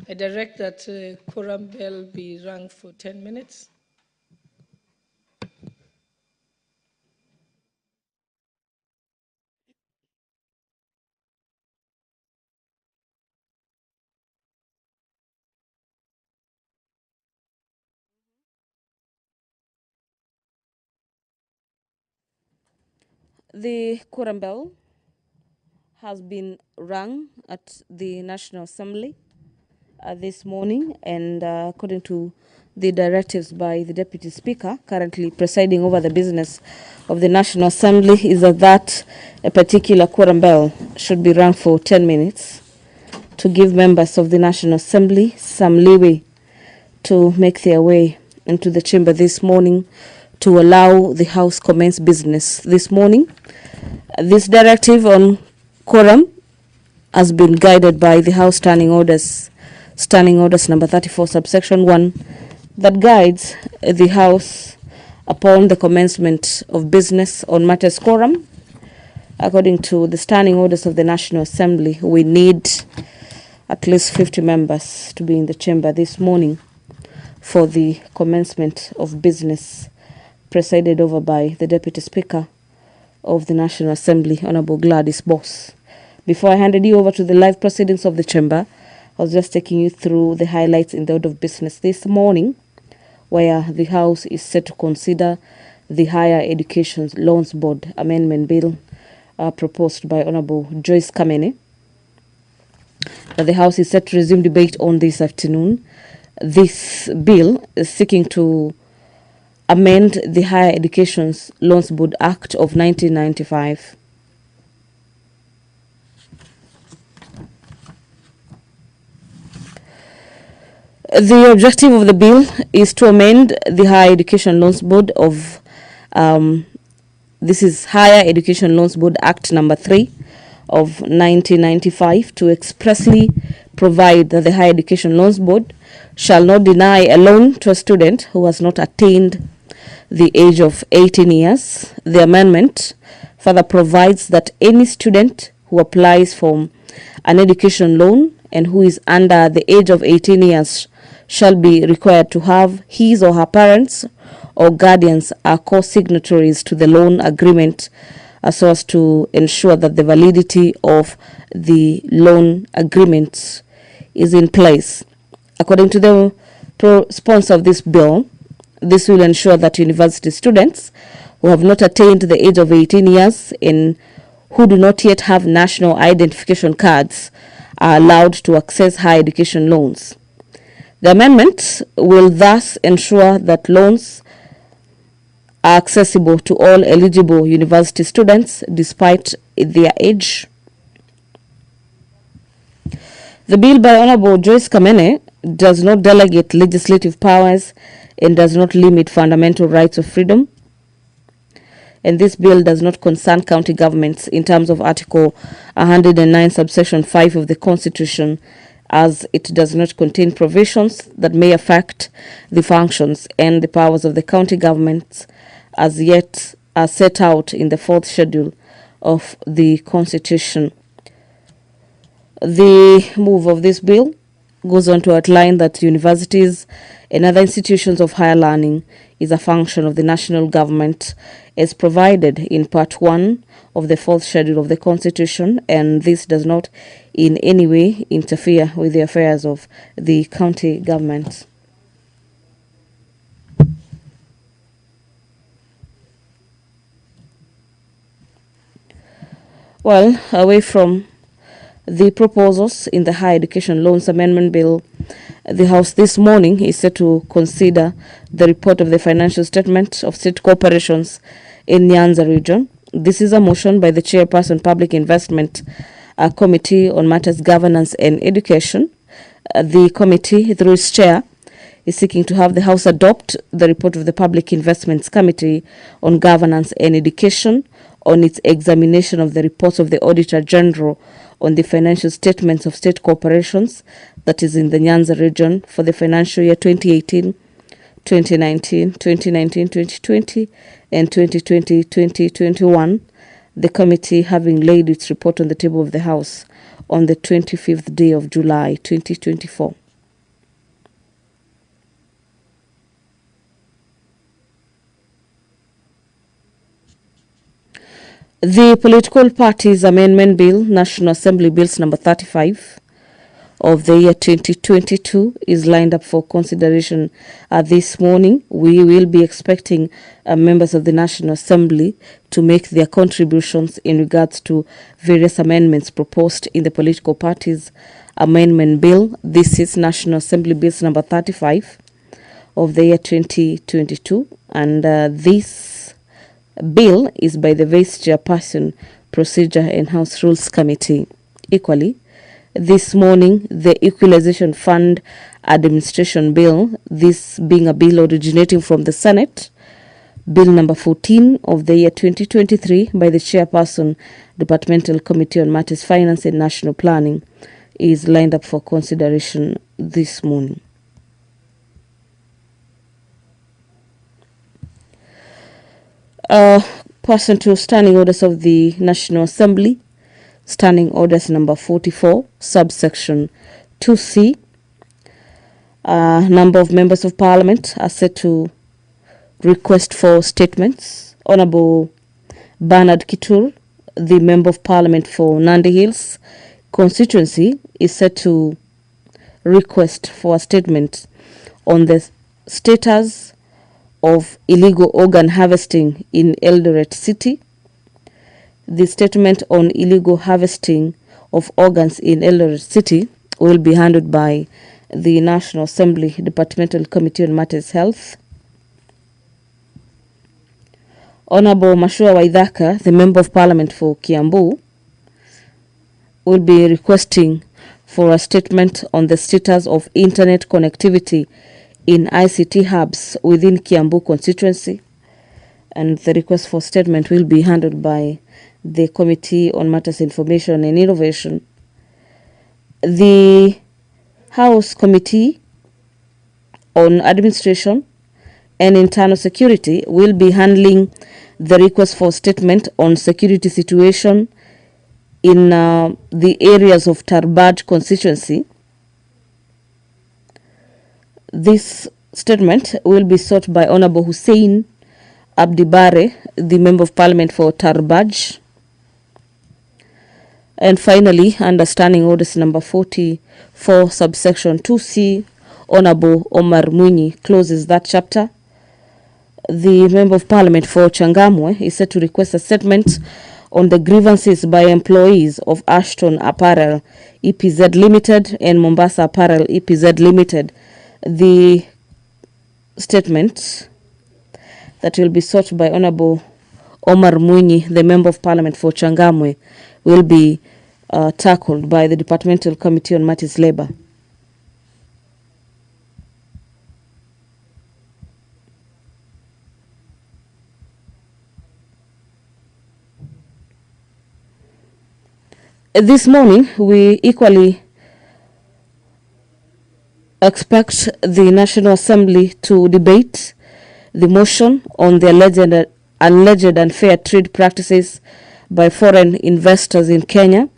I direct that quorum bell be rung for 10 minutes. The quorum bell has been rung at the National Assembly this morning, and according to the directives by the Deputy Speaker, currently presiding over the business of the National Assembly, is that a particular quorum bell should be rung for 10 minutes to give members of the National Assembly some leeway to make their way into the chamber this morning to allow the House commence business this morning. This directive on quorum has been guided by the House Standing Orders number 34, subsection 1, that guides the House upon the commencement of business on matters quorum. According to the Standing Orders of the National Assembly, we need at least 50 members to be in the chamber this morning for the commencement of business, presided over by the Deputy Speaker of the National Assembly, Honorable Gladys Boss. Before I handed you over to the live proceedings of the chamber, I was just taking you through the highlights in the order of business this morning, where the House is set to consider the Higher Education Loans Board Amendment Bill proposed by Honorable Joyce Kamene. The House is set to resume debate on this afternoon. This bill is seeking to amend the Higher Education Loans Board Act of 1995. The objective of the bill is to amend the Higher Education Loans Board of this is Higher Education Loans Board Act number 3 of 1995 to expressly provide that the Higher Education Loans Board shall not deny a loan to a student who has not attained the age of 18 years. The amendment further provides that any student who applies for an education loan and who is under the age of 18 years shall be required to have his or her parents or guardians are co-signatories to the loan agreement so as to ensure that the validity of the loan agreement is in place. According to the sponsor of this bill, this will ensure that university students who have not attained the age of 18 years and who do not yet have national identification cards are allowed to access higher education loans. The amendment will thus ensure that loans are accessible to all eligible university students despite their age. The bill by Honorable Joyce Kamene does not delegate legislative powers and does not limit fundamental rights of freedom. And this bill does not concern county governments in terms of Article 109, subsection 5 of the Constitution, as it does not contain provisions that may affect the functions and the powers of the county governments as yet are set out in the 4th schedule of the Constitution. The move of this bill goes on to outline that universities and other institutions of higher learning is a function of the national government as provided in Part 1 of the 4th schedule of the Constitution, and this does not in any way interfere with the affairs of the county government. Well, away from the proposals in the Higher Education Loans Amendment Bill, the House this morning is set to consider the report of the financial statement of state corporations in Nyanza region. This is a motion by the Chairperson Public Investment Committee on Matters Governance and Education. The committee, through its chair, is seeking to have the House adopt the report of the Public Investments Committee on Governance and Education on its examination of the reports of the Auditor General on the financial statements of state corporations, that is in the Nyanza region, for the financial year 2018, 2019, 2020, and 2020-2021, the committee having laid its report on the table of the House on the 25th day of July 2024. The Political Parties Amendment Bill, National Assembly Bills number 35 of the year 2022 is lined up for consideration this morning. We will be expecting members of the National Assembly to make their contributions in regards to various amendments proposed in the Political Parties Amendment Bill. This is National Assembly Bills number 35 of the year 2022, and this bill is by the Vice Chairperson, Procedure and House Rules Committee. Equally, this morning, the Equalization Fund Administration Bill, this being a bill originating from the Senate, Bill number 14 of the year 2023 by the Chairperson, Departmental Committee on Matters Finance and National Planning, is lined up for consideration this morning. Person to Standing Orders of the National Assembly. Standing Orders number 44, subsection 2C. Number of members of Parliament are set to request for statements. Honorable Bernard Kitur, the Member of Parliament for Nandi Hills constituency, is set to request for a statement on the status of illegal organ harvesting in Eldoret City. The statement on illegal harvesting of organs in Eldoret City will be handled by the National Assembly Departmental Committee on Matters Health. Honorable Mashua Waithaka, the Member of Parliament for Kiambu, will be requesting for a statement on the status of internet connectivity in ICT hubs within Kiambu constituency, and the request for statement will be handled by the Committee on Matters Information and Innovation. The House Committee on Administration and Internal Security will be handling the request for statement on security situation in the areas of Tarbaj constituency. This statement will be sought by Honorable Hussein Abdibare, the Member of Parliament for Tarbaj. And finally, under Standing Orders number 44, subsection 2C, Honorable Omar Munyi closes that chapter. The Member of Parliament for Changamwe is set to request a statement on the grievances by employees of Ashton Apparel EPZ Limited and Mombasa Apparel EPZ Limited. The statement that will be sought by Honorable Omar Munyi, the Member of Parliament for Changamwe, will be tackled by the Departmental Committee on Matters Labour. This morning, we equally expect the National Assembly to debate the motion on the alleged unfair trade practices by foreign investors in Kenya.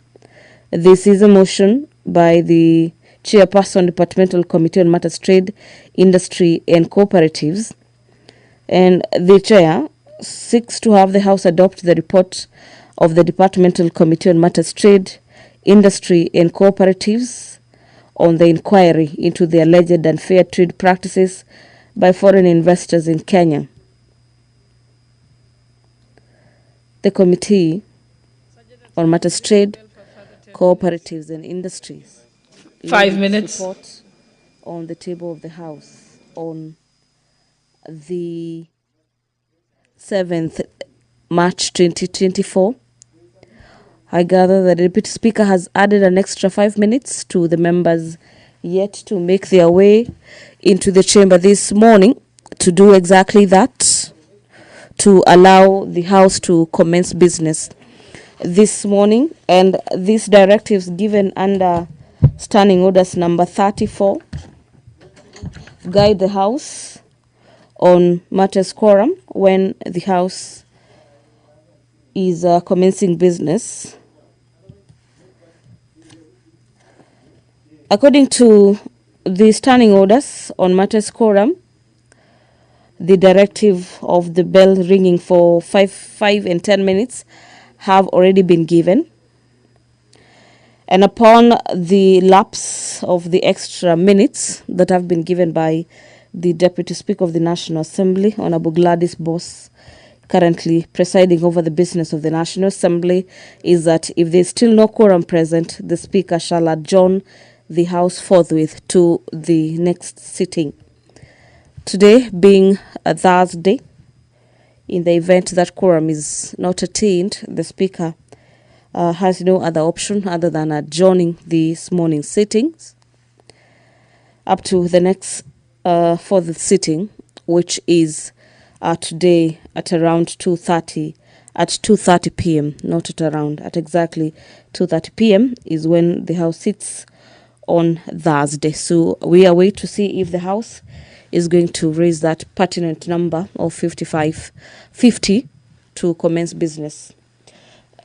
This is a motion by the Chairperson, Departmental Committee on Matters Trade, Industry and Cooperatives, and the Chair seeks to have the House adopt the report of the Departmental Committee on Matters Trade, Industry and Cooperatives on the inquiry into the alleged unfair trade practices by foreign investors in Kenya. The Committee on Matters Trade, Cooperatives and Industries 5 minutes report on the table of the House on the 7th March 2024. I gather that the Deputy Speaker has added an extra 5 minutes to the members yet to make their way into the chamber this morning to do exactly that, to allow the House to commence business this morning. And these directives given under Standing Orders number 34 guide the House on matters quorum when the House is commencing business. According to the Standing Orders on matters quorum, the directive of the bell ringing for 5 and 10 minutes have already been given. And upon the lapse of the extra minutes that have been given by the Deputy Speaker of the National Assembly, Honorable Gladys Boss, currently presiding over the business of the National Assembly, is that if there is still no quorum present, the Speaker shall adjourn the House forthwith to the next sitting. Today being a Thursday, in the event that quorum is not attained, the Speaker has no other option other than adjourning this morning's sittings up to the next fourth sitting, which is today at around 2:30 p.m. Not at around, at exactly 2:30 p.m. is when the House sits on Thursday. So we await to see if the House is going to raise that pertinent number of 50 to commence business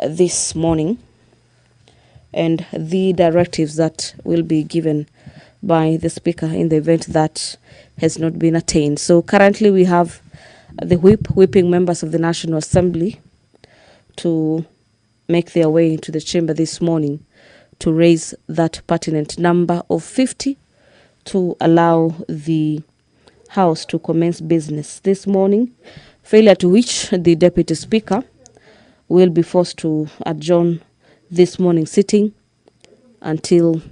this morning, and the directives that will be given by the Speaker in the event that has not been attained. So currently we have the whipping members of the National Assembly to make their way into the chamber this morning to raise that pertinent number of 50 to allow the House to commence business this morning, failure to which the Deputy Speaker will be forced to adjourn this morning's sitting until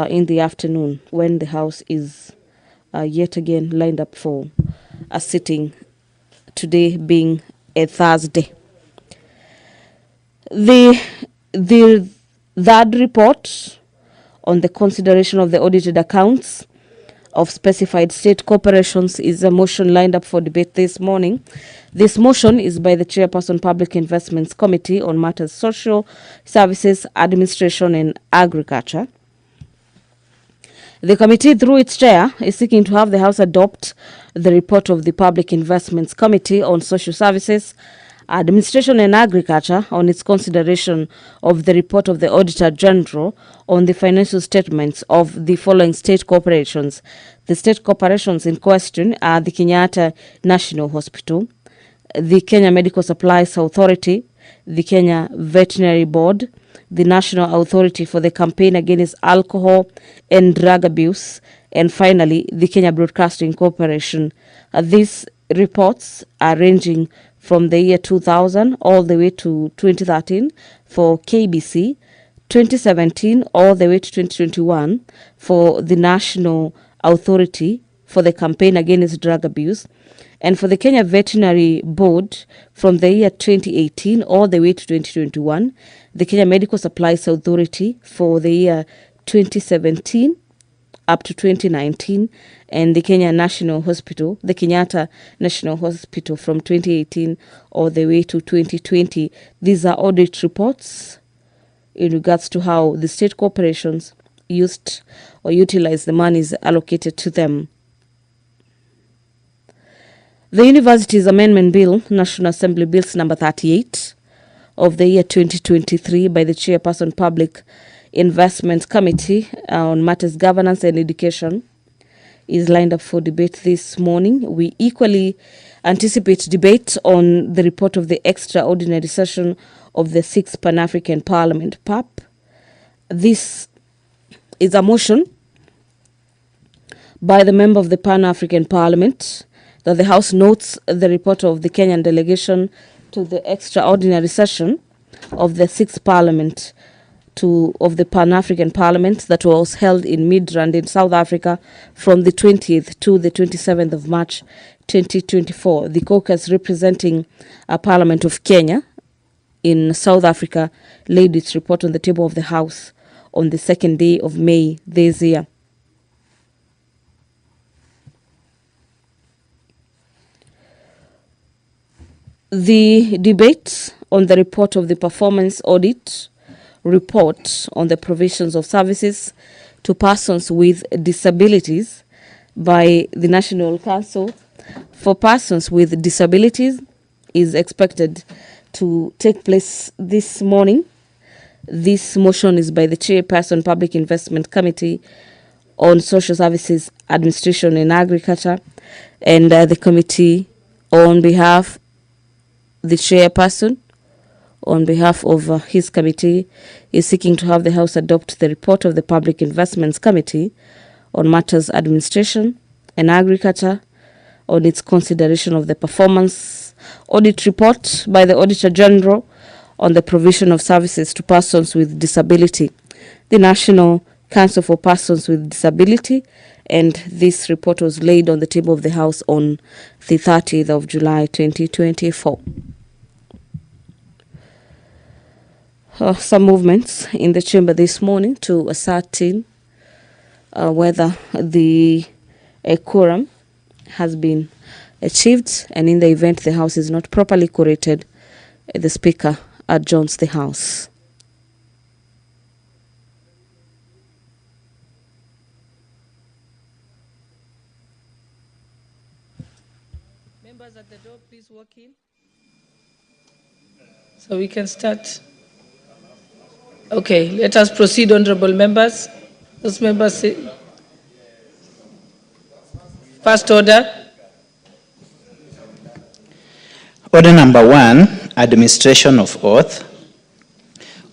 in the afternoon, when the House is yet again lined up for a sitting, today being a Thursday. The third report on the consideration of the audited accounts of specified state corporations is a motion lined up for debate this morning. This motion is by the Chairperson Public Investments Committee on Matters Social Services, Administration and Agriculture. The committee, through its chair, is seeking to have the House adopt the report of the Public Investments Committee on Social Services, Administration and Agriculture on its consideration of the report of the Auditor General on the financial statements of the following state corporations. The state corporations in question are the Kenyatta National Hospital, the Kenya Medical Supplies Authority, the Kenya Veterinary Board, the National Authority for the Campaign Against Alcohol and Drug Abuse, and finally, the Kenya Broadcasting Corporation. These reports are ranging from the year 2000 all the way to 2013 for KBC, 2017 all the way to 2021 for the National Authority for the Campaign Against Drug Abuse, and for the Kenya Veterinary Board from the year 2018 all the way to 2021, the Kenya Medical Supplies Authority for the year 2017 up to 2019, and the Kenya National Hospital, the Kenyatta National Hospital from 2018 all the way to 2020. These are audit reports in regards to how the state corporations used or utilized the monies allocated to them. The Universities Amendment Bill, National Assembly Bills number 38 of the year 2023 by the Chairperson Public Investment Committee on Matters Governance and Education is lined up for debate this morning. We equally anticipate debate on the report of the extraordinary session of the 6th Pan-African Parliament, PAP. This is a motion by the member of the Pan-African Parliament that the House notes the report of the Kenyan delegation to the extraordinary session of the 6th Parliament of the Pan-African Parliament that was held in Midrand in South Africa from the 20th to the 27th of March 2024. The caucus representing a Parliament of Kenya in South Africa laid its report on the table of the House on the 2nd day of May this year. The debate on the report of the performance audit report on the provisions of services to persons with disabilities by the National Council for Persons with Disabilities is expected to take place this morning. This motion is by the Chairperson Public Investment Committee on Social Services, Administration and Agriculture, and the committee on behalf the Chairperson, on behalf of his committee, is seeking to have the House adopt the report of the Public Investments Committee on matters administration and agriculture on its consideration of the performance audit report by the Auditor General on the provision of services to persons with disability, the National Council for Persons with Disability, and this report was laid on the table of the House on the 30th of July 2024. Some movements in the chamber this morning to ascertain whether the quorum has been achieved, and in the event the House is not properly quorated, the Speaker adjourns the House. Members at the door, please walk in. So we can start. Okay, let us proceed, honorable members. Those members say. First order. Order number 1, administration of oath.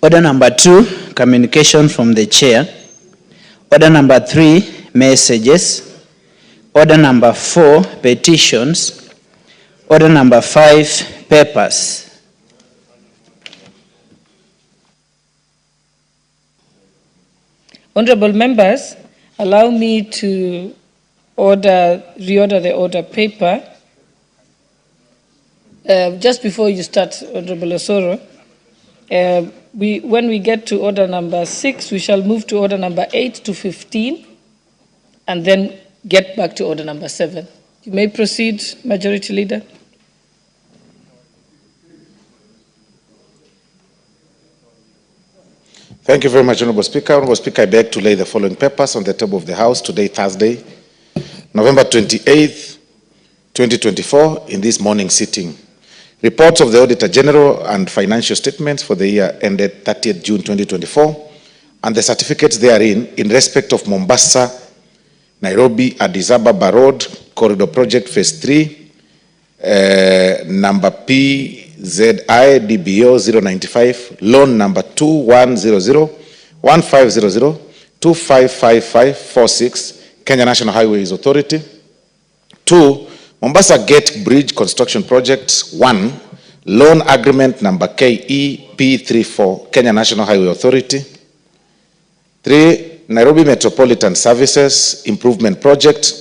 Order number 2, communication from the chair. Order number 3, messages. Order number 4, petitions. Order number 5, papers. Honorable members, allow me to reorder the order paper. Just before you start, Honorable Osoro, when we get to order number 6, we shall move to order number 8 to 15, and then get back to order number 7. You may proceed, Majority Leader. Thank you very much, Honorable Speaker. Honorable Speaker, I beg to lay the following papers on the table of the House today, Thursday, November 28th, 2024, in this morning sitting. Reports of the Auditor General and financial statements for the year ended 30th June 2024, and the certificates therein in respect of Mombasa, Nairobi, Addis Ababa Road, Corridor Project Phase 3, number PZI DBO 095, loan number 2100-1500-255546, Kenya National Highways Authority. 2, Mombasa Gate Bridge Construction Project 1, loan agreement number KEP34, Kenya National Highway Authority. 3, Nairobi Metropolitan Services Improvement Project,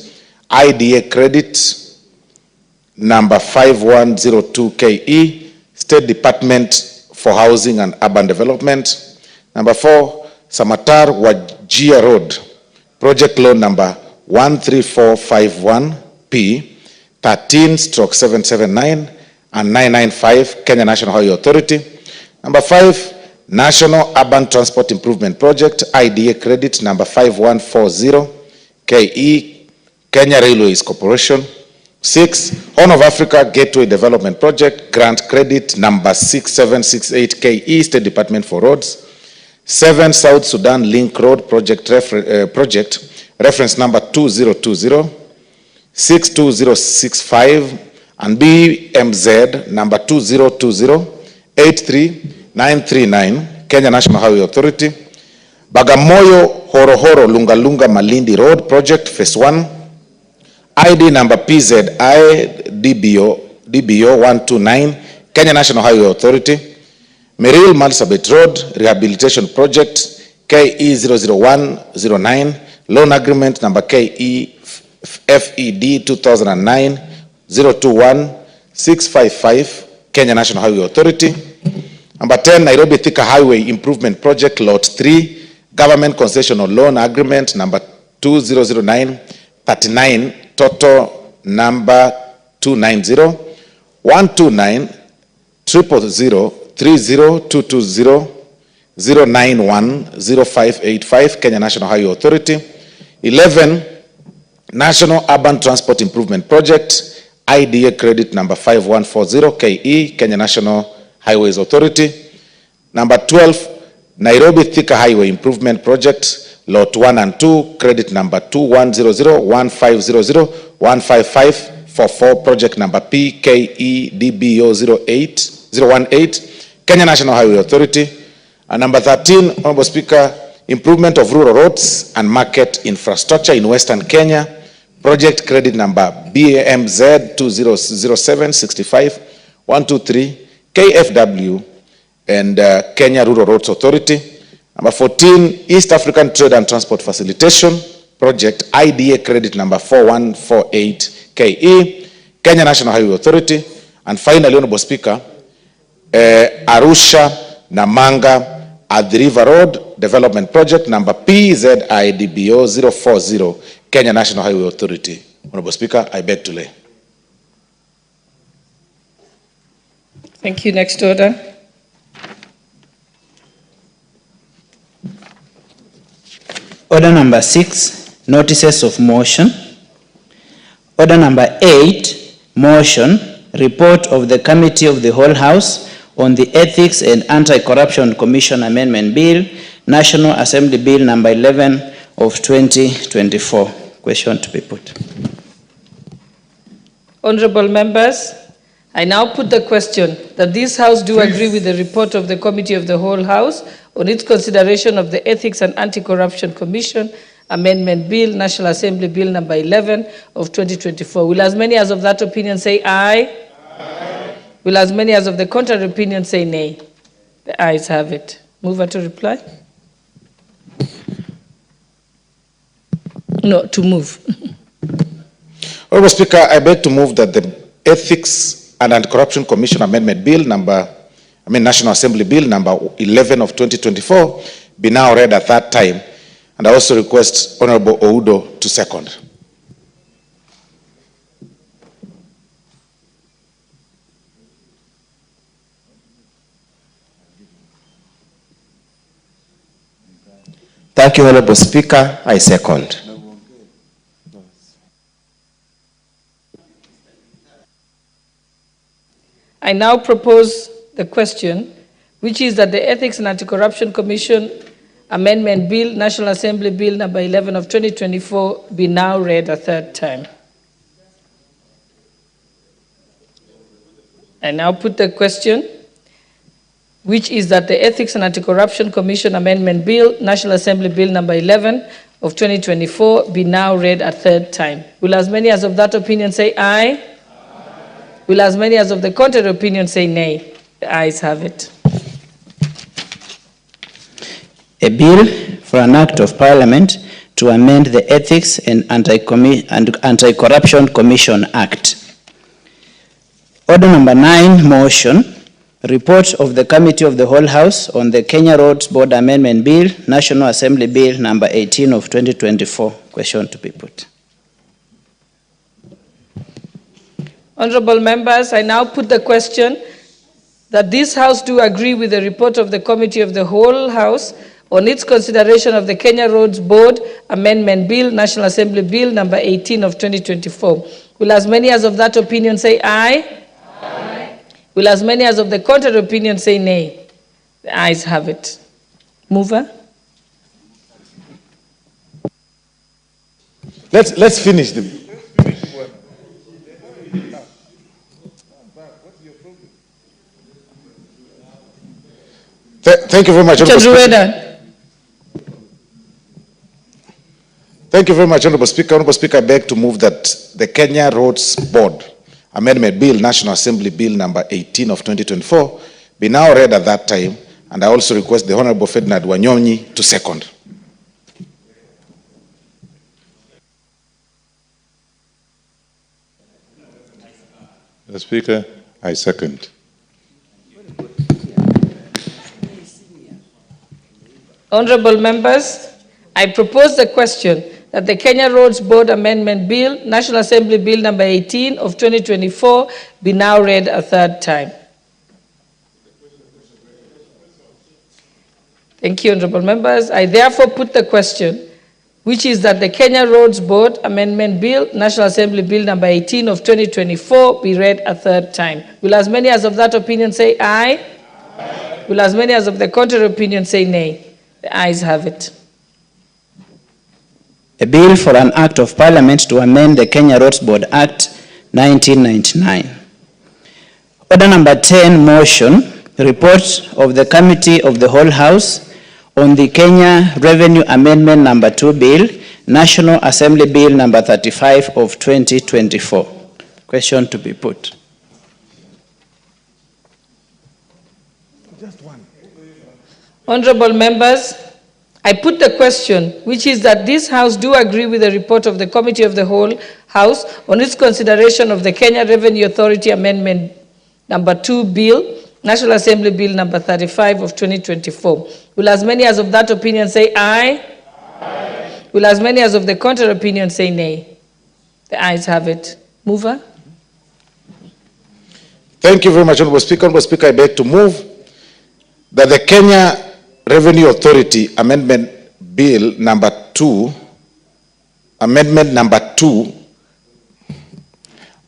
IDA credit number 5102 KE, State Department for Housing and Urban Development. Number 4, Samatar Wajir Road, project loan number 13451P, 13/779 and 995, Kenya National Highway Authority. Number 5, National Urban Transport Improvement Project, IDA credit number 5140 KE, Kenya Railways Corporation. 6, Horn of Africa Gateway Development Project, grant credit number 6768 KE, State Department for Roads. 7, South Sudan Link Road Project, reference number 2020, 62065, and BMZ number 2020-83939, Kenya National Highway Authority. Bagamoyo Horohoro Lungalunga Malindi Road Project, Phase 1, ID number PZI DBO 129, Kenya National Highway Authority. Meril Marsabit Road Rehabilitation Project, KE 00109, loan agreement number KE FED 2009-021-655, Kenya National Highway Authority. Number 10, Nairobi Thika Highway Improvement Project, Lot 3, Government Concessional Loan Agreement number 2009-39, total number 290-129-30220-091-0585, Kenya National Highway Authority. 11, National Urban Transport Improvement Project, IDA credit number 5140 KE, Kenya National Highways Authority. Number 12, Nairobi Thika Highway Improvement Project, Lot 1 and 2, credit number 2100-1500-15544, project number PKEDBO 018, Kenya National Highway Authority. And number 13, Honorable Speaker, improvement of rural roads and market infrastructure in Western Kenya. Project credit number BAMZ 2007-65-123 KFW and Kenya Rural Roads Authority. Number 14, East African Trade and Transport Facilitation Project IDA credit number 4148 KE, Kenya National Highway Authority. And finally, Honorable Speaker, Arusha Namanga Athi River Road Development Project number PZIDBO 040 Kenya National Highway Authority. Honorable Speaker, I beg to lay. Thank you. Next order. Order number 6, notices of motion. Order number 8, motion, report of the Committee of the Whole House on the Ethics and Anti-Corruption Commission Amendment Bill, National Assembly Bill number 11 of 2024. Question to be put. Honorable members, I now put the question that this House do agree with the report of the Committee of the Whole House on its consideration of the Ethics and Anti-Corruption Commission Amendment Bill, National Assembly Bill number 11 of 2024. Will as many as of that opinion say aye? Aye. Will as many as of the contrary opinion say nay? The ayes have it. Mover to reply? No, to move. Honorable Speaker, I beg to move that the Ethics and Anti-Corruption Commission Amendment Bill National Assembly Bill number 11 of 2024 be now read a third time. And I also request Honorable Oudo to second. Thank you, Honorable Speaker. I second. I now propose the question, which is that the Ethics and Anti-Corruption Commission Amendment Bill, National Assembly Bill number 11 of 2024 be now read a third time. I now put the question, which is that the Ethics and Anti-Corruption Commission Amendment Bill, National Assembly Bill number 11 of 2024 be now read a third time. Will as many as of that opinion say aye? Aye. Will as many as of the contrary opinion say nay? The ayes have it. A bill for an act of parliament to amend the Ethics and Anti-Corruption Commission Act. Order number 9, motion, report of the Committee of the Whole House on the Kenya Roads Board Amendment Bill, National Assembly Bill number 18 of 2024. Question to be put. Honorable members, I now put the question that this House do agree with the report of the Committee of the Whole House on its consideration of the Kenya Roads Board Amendment Bill, National Assembly Bill number 18 of 2024. Will as many as of that opinion say aye? Aye. Will as many as of the contrary opinion say nay? The ayes have it. Mover? Let's finish the... Thank you very much, Honorable Speaker. Thank you very much, Honorable Speaker. Honorable Speaker, I beg to move that the Kenya Roads Board Amendment Bill, National Assembly Bill number 18 of 2024 be now read at that time, and I also request the Honorable Ferdinand Wanyonyi to second. Mr. Speaker, I second. Honorable members, I propose the question that the Kenya Roads Board Amendment Bill, National Assembly Bill number 18 of 2024 be now read a third time. Thank you, honorable members. I therefore put the question, which is that the Kenya Roads Board Amendment Bill, National Assembly Bill number 18 of 2024 be read a third time. Will as many as of that opinion say aye? Aye. Will as many as of the contrary opinion say nay? The ayes have it. A bill for an act of parliament to amend the Kenya Roads Board Act 1999. Order number 10, motion, report of the Committee of the Whole House on the Kenya Revenue Amendment Number 2 Bill, National Assembly Bill Number 35 of 2024. Question to be put. Honorable members, I put the question, which is that this House do agree with the report of the Committee of the Whole House on its consideration of the Kenya Revenue Authority Amendment Number 2 Bill, National Assembly Bill Number 35 of 2024. Will as many as of that opinion say aye? Aye. Will as many as of the contrary opinion say nay? The ayes have it. Mover? Thank you very much, Honorable Speaker. Honorable Speaker, I beg to move that the Kenya Revenue Authority Amendment Bill Number 2, Amendment Number 2,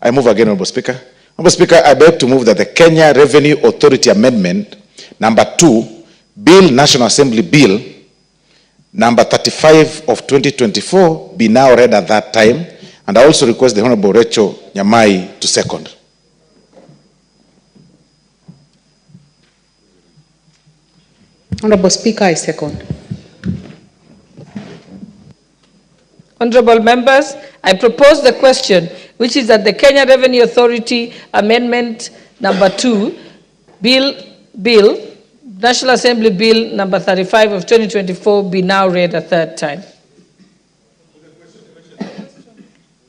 I move again, Honorable Speaker. Honorable Speaker, I beg to move that the Kenya Revenue Authority Amendment Number 2, Bill, National Assembly Bill Number 35 of 2024 be now read at that time, and I also request the Honorable Rachel Nyamai to second. Honorable Speaker, I second. Honorable members, I propose the question, which is that the Kenya Revenue Authority Amendment Number 2, Bill, National Assembly Bill Number 35 of 2024 be now read a third time.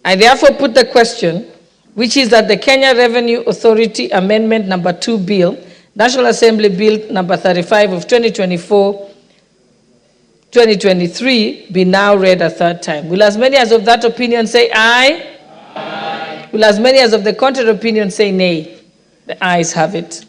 I therefore put the question, which is that the Kenya Revenue Authority Amendment Number 2 Bill, National Assembly Bill Number 35 of 2023 be now read a third time. Will as many as of that opinion say aye? Aye. Will as many as of the contrary opinion say nay? The ayes have it.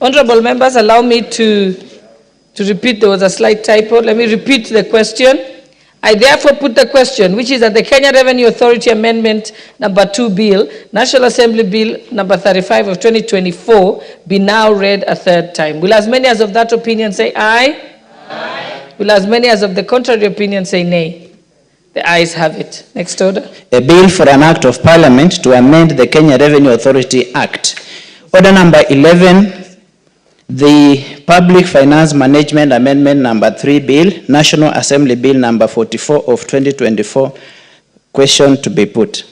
Honorable members, allow me to repeat. There was a slight typo. Let me repeat the question. I therefore put the question, which is that the Kenya Revenue Authority Amendment Number 2 Bill, National Assembly Bill Number 35 of 2024 be now read a third time. Will as many as of that opinion say aye? Aye. Will as many as of the contrary opinion say nay? The ayes have it. Next order. A bill for an act of parliament to amend the Kenya Revenue Authority Act. Order number 11, the Public Finance Management Amendment Number 3 Bill, National Assembly Bill Number 44 of 2024. Question to be put.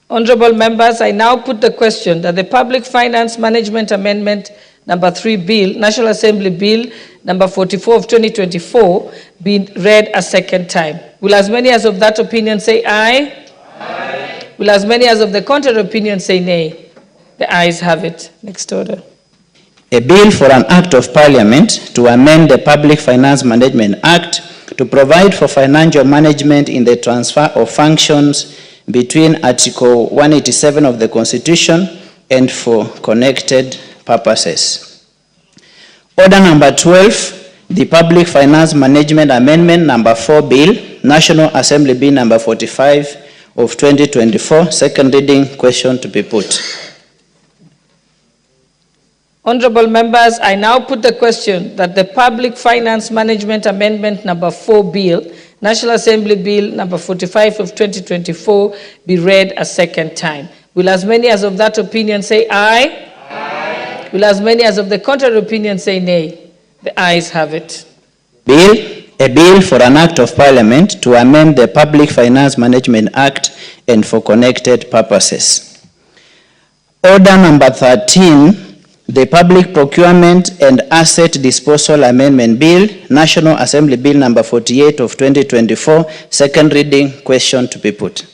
Honorable members, I now put the question that the Public Finance Management Amendment Number 3 Bill, National Assembly Bill Number 44 of 2024 be read a second time. Will as many as of that opinion say aye? Aye. Will as many as of the contrary opinion say nay? The ayes have it. Next order. A bill for an act of parliament to amend the Public Finance Management Act to provide for financial management in the transfer of functions between Article 187 of the Constitution and for connected purposes. Order number 12, the Public Finance Management Amendment Number 4 Bill, National Assembly Bill Number 45 of 2024, second reading. Question to be put. Honorable members, I now put the question that the Public Finance Management Amendment Number 4 Bill, National Assembly Bill Number 45 of 2024 be read a second time. Will as many as of that opinion say aye? Aye. Will as many as of the contrary opinion say nay? The ayes have it. A bill for an act of parliament to amend the Public Finance Management Act and for connected purposes. Order number 13, the Public Procurement and Asset Disposal Amendment Bill, National Assembly Bill Number 48 of 2024, second reading. Question to be put.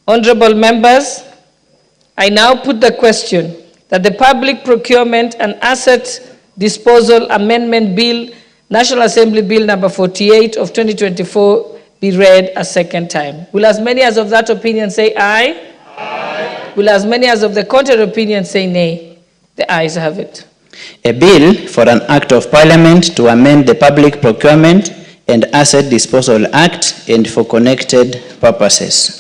Honorable members, I now put the question that the Public Procurement and Asset Disposal Amendment Bill, National Assembly Bill Number 48 of 2024 be read a second time. Will as many as of that opinion say aye? Aye. Will as many as of the contrary opinion say nay? The ayes have it. A bill for an act of parliament to amend the Public Procurement and Asset Disposal Act and for connected purposes.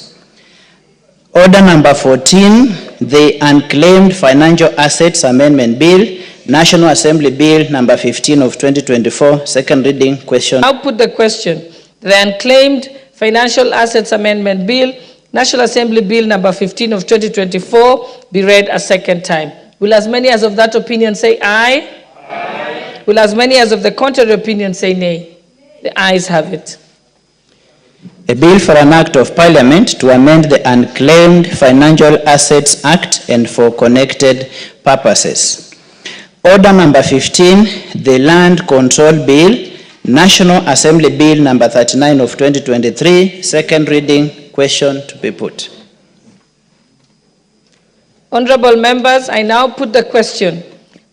Order number 14, the Unclaimed Financial Assets Amendment Bill, National Assembly Bill number 15 of 2024, second reading. Question. I'll put the question. The Unclaimed Financial Assets Amendment Bill, National Assembly Bill number 15 of 2024, be read a second time. Will as many as of that opinion say aye? Aye. Will as many as of the contrary opinion say nay? The ayes have it. A bill for an act of parliament to amend the Unclaimed Financial Assets Act and for connected purposes. Order number 15, the Land Control Bill, National Assembly Bill number 39 of 2023, second reading. Question to be put. Honorable members, I now put the question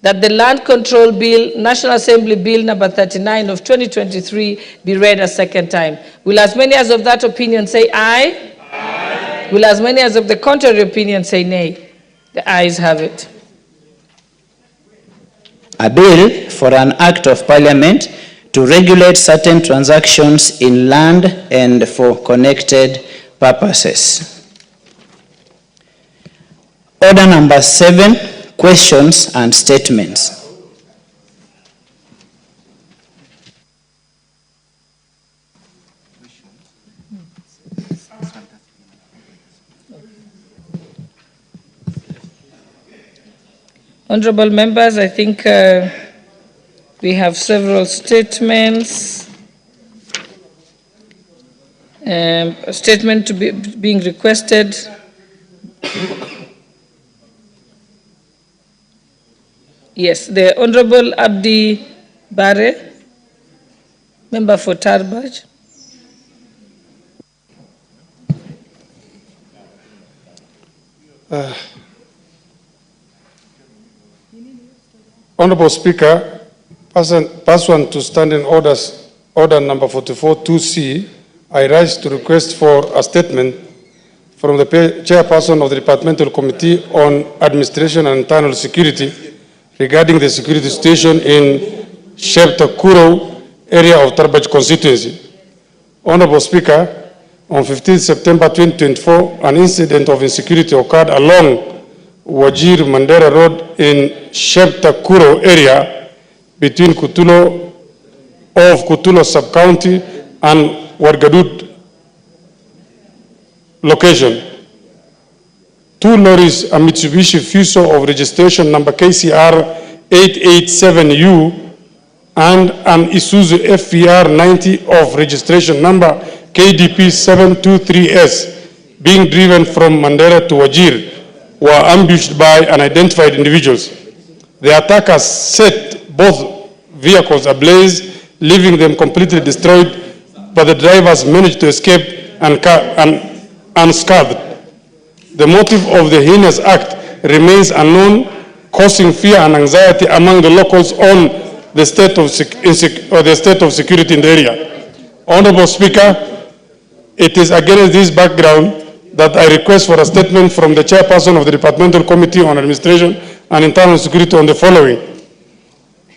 that the Land Control Bill, National Assembly Bill number 39 of 2023 be read a second time. Will as many as of that opinion say aye? Aye. Will as many as of the contrary opinion say nay? The ayes have it. A bill for an act of parliament to regulate certain transactions in land and for connected purposes. Order number 7, questions and statements. Honorable members, I think we have several statements. A statement to be being requested. Yes, the Honorable Abdi Bare, member for Tarbaj. Honorable Speaker, pursuant to standing orders, order number 44 2C, I rise to request for a statement from the chairperson of the Departmental Committee on Administration and Internal Security regarding the security situation in Sheptakuro area of Tarbaj constituency. Honorable Speaker, on 15 September 2024, an incident of insecurity occurred along Wajir Mandera Road in Sheptakuro area between Kutulo sub-county and Wargadud location. Two lorries, a Mitsubishi Fuso of registration number KCR 887U and an Isuzu FVR 90 of registration number KDP 723S being driven from Mandera to Wajir were ambushed by unidentified individuals. The attackers set both vehicles ablaze, leaving them completely destroyed, but the drivers managed to escape unscathed. The motive of the heinous act remains unknown, causing fear and anxiety among the locals on the state of security in the area. Honorable Speaker, it is against this background that I request for a statement from the chairperson of the Departmental Committee on Administration and Internal Security on the following.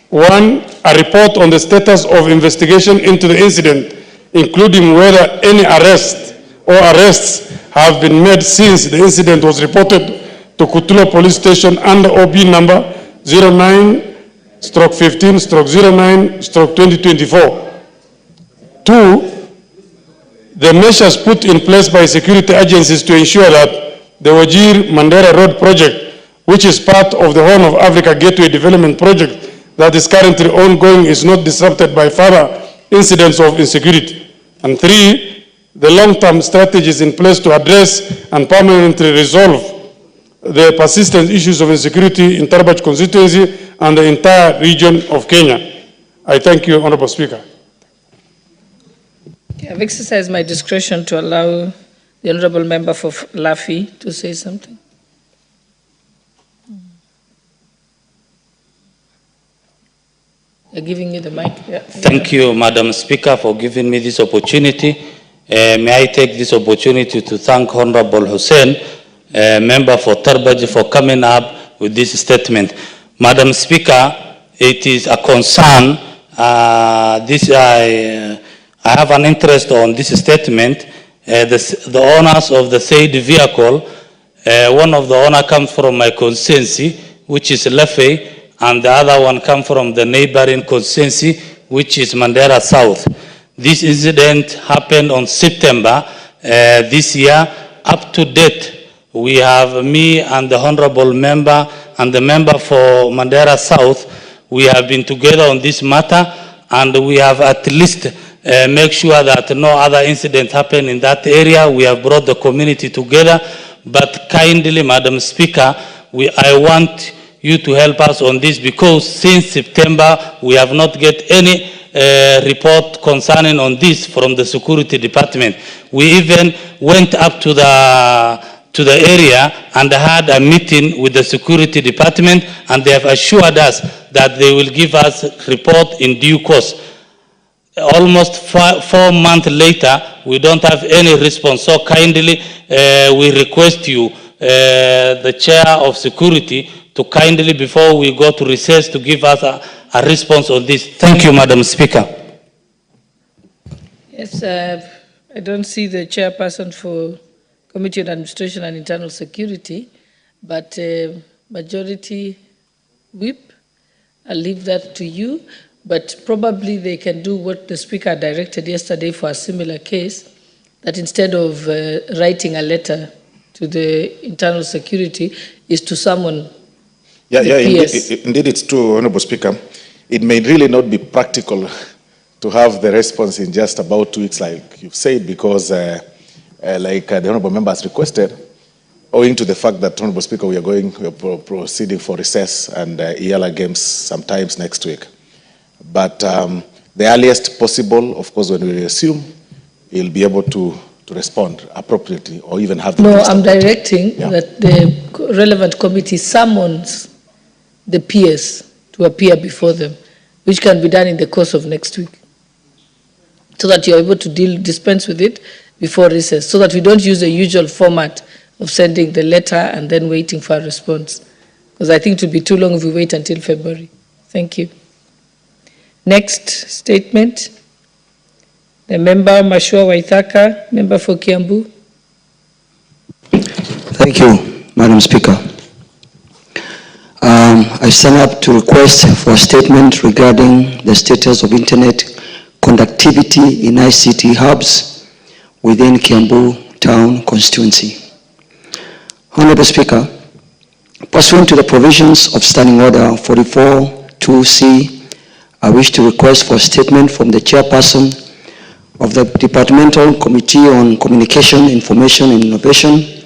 1, a report on the status of investigation into the incident, including whether any arrests have been made since the incident was reported to Kutulo Police Station under OB number 09/15/09/2024. 2, the measures put in place by security agencies to ensure that the Wajir Mandera Road project, which is part of the Horn of Africa Gateway Development Project that is currently ongoing, is not disrupted by further incidents of insecurity. And 3, the long-term strategies in place to address and permanently resolve the persistent issues of insecurity in Tarbaj constituency and the entire region of Kenya. I thank you, Honorable Speaker. I've exercised my discretion to allow the Honorable Member for Lafi to say something. They're giving you the mic. Yeah. Thank you, Madam Speaker, for giving me this opportunity. May I take this opportunity to thank Honorable Hussein, member for Tarbaj, for coming up with this statement. Madam Speaker, it is a concern. I have an interest on this statement. The owners of the said vehicle, one of the owner comes from my constituency, which is Lefe, and the other one comes from the neighboring constituency, which is Mandera South. This incident happened on September this year. Up to date, we have me and the honorable member and the member for Mandera South. We have been together on this matter, and we have at least make sure that no other incident happen in that area. We have brought the community together. But kindly, Madam Speaker, I want you to help us on this, because since September we have not get any report concerning on this from the security department. We even went up to the area and had a meeting with the security department, and they have assured us that they will give us report in due course. Almost 4 months later, we don't have any response. So kindly, we request you, the chair of security, to kindly, before we go to recess, to give us a response on this. Thank you, Madam Speaker. Yes, I don't see the chairperson for Committee on Administration and Internal Security, but Majority Whip, I'll leave that to you. But probably they can do what the Speaker directed yesterday for a similar case, that instead of writing a letter to the internal security, is to summon indeed it's true, Honorable Speaker. It may really not be practical to have the response in just about 2 weeks, like you've said, because like the Honorable Member has requested, owing to the fact that, Honorable Speaker, we are proceeding for recess and ELA games sometimes next week. But the earliest possible, of course, when we assume, he'll be able to respond appropriately, or even have the... No, I'm directing that the relevant committee summons the PS to appear before them, which can be done in the course of next week, so that you're able to dispense with it before recess, so that we don't use the usual format of sending the letter and then waiting for a response. Because I think it will be too long if we wait until February. Thank you. Next statement. The member Mashua Waithaka, member for Kiambu. Thank you, Madam Speaker. I stand up to request for a statement regarding the status of internet conductivity in ICT hubs within Kiambu Town constituency. Honorable Speaker, pursuant to the provisions of Standing Order 44-2C, I wish to request for a statement from the chairperson of the Departmental Committee on Communication, Information and Innovation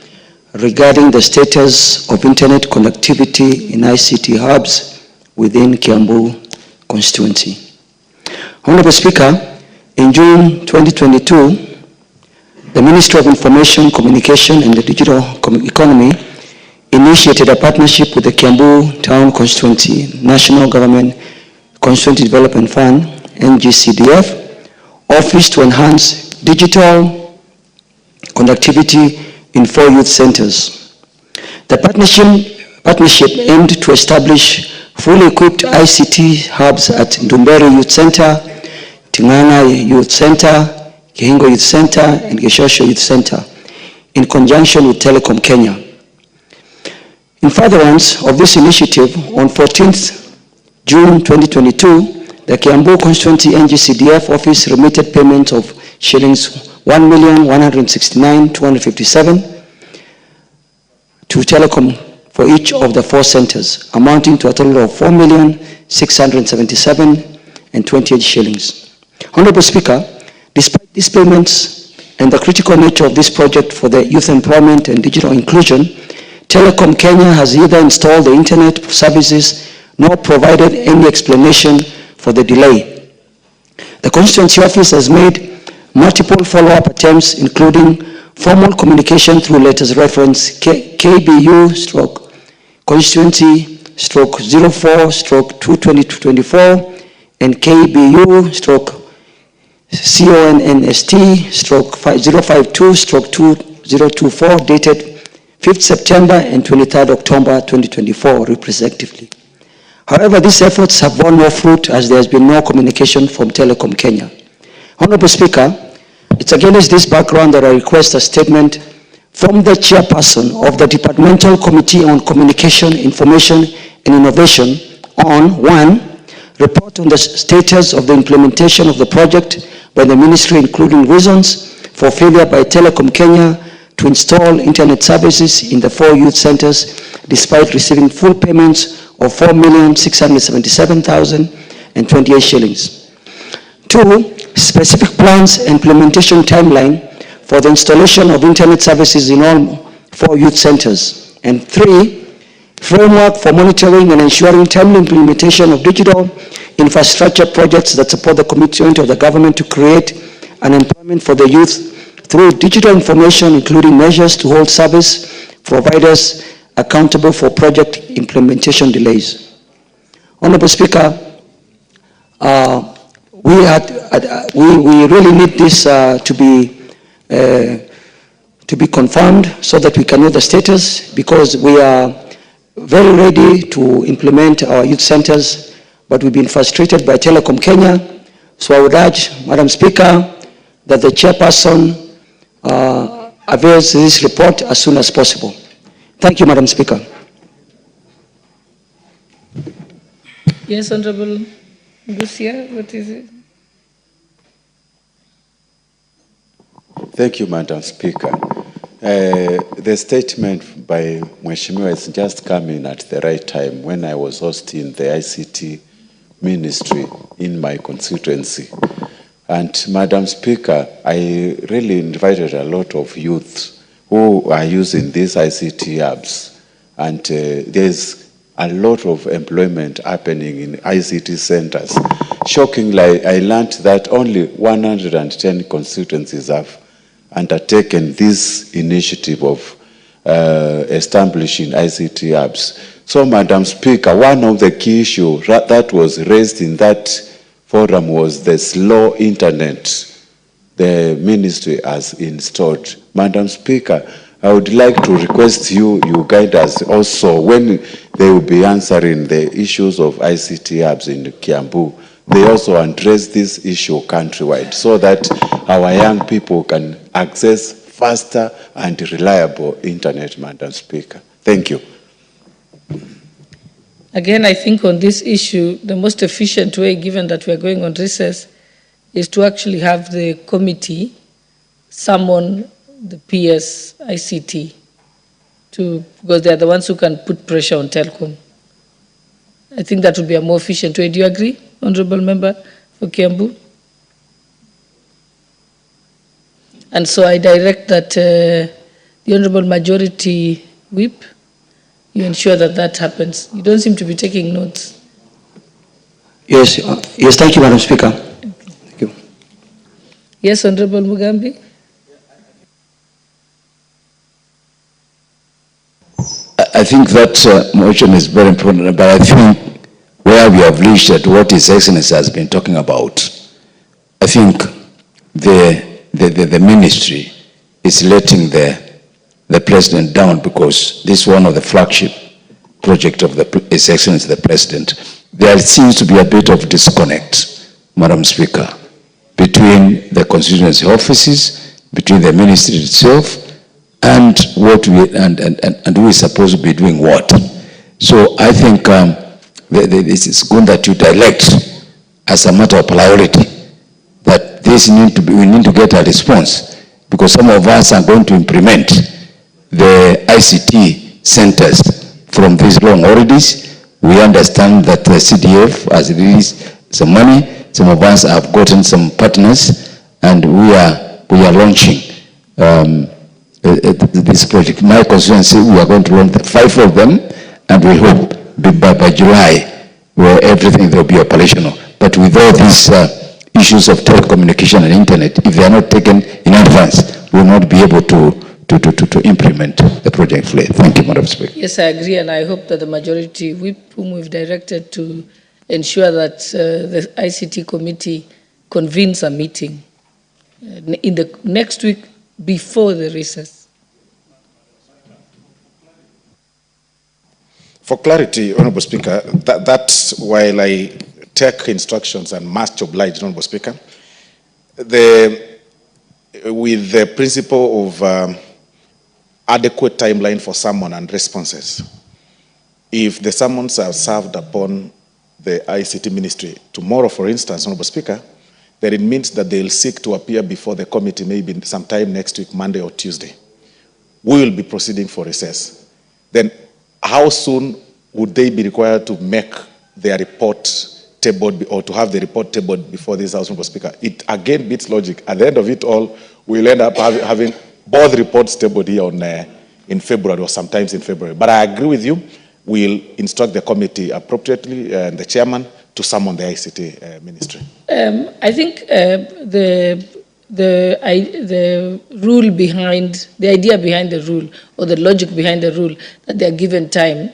regarding the status of internet connectivity in ICT hubs within Kiambu constituency. Honorable Speaker, in June 2022, the Ministry of Information, Communication and the Digital Economy initiated a partnership with the Kiambu Town Constituency National Government Constituency Development Fund, NGCDF, Office to enhance digital conductivity in 4 youth centers. The partnership aimed to establish fully equipped ICT hubs at Ndumberi Youth Center, Tinganga Youth Center, Kihingo Youth Center, and Geshosho Youth Center, in conjunction with Telecom Kenya. In furtherance of this initiative, on 14th June 2022, the Kiambu Constituency NGCDF office remitted payment of shillings 1,169,257 to Telecom for each of the 4 centers, amounting to a total of 4,677,028 shillings. Honorable Speaker, despite these payments and the critical nature of this project for the youth employment and digital inclusion, Telecom Kenya has neither installed the internet services nor provided any explanation for the delay. The constituency office has made multiple follow-up attempts, including formal communication through letters reference KBU/04/22024 and KBU/CONNST/052/2024 dated 5th September and 23rd October 2024, respectively. However, these efforts have borne no fruit as there has been no communication from Telecom Kenya. Honorable Speaker, it's against this background that I request a statement from the chairperson of the Departmental Committee on Communication, Information and Innovation on 1. Report on the status of the implementation of the project by the ministry, including reasons for failure by Telecom Kenya to install internet services in the 4 youth centers despite receiving full payments of 4,677,028 shillings. 2. Specific plans and implementation timeline for the installation of internet services in all 4 youth centers. And 3. Framework for monitoring and ensuring timely implementation of digital infrastructure projects that support the commitment of the government to create an employment for the youth through digital information, including measures to hold service providers accountable for project implementation delays. Honorable Speaker, we really need this to be confirmed so that we can know the status, because we are very ready to implement our youth centers, but we've been frustrated by Telecom Kenya. So I would urge, Madam Speaker, that the chairperson avails this report as soon as possible. Thank you, Madam Speaker. Yes, Honorable Busia, what is it? Thank you, Madam Speaker. The statement by Mheshimiwa has just come in at the right time when I was hosting the ICT ministry in my constituency. And Madam Speaker, I really invited a lot of youth who are using these ICT apps. And there's a lot of employment happening in ICT centers. Shockingly, I learned that only 110 constituencies have undertaken this initiative of establishing ICT apps. So, Madam Speaker, one of the key issues that was raised in that forum was the slow internet the ministry has installed. Madam Speaker, I would like to request you guide us also when they will be answering the issues of ICT apps in Kiambu. They also address this issue countrywide so that our young people can access faster and reliable internet, Madam Speaker. Thank you. Again, I think on this issue, the most efficient way, given that we are going on recess, is to actually have the committee summon the PS ICT because they are the ones who can put pressure on Telcom. I think that would be a more efficient way. Do you agree, Honorable Member for Kiambu? And so I direct that the Honorable Majority Whip, you ensure that that happens. You don't seem to be taking notes. Yes, yes, thank you, Madam Speaker. Thank you. Yes, Honorable Mugambi. I think that motion is very important, but I think where we have reached at what His Excellency has been talking about, I think the ministry is letting the president down, because this is one of the flagship project of His Excellency the President. There seems to be a bit of disconnect, Madam Speaker, between the constituency offices, between the ministry itself, and what we and who is supposed to be doing what. So I think this is good that you direct as a matter of priority that we need to get a response, because some of us are going to implement the ICT centers from these long holidays. We understand that the CDF has released some money. Some of us have gotten some partners, and we are launching this project. My constituency, we are going to launch 5 of them, and we hope by July where everything will be operational. But with all these issues of telecommunication and internet, if they are not taken in advance, we will not be able to implement the project fully. Thank you, Madam Speaker. Yes, I agree, and I hope that the Majority Whip, whom we've directed to ensure that the ICT committee convenes a meeting in the next week before the recess. For clarity, Honorable Speaker, that while I take instructions and must oblige, Honorable Speaker, with the principle of adequate timeline for summon and responses, if the summons are served upon the ICT Ministry tomorrow, for instance, Honorable Speaker, then it means that they'll seek to appear before the committee maybe sometime next week, Monday or Tuesday. We will be proceeding for recess. Then how soon would they be required to make their report tabled or to have the report tabled before this House, Honorable Speaker? It again beats logic. At the end of it all, we'll end up having both reports tabled here in February or sometimes in February. But I agree with you. We'll instruct the committee appropriately and the chairman to summon the ICT ministry. I think the rule behind, the idea behind the rule or the logic behind the rule that they are given time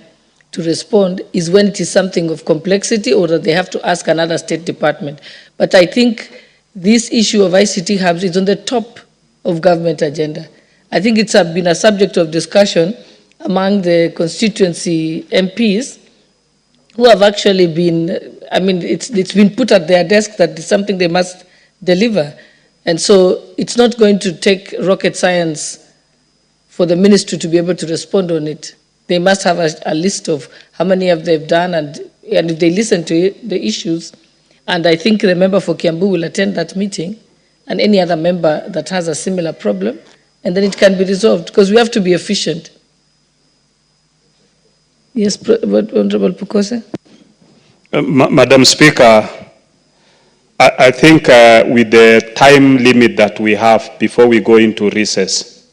to respond is when it is something of complexity or that they have to ask another state department. But I think this issue of ICT hubs is on the top of government agenda. I think it's been a subject of discussion among the constituency MPs who have actually been, I mean, it's been put at their desk that it's something they must deliver. And so it's not going to take rocket science for the ministry to be able to respond on it. They must have a list of how many have they've done and if they listen to it, the issues. And I think the member for Kiambu will attend that meeting and any other member that has a similar problem, and then it can be resolved because we have to be efficient. Yes, Honorable Pukose. Madam Speaker, I think with the time limit that we have before we go into recess,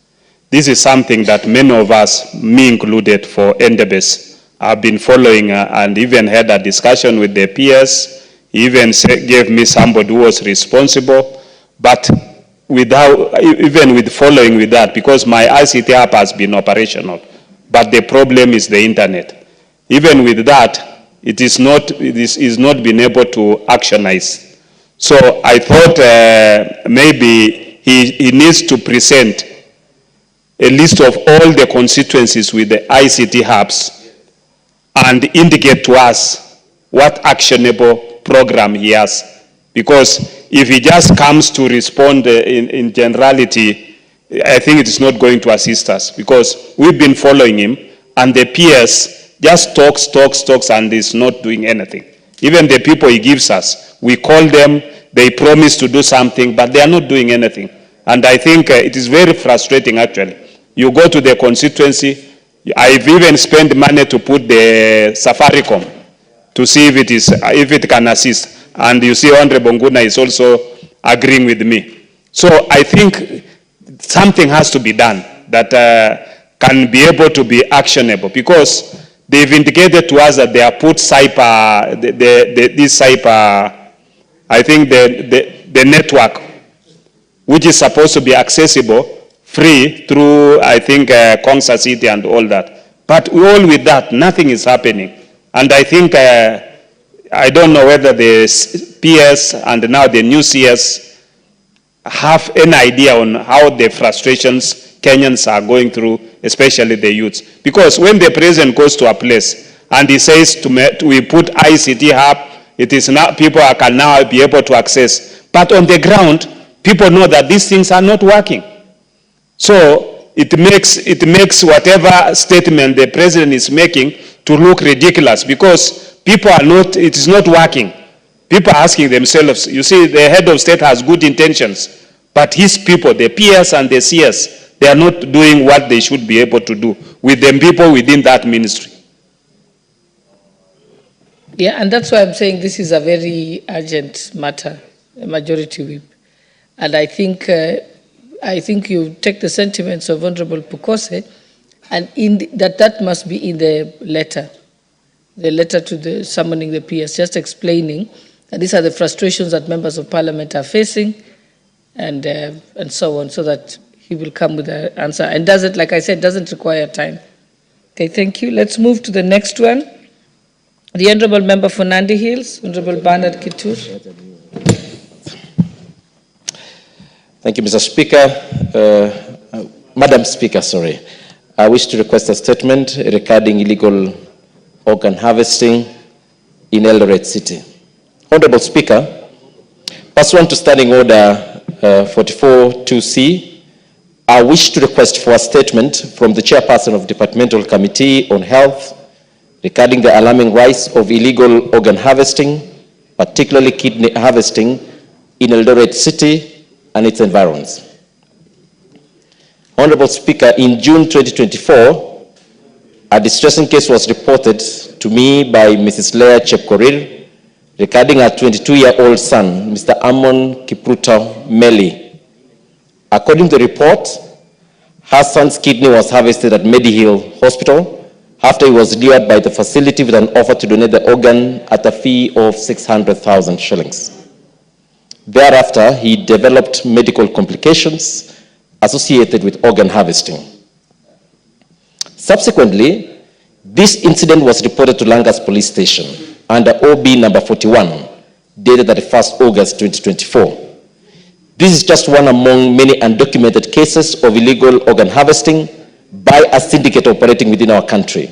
this is something that many of us, me included, for NDBS, have been following and even had a discussion with the peers. He even gave me somebody who was responsible, but without, even with following with that, because my ICT app has been operational, but the problem is the internet. Even with that, it is not been able to actionize. So I thought maybe he needs to present a list of all the constituencies with the ICT hubs and indicate to us what actionable program he has. Because if he just comes to respond in generality, I think it is not going to assist us, because we've been following him and the peers just talks and is not doing anything. Even the people he gives us, we call them, they promise to do something, but they are not doing anything. And I think it is very frustrating actually. You go to the constituency, I've even spent money to put the Safaricom to see if it can assist. And you see Honorable Nguna is also agreeing with me. So I think something has to be done that can be able to be actionable, because they've indicated to us that they have put cyber, this cyber, I think the network, which is supposed to be accessible, free through, I think, Kongsa City and all that. But all with that, nothing is happening. And I think, I don't know whether the PS and now the new CS have an idea on how the frustrations Kenyans are going through, especially the youths. Because when the president goes to a place and he says, we put ICT hub, it is now, people can now be able to access. But on the ground, people know that these things are not working. So it makes whatever statement the president is making to look ridiculous, because people are not, it is not working. People are asking themselves, you see, the head of state has good intentions, but his people, the PS and the CS, they are not doing what they should be able to do with the people within that ministry. Yeah, and that's why I'm saying this is a very urgent matter, a majority whip. And I think you take the sentiments of Honorable Pukose, and that must be in the letter to the summoning the PS, just explaining that these are the frustrations that members of parliament are facing, and so on, so that he will come with an answer. And doesn't, like I said, doesn't require time. Okay, thank you. Let's move to the next one. The Honorable Member for Nandi Hills, Honorable Bernard Kitur. Thank you, Mr. Speaker. Madam Speaker, sorry. I wish to request a statement regarding illegal organ harvesting in Eldoret City. Honorable Speaker, pursuant to Standing Order 44-2C, I wish to request for a statement from the Chairperson of Departmental Committee on Health regarding the alarming rise of illegal organ harvesting, particularly kidney harvesting, in Eldoret City and its environs. Honorable Speaker, in June 2024, a distressing case was reported to me by Mrs. Leah Chepkorir regarding her 22-year-old son, Mr. Amon Kipruto Meli. According to the report, her son's kidney was harvested at Medihill Hospital after he was lured by the facility with an offer to donate the organ at a fee of 600,000 shillings. Thereafter, he developed medical complications associated with organ harvesting. Subsequently, this incident was reported to Langas Police Station under OB number 41, dated 31st August 2024. This is just one among many undocumented cases of illegal organ harvesting by a syndicate operating within our country.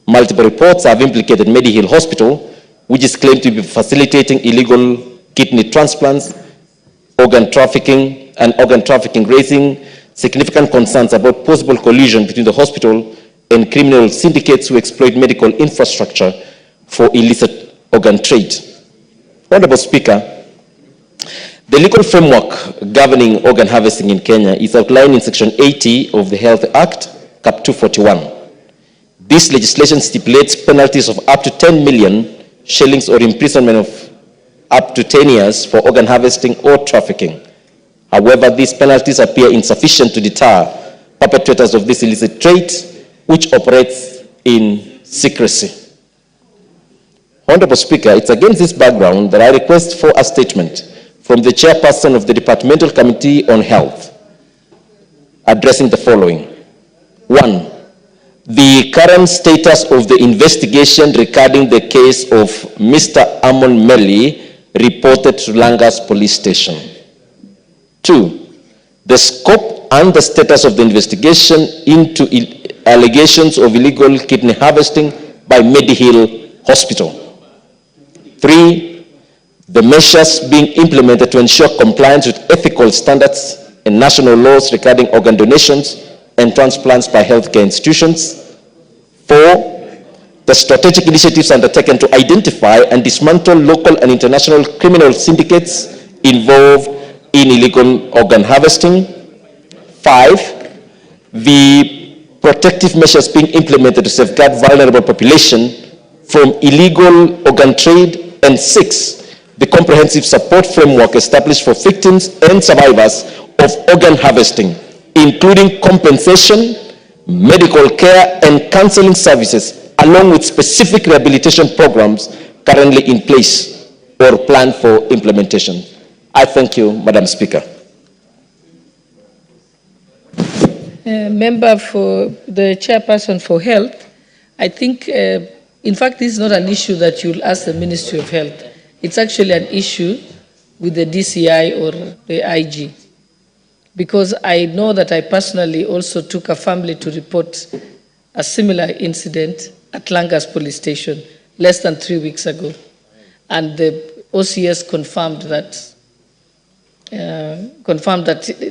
Multiple reports have implicated Medihill Hospital, which is claimed to be facilitating illegal kidney transplants, organ trafficking, raising significant concerns about possible collusion between the hospital and criminal syndicates who exploit medical infrastructure for illicit organ trade. Honorable Speaker, the legal framework governing organ harvesting in Kenya is outlined in Section 80 of the Health Act, Cap 241. This legislation stipulates penalties of up to 10 million shillings or imprisonment of up to 10 years for organ harvesting or trafficking. However, these penalties appear insufficient to deter perpetrators of this illicit trade, which operates in secrecy. Honorable Speaker, it's against this background that I request for a statement from the Chairperson of the Departmental Committee on Health, addressing the following. 1. The current status of the investigation regarding the case of Mr. Amon Meli reported to Langas Police Station. 2. The scope and the status of the investigation into allegations of illegal kidney harvesting by Medihill Hospital. 3. The measures being implemented to ensure compliance with ethical standards and national laws regarding organ donations and transplants by healthcare institutions. 4. The strategic initiatives undertaken to identify and dismantle local and international criminal syndicates involved in illegal organ harvesting. 5. The protective measures being implemented to safeguard vulnerable population from illegal organ trade. And 6. The comprehensive support framework established for victims and survivors of organ harvesting, including compensation, medical care, and counseling services, along with specific rehabilitation programs currently in place or planned for implementation. I thank you, Madam Speaker. Member for the Chairperson for Health, I think, in fact, this is not an issue that you'll ask the Ministry of Health. It's actually an issue with the DCI or the IG. Because I know that I personally also took a family to report a similar incident at Langas Police Station less than 3 weeks ago. And the OCS confirmed that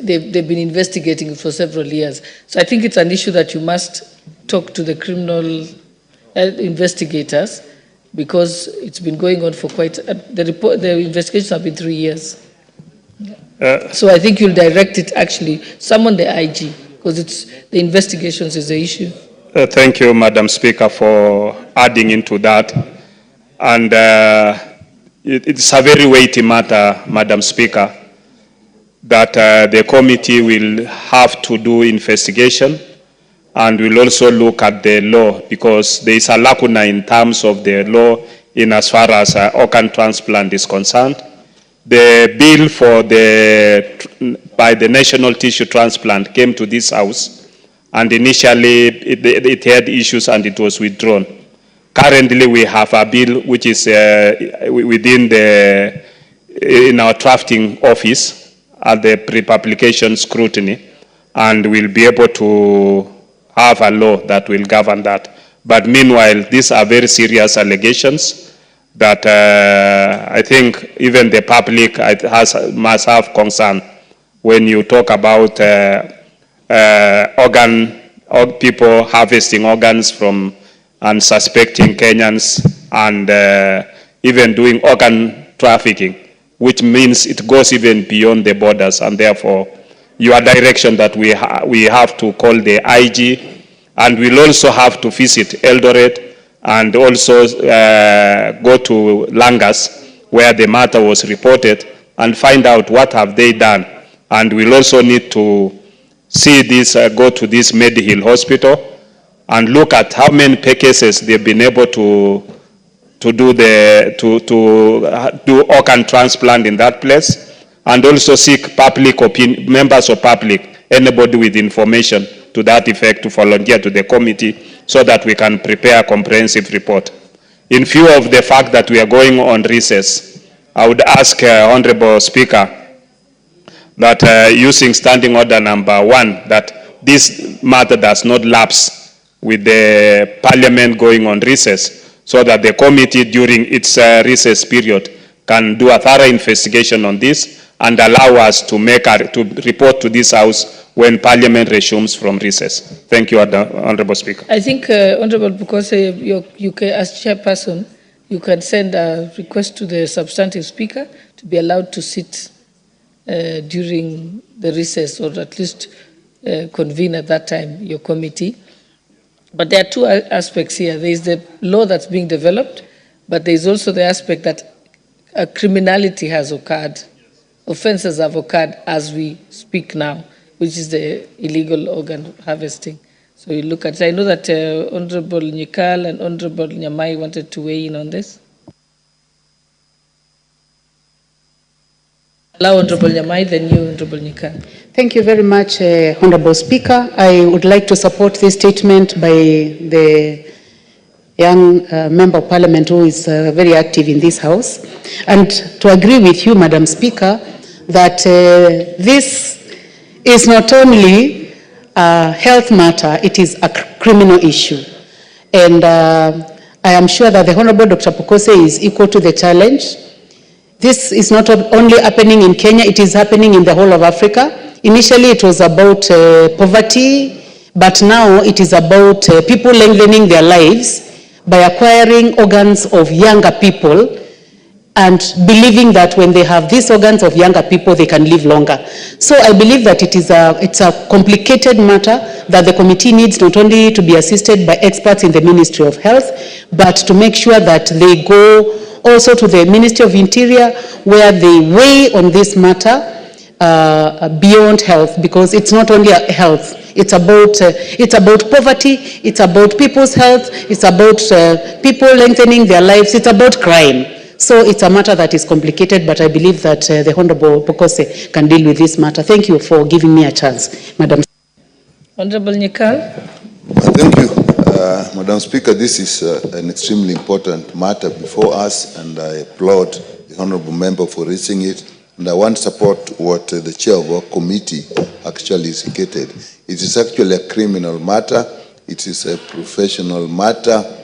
they've been investigating it for several years. So I think it's an issue that you must talk to the criminal investigators, because it's been going on for quite, the investigations have been 3 years. So I think you'll direct it actually, summon the IG, because it's, the investigations is the issue. Thank you, Madam Speaker, for adding into that. And it's a very weighty matter, Madam Speaker, that the committee will have to do investigation, and we'll also look at the law, because there is a lacuna in terms of the law in as far as organ transplant is concerned. The bill for by the National Tissue Transplant came to this House, and initially it had issues and it was withdrawn. Currently we have a bill which is in our drafting office at the pre-publication scrutiny, and we'll be able to have a law that will govern that. But meanwhile, these are very serious allegations that I think even the public must have concern when you talk about people harvesting organs from unsuspecting Kenyans and even doing organ trafficking, which means it goes even beyond the borders, and therefore your direction that we have to call the IG, and we'll also have to visit Eldoret and also go to Langas where the matter was reported and find out what have they done. And we'll also need to see this, go to this Medihill hospital and look at how many cases they've been able to do organ transplant in that place, and also seek public opinion, members of public, anybody with information to that effect to volunteer to the committee so that we can prepare a comprehensive report. In view of the fact that we are going on recess, I would ask Honorable Speaker that using standing order number 1, that this matter does not lapse with the Parliament going on recess, so that the committee during its recess period can do a thorough investigation on this and allow us to report to this House when Parliament resumes from recess. Thank you, Honorable Speaker. I think, Honorable, because you can, as chairperson, you can send a request to the substantive speaker to be allowed to sit during the recess, or at least convene at that time your committee. But there are two aspects here. There is the law that's being developed, but there is also the aspect that criminality has occurred. Offenses have occurred as we speak now, which is the illegal organ harvesting. So you look at, I know that Honorable Nyikal and Honorable Nyamai wanted to weigh in on this. Allow Honorable Nyamai, then you, Honorable Nyikal. Thank you very much, Honorable Speaker. I would like to support this statement by the young Member of Parliament who is very active in this House, and to agree with you, Madam Speaker, that this is not only a health matter, it is a criminal issue. And I am sure that the Honorable Dr. Pokose is equal to the challenge. This is not only happening in Kenya, it is happening in the whole of Africa. Initially, it was about poverty, but now it is about people lengthening their lives by acquiring organs of younger people and believing that when they have these organs of younger people, they can live longer. So I believe that it's a complicated matter that the committee needs not only to be assisted by experts in the Ministry of Health, but to make sure that they go also to the Ministry of Interior, where they weigh on this matter beyond health, because it's not only health. It's about poverty, it's about people's health, it's about people lengthening their lives, it's about crime. So it's a matter that is complicated, but I believe that the Honorable Pokose can deal with this matter. Thank you for giving me a chance, Madam. Honorable Nyikal. Thank you, Madam Speaker. This is an extremely important matter before us, and I applaud the Honorable Member for raising it. And I want to support what the chair of our committee actually indicated. It is actually a criminal matter. It is a professional matter.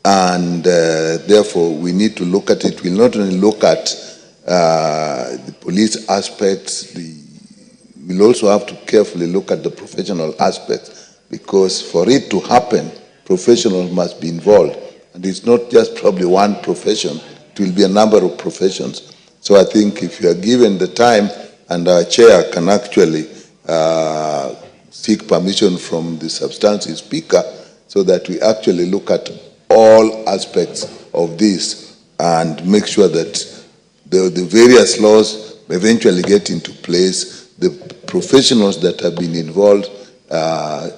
And therefore, we need to look at it. We'll not only look at the police aspects, we'll also have to carefully look at the professional aspects, because for it to happen, professionals must be involved. And it's not just probably one profession, it will be a number of professions. So I think if you are given the time, and our chair can actually seek permission from the substantive speaker, so that we actually look at all aspects of this and make sure that the various laws eventually get into place, the professionals that have been involved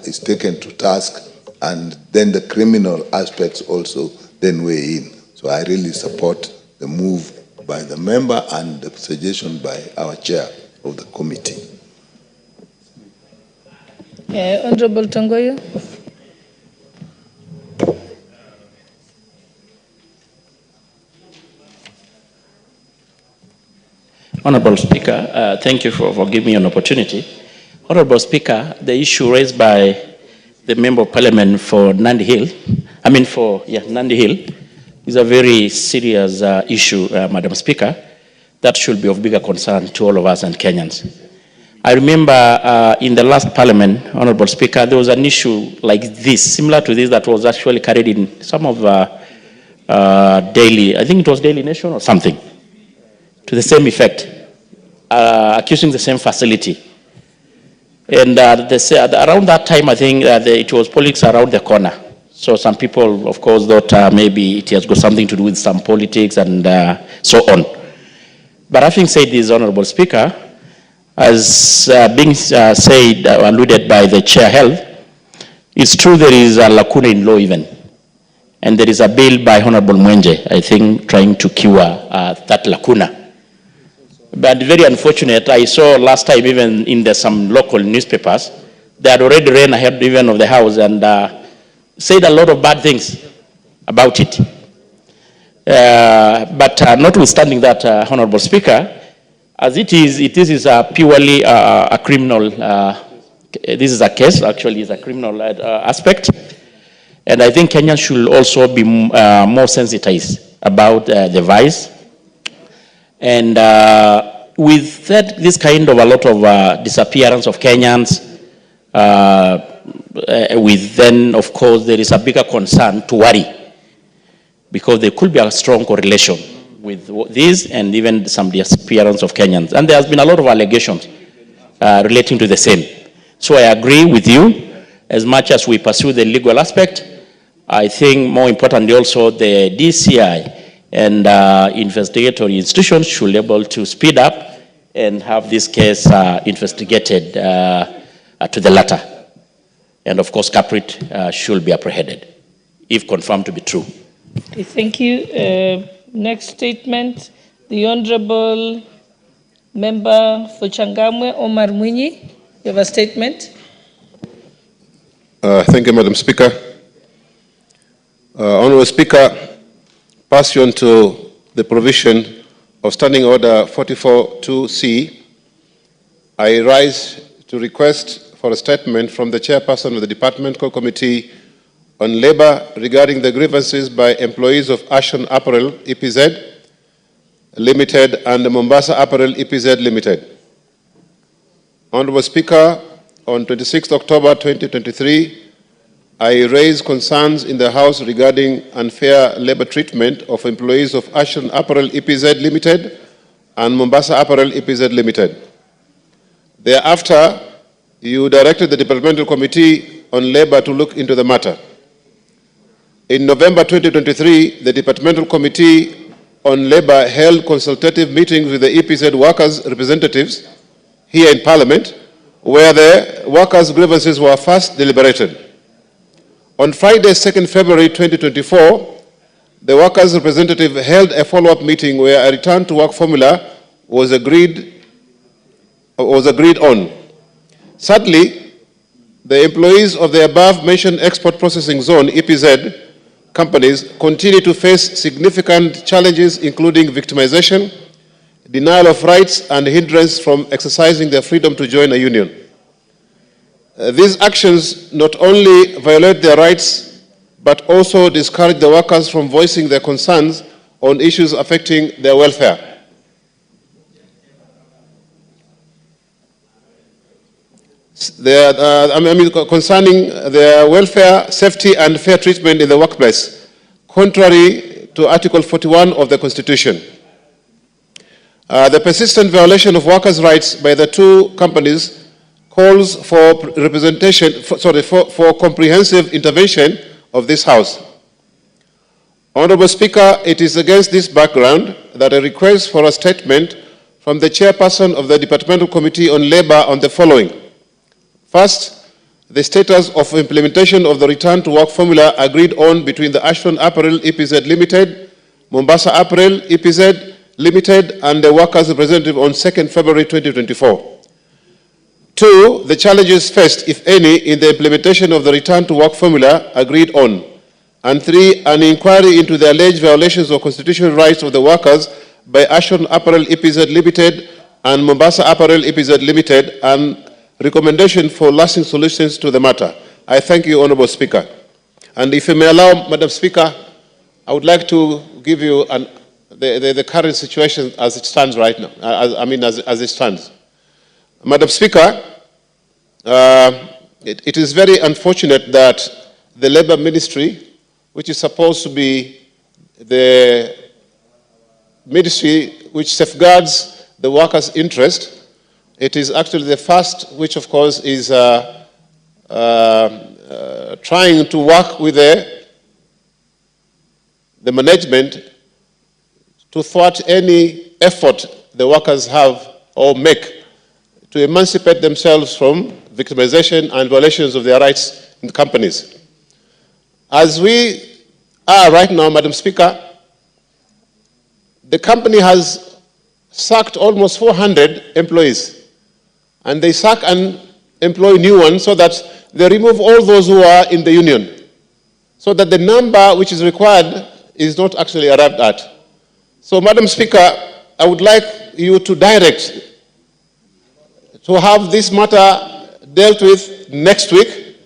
is taken to task, and then the criminal aspects also then weigh in. So I really support the move by the member and the suggestion by our chair of the committee. Honorable Tongoyo. Honorable Speaker, thank you for giving me an opportunity. Honorable Speaker, the issue raised by the Member of Parliament for Nandi Hill, Nandi Hill is a very serious issue, Madam Speaker, that should be of bigger concern to all of us and Kenyans. I remember in the last Parliament, Honorable Speaker, there was an issue like this, similar to this, that was actually carried in some of Daily, I think it was Daily Nation or something, to the same effect, accusing the same facility. And they said around that time, I think it was politics around the corner. So some people, of course, thought maybe it has got something to do with some politics and so on. But having said this, Honorable Speaker, as being said, alluded by the Chair Health, it's true there is a lacuna in law even. And there is a bill by Honorable Mwenje, I think, trying to cure that lacuna. But very unfortunate, I saw last time even in some local newspapers, they had already ran ahead even of the House and said a lot of bad things about it. But notwithstanding that, Honorable Speaker, as it is purely a criminal, this is a case, actually is a criminal aspect. And I think Kenyans should also be more sensitized about the vice. And with this kind of a lot of disappearance of Kenyans, with then, of course, there is a bigger concern to worry, because there could be a strong correlation with this and even some disappearance of Kenyans. And there has been a lot of allegations relating to the same. So I agree with you, as much as we pursue the legal aspect, I think more importantly also the DCI and investigatory institutions should be able to speed up and have this case investigated to the latter. And of course, culprit should be apprehended, if confirmed to be true. Okay, thank you. Next statement, the Honorable Member for Changamwe, Omar Munyi. You have a statement. Thank you, Madam Speaker. Honorable Speaker, pursuant to the provision of Standing Order 44.2c, I rise to request for a statement from the Chairperson of the Departmental Committee on Labour regarding the grievances by employees of Ashton Apparel EPZ Limited and Mombasa Apparel EPZ Limited. Honorable Speaker, on 26 October 2023, I raised concerns in the House regarding unfair labour treatment of employees of Ashton Apparel EPZ Limited and Mombasa Apparel EPZ Limited. Thereafter, you directed the Departmental Committee on Labour to look into the matter. In November 2023, the Departmental Committee on Labour held consultative meetings with the EPZ workers' representatives here in Parliament, where the workers' grievances were first deliberated. On Friday, 2nd February 2024, the workers' representative held a follow-up meeting where a return to work formula was agreed on. Sadly, the employees of the above-mentioned export processing zone, EPZ, companies continue to face significant challenges, including victimization, denial of rights, and hindrance from exercising their freedom to join a union. These actions not only violate their rights, but also discourage the workers from voicing their concerns on issues affecting their welfare. Concerning their welfare, safety, and fair treatment in the workplace, contrary to Article 41 of the Constitution. The persistent violation of workers' rights by the two companies calls for for comprehensive intervention of this House. Honorable Speaker, it is against this background that I request for a statement from the Chairperson of the Departmental Committee on Labour on the following. First, the status of implementation of the return to work formula agreed on between the Ashton Apparel EPZ Limited, Mombasa Apparel EPZ Limited, and the workers' representative on 2nd February 2024. Two, the challenges faced, if any, in the implementation of the return to work formula agreed on. And three, an inquiry into the alleged violations of constitutional rights of the workers by Ashton Apparel EPZ Limited and Mombasa Apparel EPZ Limited, and recommendation for lasting solutions to the matter. I thank you, Honourable Speaker. And if you may allow, Madam Speaker, I would like to give you the current situation as it stands right now, as it stands. Madam Speaker, it is very unfortunate that the Labour Ministry, which is supposed to be the ministry which safeguards the workers' interest, it is actually the first which, of course, is trying to work with the management to thwart any effort the workers have or make to emancipate themselves from victimization and violations of their rights in companies. As we are right now, Madam Speaker, the company has sacked almost 400 employees, and they sack and employ new ones so that they remove all those who are in the union, so that the number which is required is not actually arrived at. So, Madam Speaker, I would like you to direct to have this matter dealt with next week,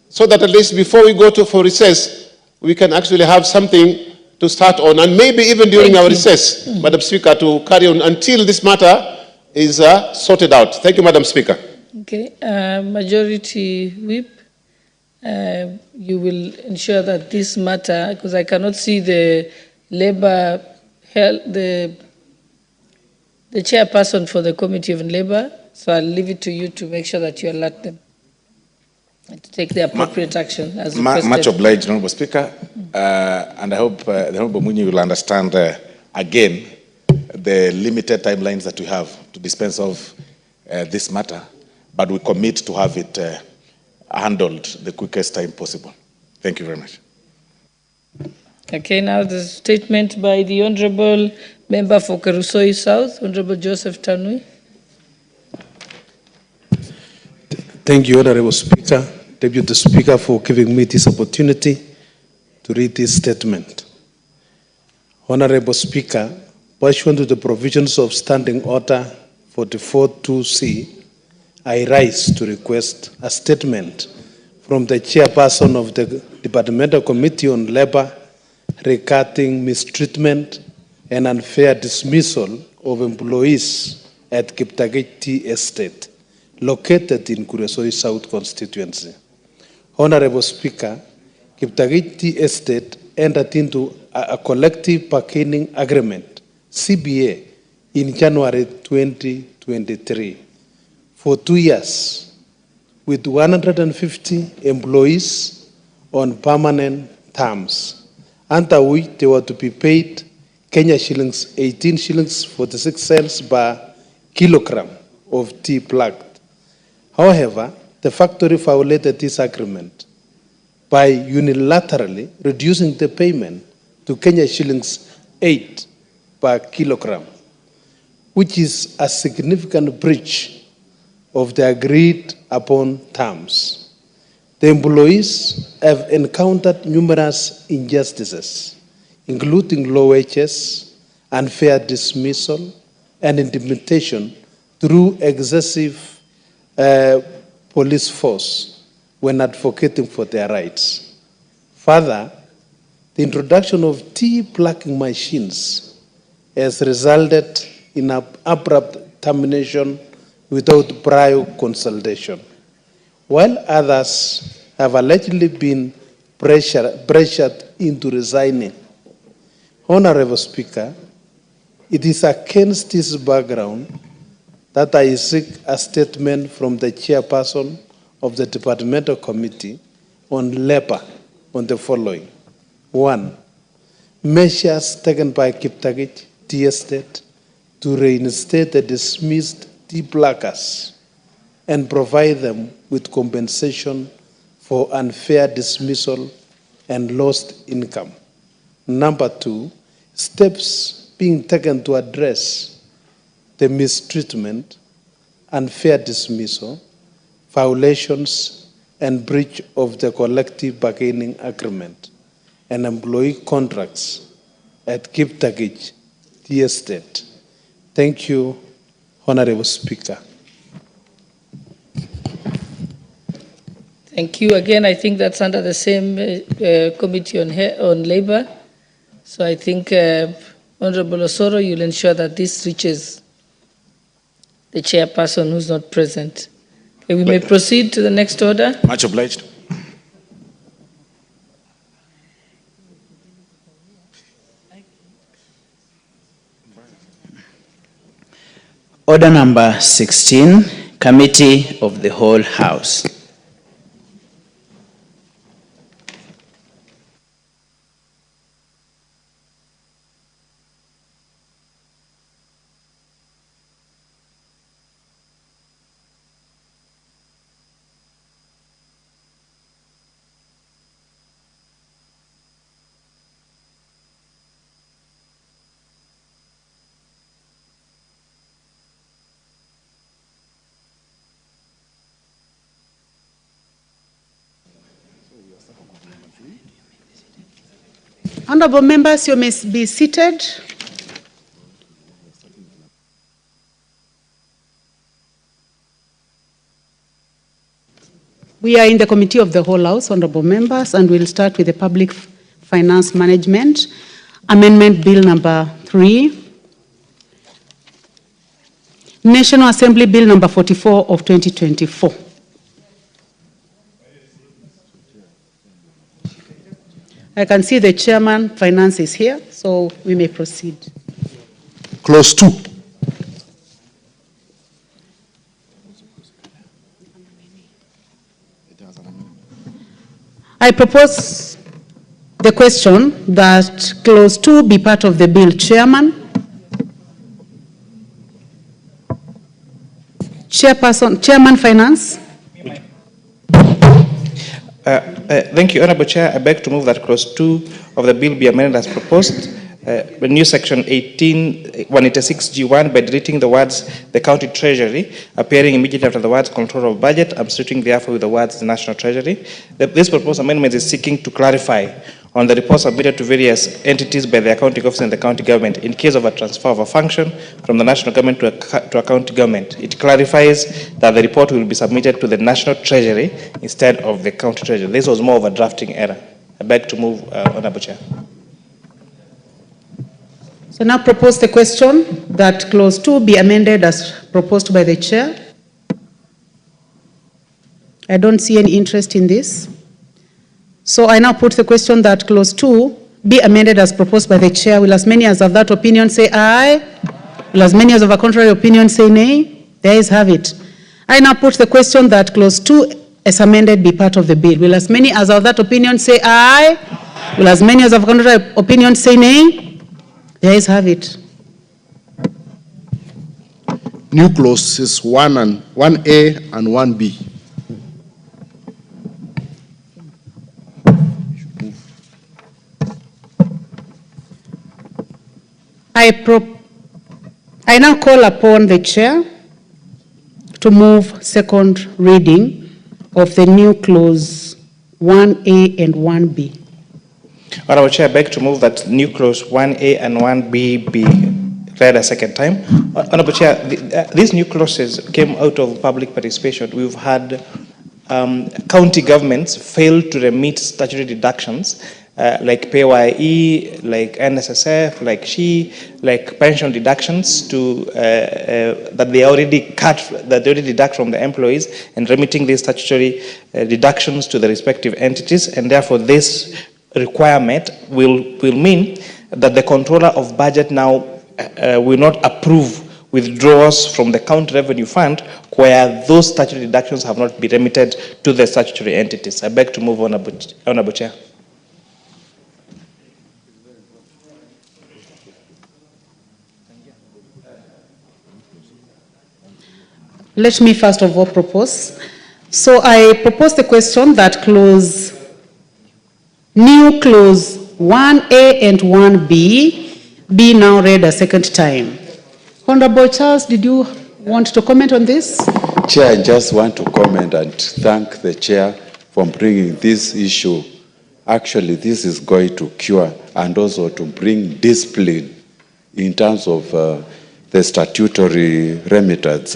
so that at least before we go for recess, we can actually have something to start on, and maybe even during our recess, Madam Speaker, to carry on until this matter is sorted out. Thank you, Madam Speaker. Okay, Majority Whip, you will ensure that this matter, because I cannot see the Labour, the chairperson for the Committee of Labour, so I'll leave it to you to make sure that you alert them and to take the appropriate action as requested. Much obliged, Honourable Speaker, and I hope the Honourable Ngunyi will understand again the limited timelines that we have to dispense of this matter, but we commit to have it handled the quickest time possible. Thank you very much. Okay, now the statement by the Honourable Member for Kerusoi South, Honourable Joseph Tanui. Thank you, Honourable Speaker, Deputy Speaker, for giving me this opportunity to read this statement. Honourable Speaker, pursuant to the provisions of Standing Order 44.2c, I rise to request a statement from the chairperson of the Departmental Committee on Labour regarding mistreatment and unfair dismissal of employees at Kiptagich Tea Estate, located in Kuresoi South constituency. Honourable Speaker, Kiptagich Tea Estate entered into a collective bargaining agreement, CBA, in January 2023 for 2 years with 150 employees on permanent terms, under which they were to be paid Kenya shillings 18 shillings 46 cents per kilogram of tea plucked. However, the factory violated this agreement by unilaterally reducing the payment to Kenya shillings 8 per kilogram, which is a significant breach of the agreed upon terms. The employees have encountered numerous injustices, including low wages, unfair dismissal, and intimidation through excessive police force when advocating for their rights. Further, the introduction of tea plucking machines has resulted in an abrupt termination without prior consultation, while others have allegedly been pressured into resigning. Honourable Speaker, it is against this background that I seek a statement from the chairperson of the Departmental Committee on Labour on the following. 1. Measures taken by Kiptagich Tea Estate to reinstate the dismissed tea pluckers and provide them with compensation for unfair dismissal and lost income. Number 2, steps being taken to address the mistreatment, unfair dismissal, violations, and breach of the collective bargaining agreement and employee contracts at Kiptagich Tea Estate. Thank you, Honourable Speaker. Thank you. Again, I think that's under the same Committee on Labor. So I think, Honorable Osoro, you'll ensure that this reaches the chairperson who's not present. Okay, we may proceed to the next order. Much obliged. Order number 16, Committee of the Whole House. Honorable members, you may be seated. We are in the Committee of the Whole House, honorable members, and we'll start with the Public Finance Management Amendment Bill number 3. National Assembly Bill number 44 of 2024. I can see the Chairman Finance is here, so we may proceed. Clause 2. I propose the question that Clause 2 be part of the bill. Chairman. Chairperson, Chairman Finance. Thank you, Honorable Chair. I beg to move that Clause 2 of the bill be amended as proposed. The new section 186G1 by deleting the words "the county treasury," appearing immediately after the words "control of budget," substituting therefore with the words "the national treasury." This proposed amendment is seeking to clarify on the reports submitted to various entities by the accounting office and the county government in case of a transfer of a function from the national government to a county government. It clarifies that the report will be submitted to the national treasury instead of the county treasury. This was more of a drafting error. I beg to move, Honorable Chair. So now propose the question that Clause 2 be amended as proposed by the Chair. I don't see any interest in this. So I now put the question that Clause 2 be amended as proposed by the Chair. Will as many as of that opinion say aye? Will as many as of a contrary opinion say nay? The ayes have it. I now put the question that Clause 2 as amended be part of the bill. Will as many as of that opinion say aye? Will as many as of a contrary opinion say nay? The ayes have it. New clauses 1A and 1B. I now call upon the Chair to move second reading of the new clause 1A and 1B. Honorable Chair, I beg to move that new clause 1A and 1B be read a second time. Honorable Chair, these new clauses came out of public participation. We've had county governments fail to remit statutory deductions like PYE, like NSSF, like SHE, like pension deductions to that they already deduct from the employees and remitting these statutory deductions to the respective entities, and therefore this requirement will mean that the controller of budget now will not approve withdrawals from the county revenue fund where those statutory deductions have not been remitted to the statutory entities. I beg to move, Honorable Chair. Let me first of all propose. So I propose the question that new clause 1A and 1B be now read a second time. Honorable Charles, did you want to comment on this? Chair, I just want to comment and thank the Chair for bringing this issue. Actually, this is going to cure and also to bring discipline in terms of the statutory remittance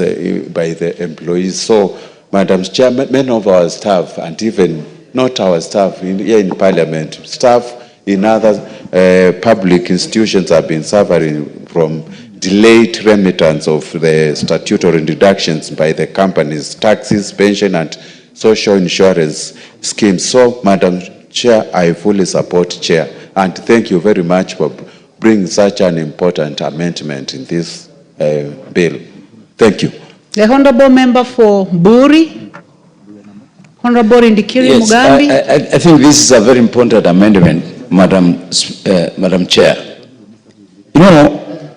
by the employees. So Madam Chair, many of our staff, and even not our staff here in Parliament, staff in other public institutions have been suffering from delayed remittance of the statutory deductions by the companies, taxes, pension, and social insurance schemes. So, Madam Chair, I fully support Chair, and thank you very much for bringing such an important amendment in this bill. Thank you. The Honourable Member for Buri, Honourable Indikiri Mugambi. I think this is a very important amendment, Madam Chair. You know,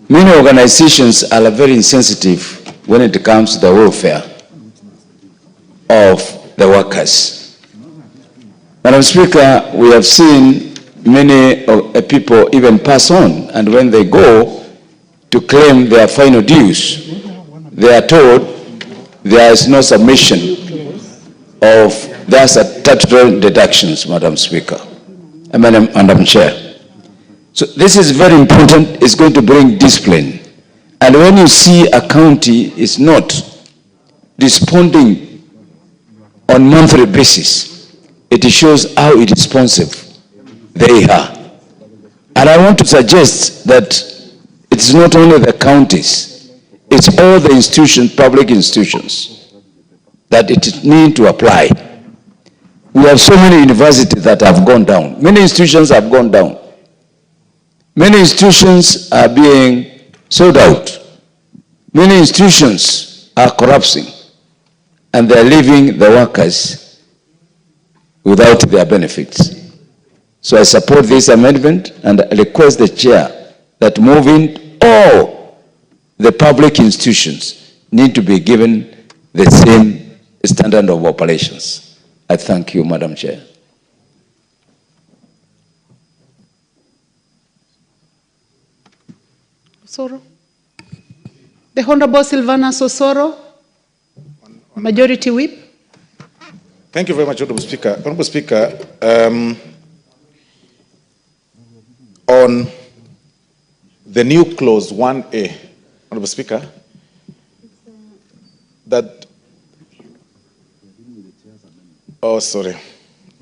many organizations are very insensitive when it comes to the welfare of the workers. Madam Speaker, we have seen many people even pass on, and when they go to claim their final dues, they are told there is no submission of their statutory deductions, Madam Speaker, Madam Chair. So this is very important. It's going to bring discipline. And when you see a county is not responding on monthly basis, it shows how irresponsive they are. And I want to suggest that it's not only the counties, it's all the institutions, public institutions, that it need to apply. We have so many universities that have gone down. Many institutions have gone down. Many institutions are being sold out. Many institutions are collapsing, and they're leaving the workers without their benefits. So I support this amendment and request the chair that moving all the public institutions need to be given the same standard of operations. I thank you, Madam Chair. Sosoro. The Honourable Silvana Sosoro, Majority Whip. Thank you very much, Honourable Speaker. Honourable Speaker, on the new clause 1A, Honourable Speaker, that, oh, sorry.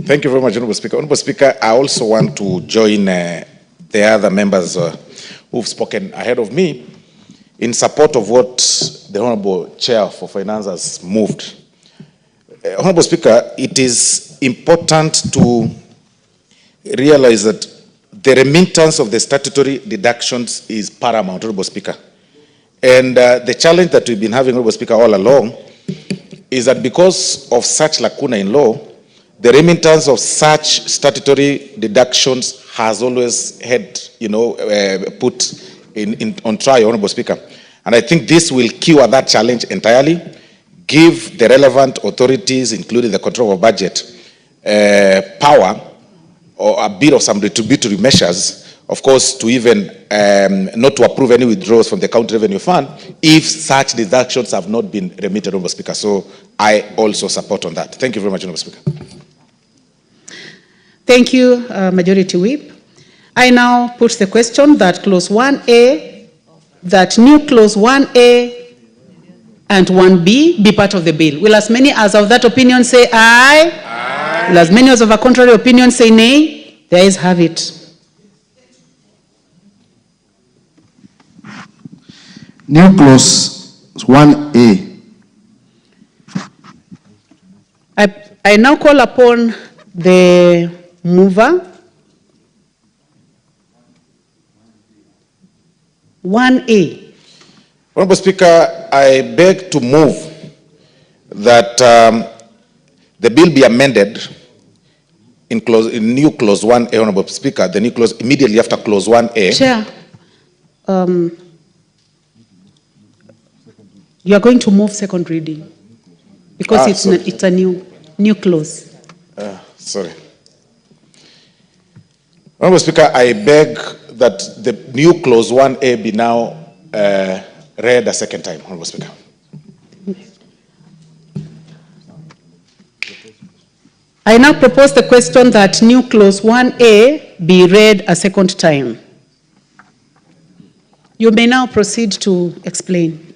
Thank you very much, Honourable Speaker. Honourable Speaker, I also want to join the other members who've spoken ahead of me in support of what the Honourable Chair for Finance has moved. Honourable Speaker, it is important to realize that the remittance of the statutory deductions is paramount, Honourable Speaker. And the challenge that we've been having, Honourable Speaker, all along is that because of such lacuna in law, the remittance of such statutory deductions has always had, put on trial, Honourable Speaker. And I think this will cure that challenge entirely, give the relevant authorities, including the control of budget, power or a bit of some retributory measures, of course, to even not to approve any withdrawals from the county revenue fund if such deductions have not been remitted, Honourable Speaker. So I also support on that. Thank you very much, Honourable Speaker. Thank you, Majority Whip. I now put the question that clause 1A, that new clause 1A and 1B be part of the bill. Will as many as of that opinion say aye? Aye. Will as many as of a contrary opinion say nay? The ayes have it. New clause 1A. I now call upon the mover. 1A. Honourable Speaker, I beg to move that the bill be amended in new clause 1A, Honourable Speaker, the new clause immediately after clause 1A. Chair, you are going to move second reading because it's a new clause. Sorry. Honourable Speaker, I beg that the new clause 1A be now read a second time, Honourable Speaker. I now propose the question that new clause 1A be read a second time. You may now proceed to explain.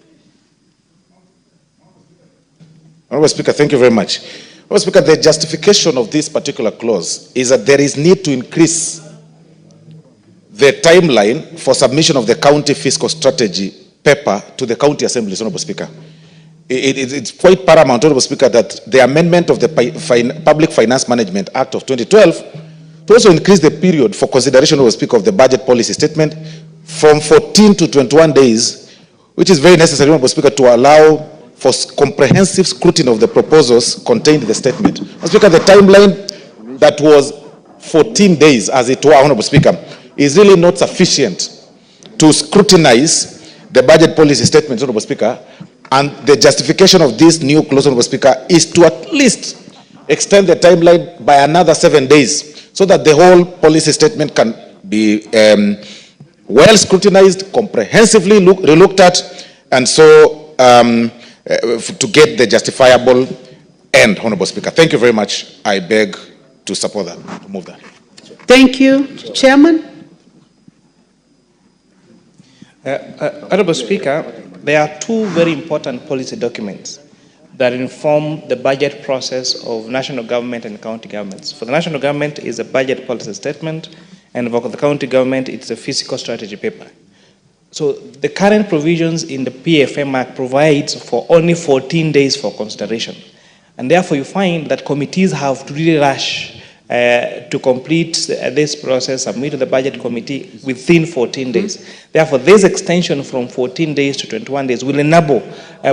Honourable Honorable Speaker, thank you very much. Honorable Speaker, the justification of this particular clause is that there is need to increase the timeline for submission of the county fiscal strategy paper to the county assemblies, Honorable Speaker. It's quite paramount, Honorable Speaker, that the amendment of the Public Finance Management Act of 2012 to also increase the period for consideration, Honorable Speaker, of the budget policy statement from 14 to 21 days, which is very necessary, Honorable Speaker, to allow for comprehensive scrutiny of the proposals contained in the statement. Honorable Speaker, the timeline that was 14 days, as it were, Honorable Speaker, is really not sufficient to scrutinize the budget policy statement, Honorable Speaker, and the justification of this new clause, Honorable Speaker, is to at least extend the timeline by another 7 days so that the whole policy statement can be well scrutinized, comprehensively relooked at, and so to get the justifiable end, Honorable Speaker. Thank you very much. I beg to support that, to move that. Thank you, Chairman. Honorable Speaker, there are two very important policy documents that inform the budget process of national government and county governments. For the national government, it's a budget policy statement, and for the county government, it's a fiscal strategy paper. So the current provisions in the PFM Act provides for only 14 days for consideration. And therefore, you find that committees have to really rush to complete this process, submit to the budget committee within 14 days. Therefore, this extension from 14 days to 21 days will enable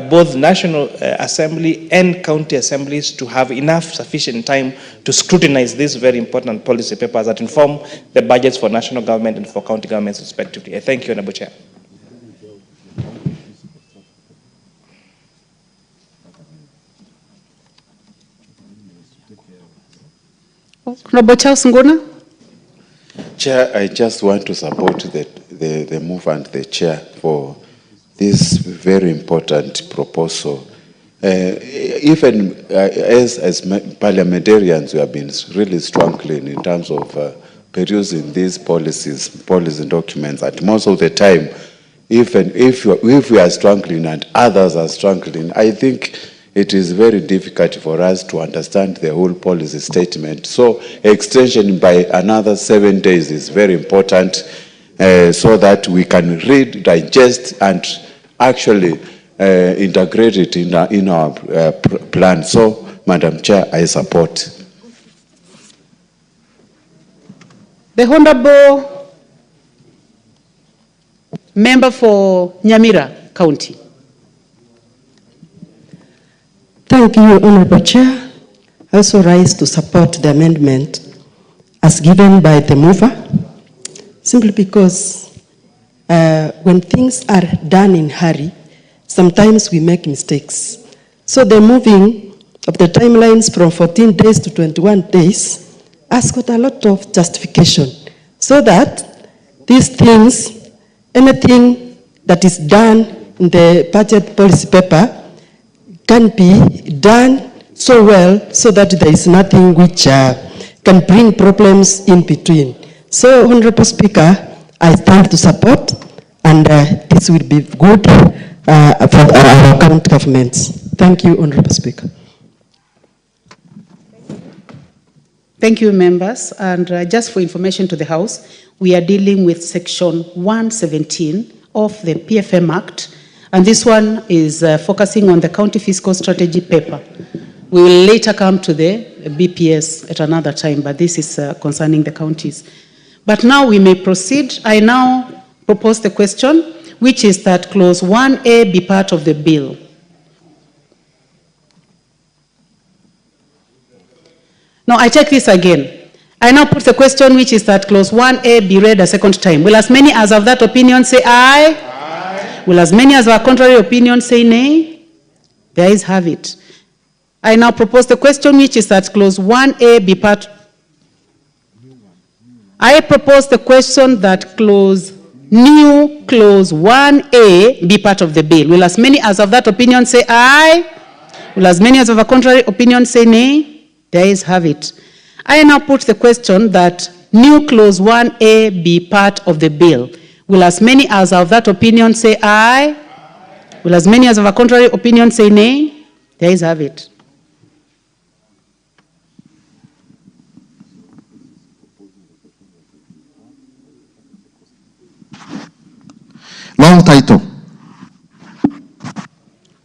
both National Assembly and county assemblies to have enough sufficient time to scrutinize these very important policy papers that inform the budgets for national government and for county governments respectively. I thank you, Honorable Chair. Honorable Charles Nguna. Chair, I just want to support the move and the chair for this very important proposal. Even as parliamentarians, we have been really struggling in terms of perusing these policy documents. At most of the time, even if we are struggling and others are struggling, I think it is very difficult for us to understand the whole policy statement. So extension by another 7 days is very important so that we can read, digest, and actually integrate it in our plan. So, Madam Chair, I support. The Honorable Member for Nyamira County. Thank you, Honorable Chair. I also rise to support the amendment as given by the mover, simply because when things are done in hurry, sometimes we make mistakes. So the moving of the timelines from 14 days to 21 days has got a lot of justification, so that these things, anything that is done in the budget policy paper, can be done so well so that there is nothing which can bring problems in between. So, Honorable Speaker, I stand to support, and this will be good for our county governments. Thank you, Honorable Speaker. Thank you, members. And just for information to the House, we are dealing with Section 117 of the PFM Act, and this one is focusing on the county fiscal strategy paper. We will later come to the BPS at another time, but this is concerning the counties. But now we may proceed. I now propose the question, which is that clause 1A be part of the bill. Now I take this again. I now put the question, which is that clause 1A be read a second time. Will as many as of that opinion say aye? Aye. Will as many as of a contrary opinion say nay? The ayes have it. I now propose the question, which is that clause 1A be part. I propose the question that new clause 1A be part of the bill. Will as many as of that opinion say aye? Will as many as of a contrary opinion say nay? The ayes have it. I now put the question that new clause 1A be part of the bill. Will as many as of that opinion say aye? Will as many as of a contrary opinion say nay? The ayes have it. Long title.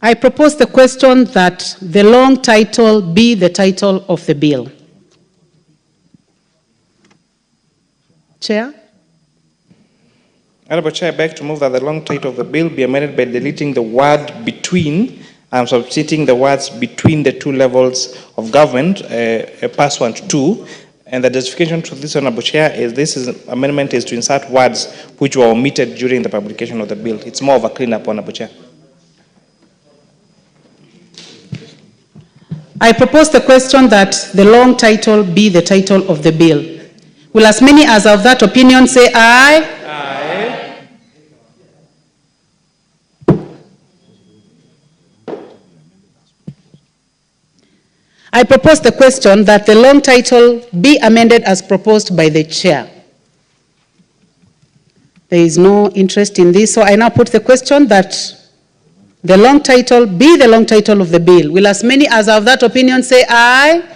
I propose the question that the long title be the title of the bill. Chair? Honorable Chair, I beg to move that the long title of the bill be amended by deleting the word between and substituting the words between the two levels of government, pursuant to. And the justification to this, Honorable Chair, is amendment is to insert words which were omitted during the publication of the bill. It's more of a cleanup, Honorable Chair. I propose the question that the long title be the title of the bill. Will as many as of that opinion say aye? Aye. I propose the question that the long title be amended as proposed by the chair. There is no interest in this, so I now put the question that the long title be the long title of the bill. Will as many as of that opinion say aye?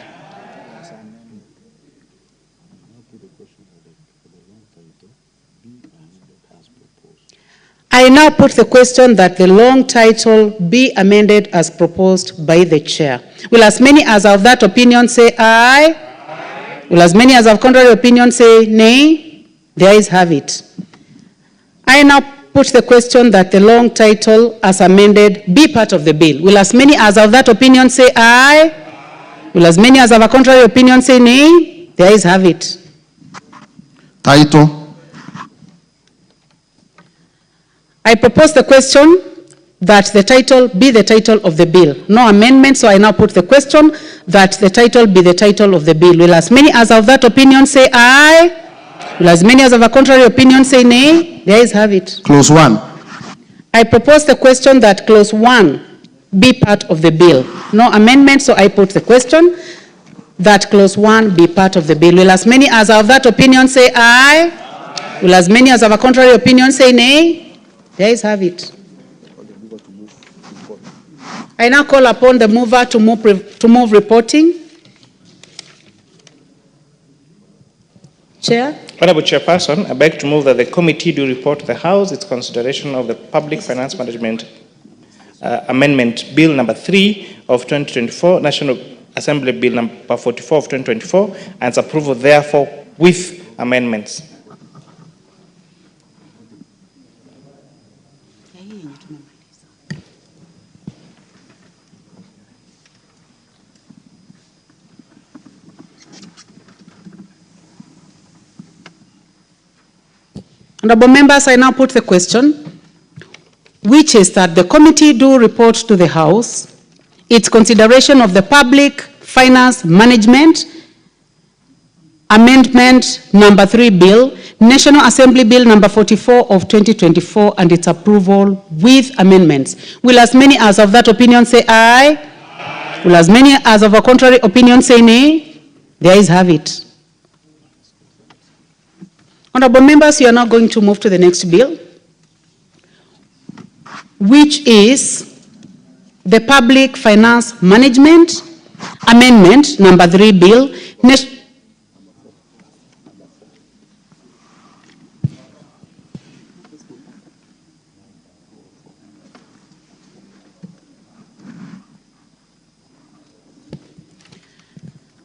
I now put the question that the long title be amended as proposed by the chair. Will as many as of that opinion say aye? Aye. Will as many as of contrary opinion say nay? The ayes have it. I now put the question that the long title as amended be part of the bill. Will as many as of that opinion say aye? Aye. Will as many as of a contrary opinion say nay? The ayes have it. Title. I propose the question that the title be the title of the bill. No amendment, so I now put the question that the title be the title of the bill. Will as many as of that opinion say aye? Will as many as of a contrary opinion say nay? The ayes have it. Clause 1. I propose the question that clause 1 be part of the bill. No amendment, so I put the question that clause 1 be part of the bill. Will as many as of that opinion say aye? Aye. Will as many as of a contrary opinion say nay? The ayes have it. I now call upon the mover to move reporting. Chair? Honorable Chairperson, I beg to move that the committee do report to the House its consideration of the Public Finance Management Amendment Bill number 3 of 2024, National Assembly Bill number 44 of 2024, and its approval therefore with amendments. Honorable members, I now put the question, which is that the committee do report to the House its consideration of the Public Finance Management Amendment number 3 Bill, National Assembly Bill number 44 of 2024, and its approval with amendments. Will as many as of that opinion say aye? Aye. Will as many as of a contrary opinion say nay? The ayes have it. Honorable members, you are now going to move to the next bill, which is the Public Finance Management Amendment number 3 Bill.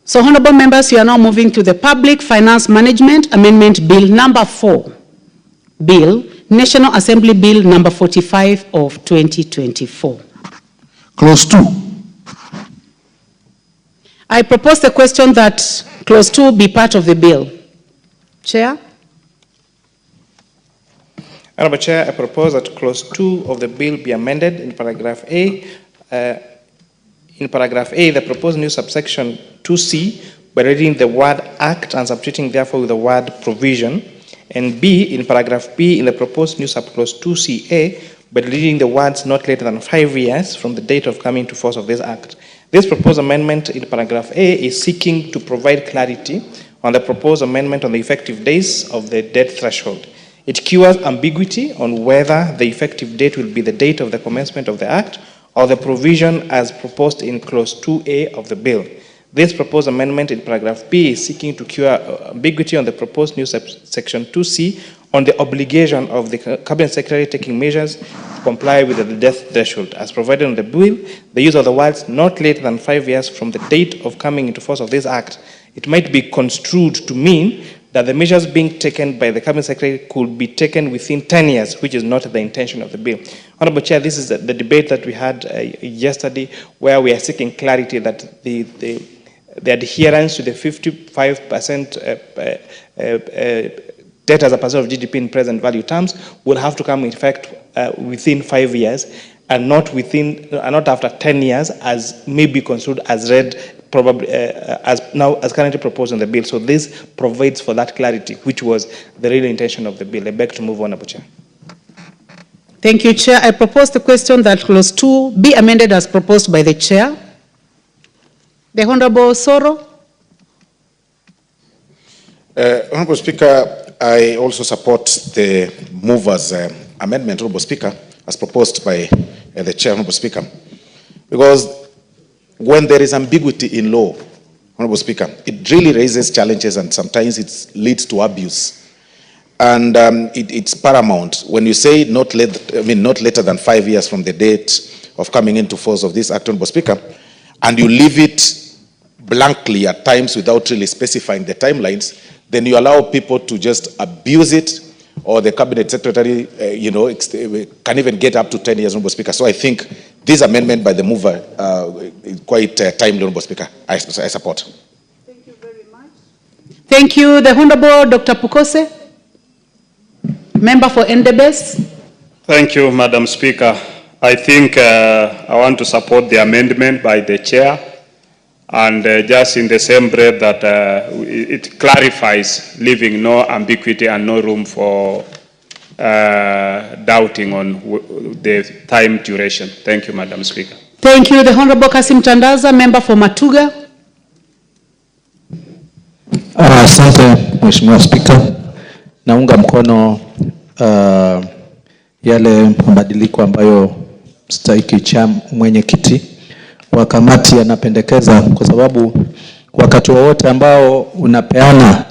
So, honorable members, you are now moving to the Public Finance Management Amendment Bill number 4 Bill, National Assembly Bill number 45 of 2024. Clause 2. I propose the question that clause 2 be part of the bill. Chair? Honorable Chair, I propose that clause 2 of the bill be amended in paragraph A. In paragraph A, the proposed new subsection 2C by reading the word act and substituting therefore with the word provision. And B, in paragraph B, in the proposed new subclause 2CA by reading the words not later than 5 years from the date of coming to force of this act. This proposed amendment in paragraph A is seeking to provide clarity on the proposed amendment on the effective days of the debt threshold. It cures ambiguity on whether the effective date will be the date of the commencement of the act or the provision as proposed in clause 2A of the bill. This proposed amendment in paragraph B is seeking to cure ambiguity on the proposed new section 2C on the obligation of the Cabinet Secretary taking measures to comply with the death threshold. As provided in the bill, the use of the words not later than 5 years from the date of coming into force of this act, it might be construed to mean that the measures being taken by the Cabinet Secretary could be taken within 10 years, which is not the intention of the bill. Honorable Chair, this is the debate that we had yesterday, where we are seeking clarity that the adherence to the 55% debt as a percent of GDP in present value terms will have to come in effect within 5 years, and not after 10 years, as may be construed as read probably as currently proposed in the bill. So this provides for that clarity, which was the real intention of the bill. I beg to move on, Honorable Chair. Thank you, Chair. I propose the question that clause 2 be amended as proposed by the Chair. The Honorable Soro. Honorable Speaker, I also support the mover's amendment, Honorable Speaker, as proposed by the Chair, Honorable Speaker, because when there is ambiguity in law, Honorable Speaker, it really raises challenges, and sometimes it leads to abuse. And it's paramount when you say not later than 5 years from the date of coming into force of this act, Honorable Speaker, and you leave it blankly at times without really specifying the timelines, then you allow people to just abuse it, or the Cabinet Secretary, can even get up to 10 years, Honorable Speaker. So I think this amendment by the mover is quite timely, Honorable Speaker. I support. Thank you very much. Thank you. The Honorable Dr. Pukose, member for Endebess. Thank you, Madam Speaker. I think I want to support the amendment by the Chair, and just in the same breath that it clarifies, leaving no ambiguity and no room for doubting on the time duration. Thank you, Madam Speaker. Thank you. The Honorable Kasim Tandaza, member for Matuga. Asante, Mheshimiwa Spika. Naunga mkono yale mabadiliko ambayo mstahiki cha mwenyekiti wa kamati anapendekeza, kwa sababu wakati wowote ambao unapeana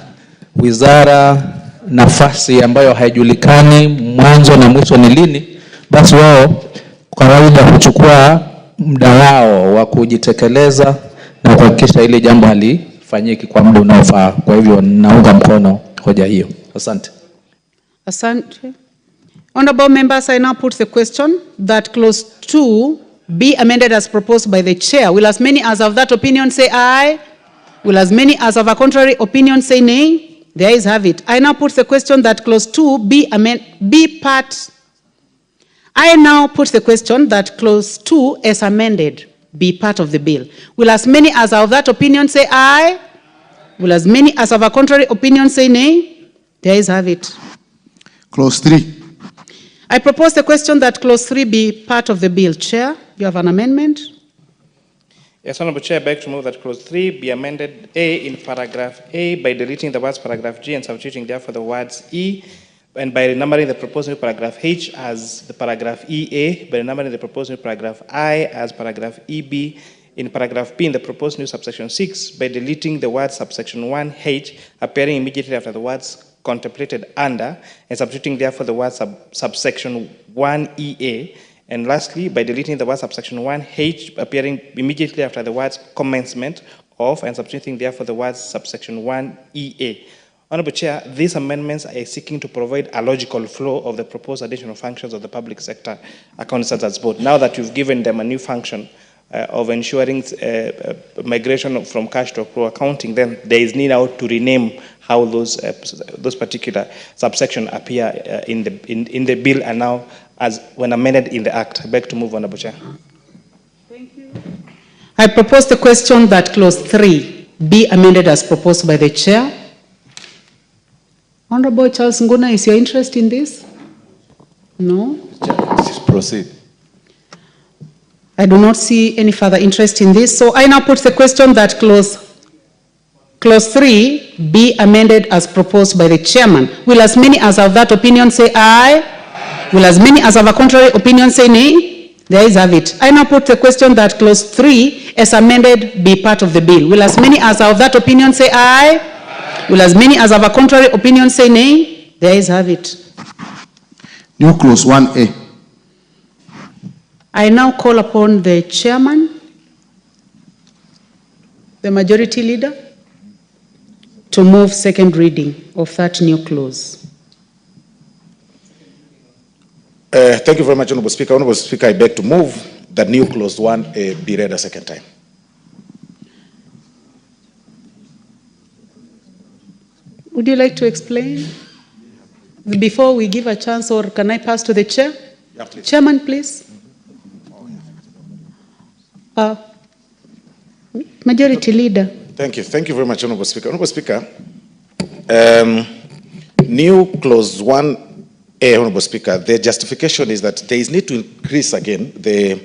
wizara nafasi ambayo haijulikani mwanzo na mwisho ni lini, basi wao kwa kawaida huchukua muda wao wa kujitekeleza na kuhakikisha ile jambo halifanyiki kwa muda unaofaa. Kwa hivyo naunga mkono hoja hiyo. Asante. Asante. Honorable members, I now put the question that clause 2 be amended as proposed by the Chair. Will as many as of that opinion say aye? Will as many as of a contrary opinion say nay? The ayes have it. I now put the question that clause 2 I now put the question that clause 2 as amended be part of the bill. Will as many as of that opinion say aye? Will as many as of a contrary opinion say nay? The ayes have it. Clause 3. I propose the question that clause 3 be part of the bill. Chair, you have an amendment? Yes, Honorable Chair, I beg to move that clause 3 be amended A in paragraph A by deleting the words paragraph G and substituting therefore the words E, and by renumbering the proposed new paragraph H as the paragraph EA, by renumbering the proposed new paragraph I as paragraph EB, in paragraph B in the proposed new subsection 6 by deleting the word subsection 1H appearing immediately after the words contemplated under, and substituting therefore the word subsection 1EA, and lastly by deleting the word subsection 1H appearing immediately after the words commencement of, and substituting therefore the words subsection 1EA. Honorable Chair, these amendments are seeking to provide a logical flow of the proposed additional functions of the public sector account standards board. Now that you've given them a new function of ensuring migration from cash to accrual accounting, then there is need now to rename how those particular subsections appear in the bill, and now as when amended in the act. I beg to move, Honorable Chair. Thank you. I propose the question that clause 3 be amended as proposed by the Chair. Honorable Charles Nguna, is your interest in this? No? Please proceed. I do not see any further interest in this. So I now put the question that clause 3 be amended as proposed by the chairman. Will as many as of that opinion say aye? Will as many as of a contrary opinion say nay? The ayes have it. I now put the question that clause 3 as amended be part of the bill. Will as many as of that opinion say aye? Will as many as of a contrary opinion say nay? The ayes have it. New clause 1A. I now call upon the chairman, the majority leader, to move second reading of that new clause. Thank you very much, Honorable Speaker. Honorable Speaker, I beg to move that new clause 1A be read a second time. Would you like to explain before we give a chance, or can I pass to the chair? Yeah, please. Chairman, please. Majority Leader. Thank you. Thank you very much, Honorable Speaker. Honorable Speaker, new clause 1A, Honorable Speaker, the justification is that there is need to increase again the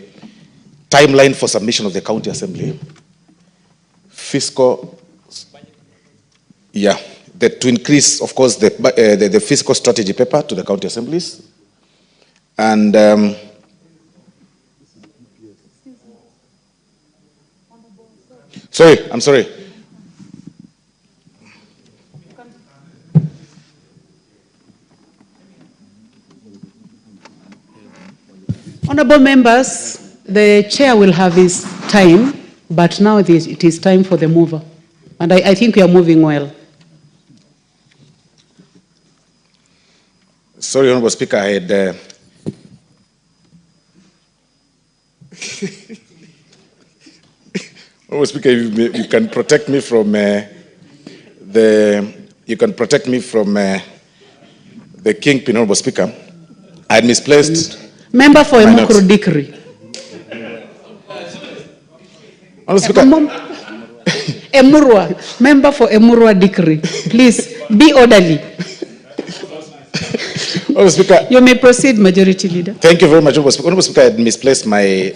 timeline for submission of the County Assembly. Fiscal, to increase, of course, the fiscal strategy paper to the county assemblies. And I'm sorry. Honorable members, the chair will have his time, but now it is time for the mover. And I think we are moving well. Sorry, Honorable Speaker, I had... Honorable Speaker, you can protect me from the kingpin, Honorable Speaker. I had misplaced... Member for Emukuru Dikri. Honorable Speaker... Emurua. Member for Emurua Dikri. Please, be orderly. Speaker, you may proceed, Majority Leader. Thank you very much, Honorable Speaker. Honorable Speaker, I had misplaced my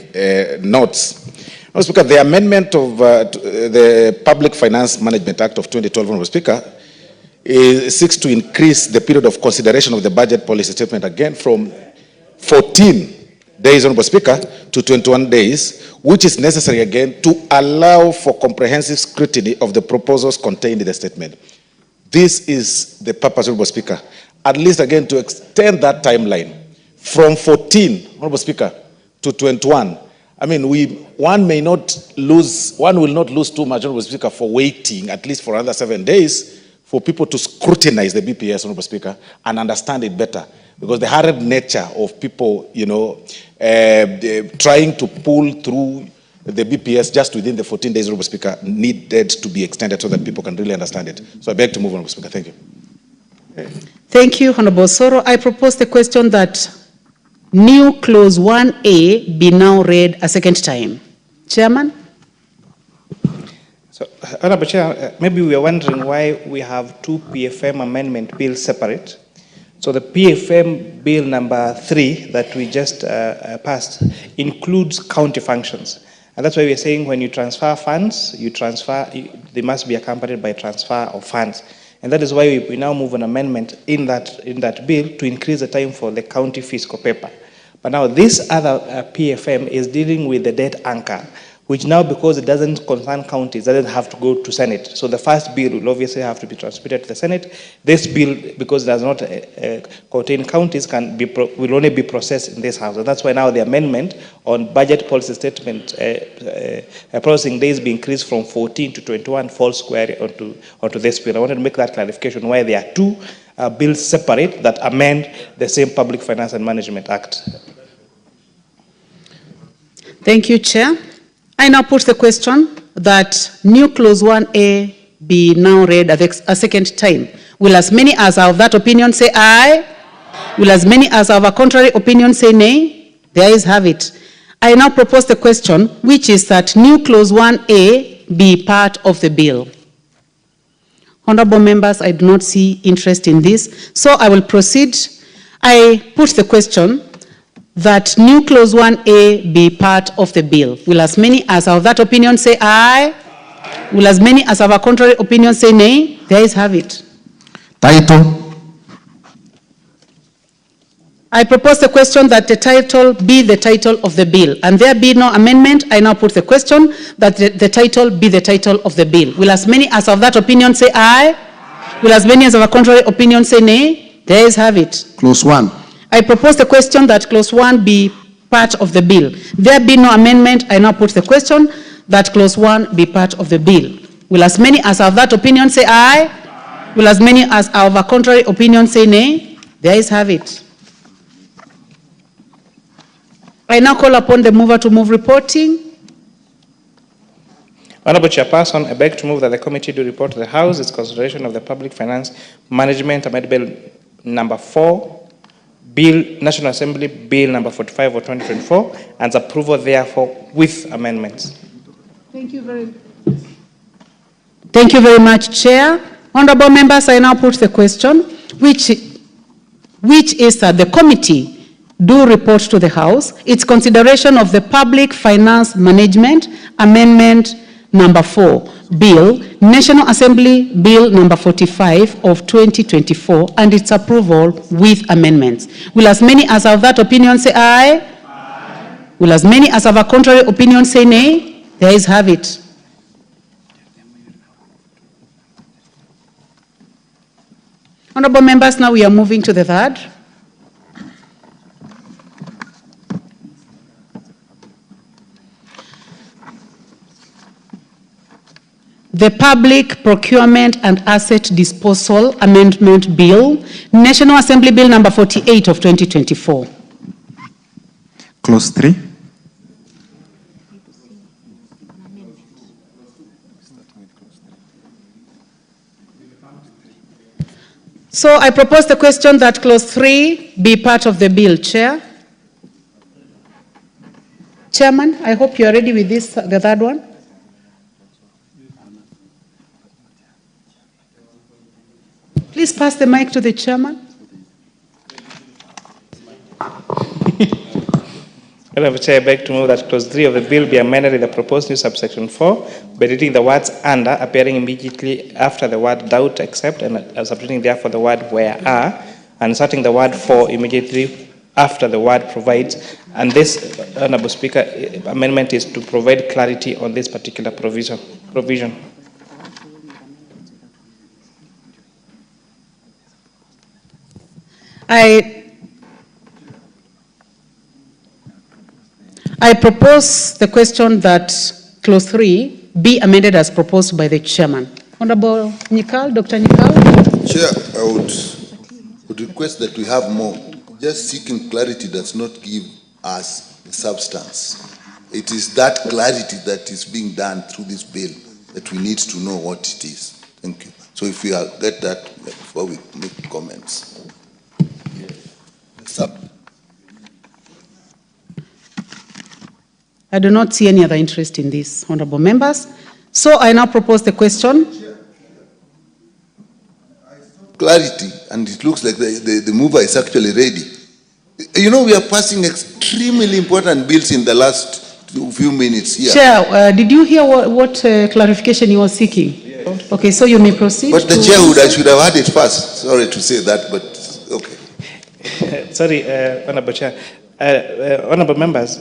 notes. Honorable Speaker, the amendment of the Public Finance Management Act of 2012, Honorable Speaker, seeks to increase the period of consideration of the budget policy statement again from 14 days, Honorable Speaker, to 21 days, which is necessary again to allow for comprehensive scrutiny of the proposals contained in the statement. This is the purpose, Honorable Speaker. At least again to extend that timeline from 14, Honorable Speaker, to 21. I mean, one will not lose too much, Honorable Speaker, for waiting at least for another 7 days for people to scrutinize the BPS, Honorable Speaker, and understand it better. Because the hard nature of people, trying to pull through the BPS just within the 14 days, Honorable Speaker, needed to be extended so that people can really understand it. So I beg to move, Honorable Speaker. Thank you. Thank you, Honorable Soro. I propose the question that new clause 1A be now read a second time. Chairman? So, Honorable Chair, maybe we are wondering why we have two PFM amendment bills separate. So the PFM bill number 3 that we just passed includes county functions. And that's why we are saying when you transfer funds, they must be accompanied by transfer of funds. And that is why we now move an amendment in that bill to increase the time for the county fiscal paper. But now this other PFM is dealing with the debt anchor, which now, because it doesn't concern counties, doesn't have to go to Senate. So the first bill will obviously have to be transmitted to the Senate. This bill, because it does not contain counties, will only be processed in this House. And that's why now the amendment on budget policy statement processing days be increased from 14 to 21 falls square onto this bill. I wanted to make that clarification why there are two bills separate that amend the same Public Finance and Management Act. Thank you, Chair. I now put the question that new clause 1A be now read a second time. Will as many as are of that opinion say aye? Will as many as are of a contrary opinion say nay? The ayes have it. I now propose the question, which is that new clause 1A be part of the bill. Honorable members, I do not see interest in this, so I will proceed. I put the question that new clause 1A be part of the bill. Will as many as are of that opinion say aye? Aye. Will as many as have a contrary opinion say nay? The ayes have it. Title. I propose the question that the title be the title of the bill. And there be no amendment, I now put the question that the title be the title of the bill. Will as many as of that opinion say aye? Aye. Will as many as of a contrary opinion say nay? The The ayes have it. Clause 1. I propose the question that clause 1 be part of the bill. There be no amendment, I now put the question that clause 1 be part of the bill. Will as many as have that opinion say aye? Aye. Will as many as have a contrary opinion say nay? The ayes have it. I now call upon the mover to move reporting. Honorable Chairperson, I beg to move that the committee do report to the House its consideration of the Public Finance Management Amendment Bill number 4, National Assembly Bill number 45 of 2024, and its approval therefore with amendments. Thank you very much, Chair. Honorable members, I now put the question, which is that the committee do report to the House its consideration of the Public Finance Management Amendment number 4, Bill, National Assembly Bill number 45 of 2024, and its approval with amendments. Will as many as have that opinion say aye? Aye. Will as many as have a contrary opinion say nay? The ayes have it. Honorable members, now we are moving to the third. The Public Procurement and Asset Disposal Amendment Bill, National Assembly Bill number 48 of 2024. Clause 3. So I propose the question that clause 3 be part of the bill, Chair. Chairman, I hope you are ready with this, the third one. Please pass the mic to the chairman. Honorable Chair, I beg to move that clause 3 of the bill be amended in the proposed new subsection 4 by deleting the words under appearing immediately after the word doubt except and substituting therefore the word where are and inserting the word for immediately after the word provides. And this, Honorable Speaker, amendment is to provide clarity on this particular provision. I propose the question that clause 3 be amended as proposed by the chairman. Honorable Nikal, Dr. Nikal. Chair, I would request that we have more. Just seeking clarity does not give us the substance. It is that clarity that is being done through this bill that we need to know what it is. Thank you. So if we get that before we make comments. I do not see any other interest in this, honorable members. So I now propose the question. Clarity, and it looks like the mover is actually ready. You know, we are passing extremely important bills in the last few minutes here. Chair, did you hear what clarification you were seeking? Yes. Okay, so you may proceed. But the chair should have had it first. Sorry to say that, but okay. Sorry, Honorable Chair. Honorable members,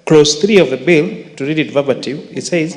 clause 3 of the bill, to read it verbatim, it says,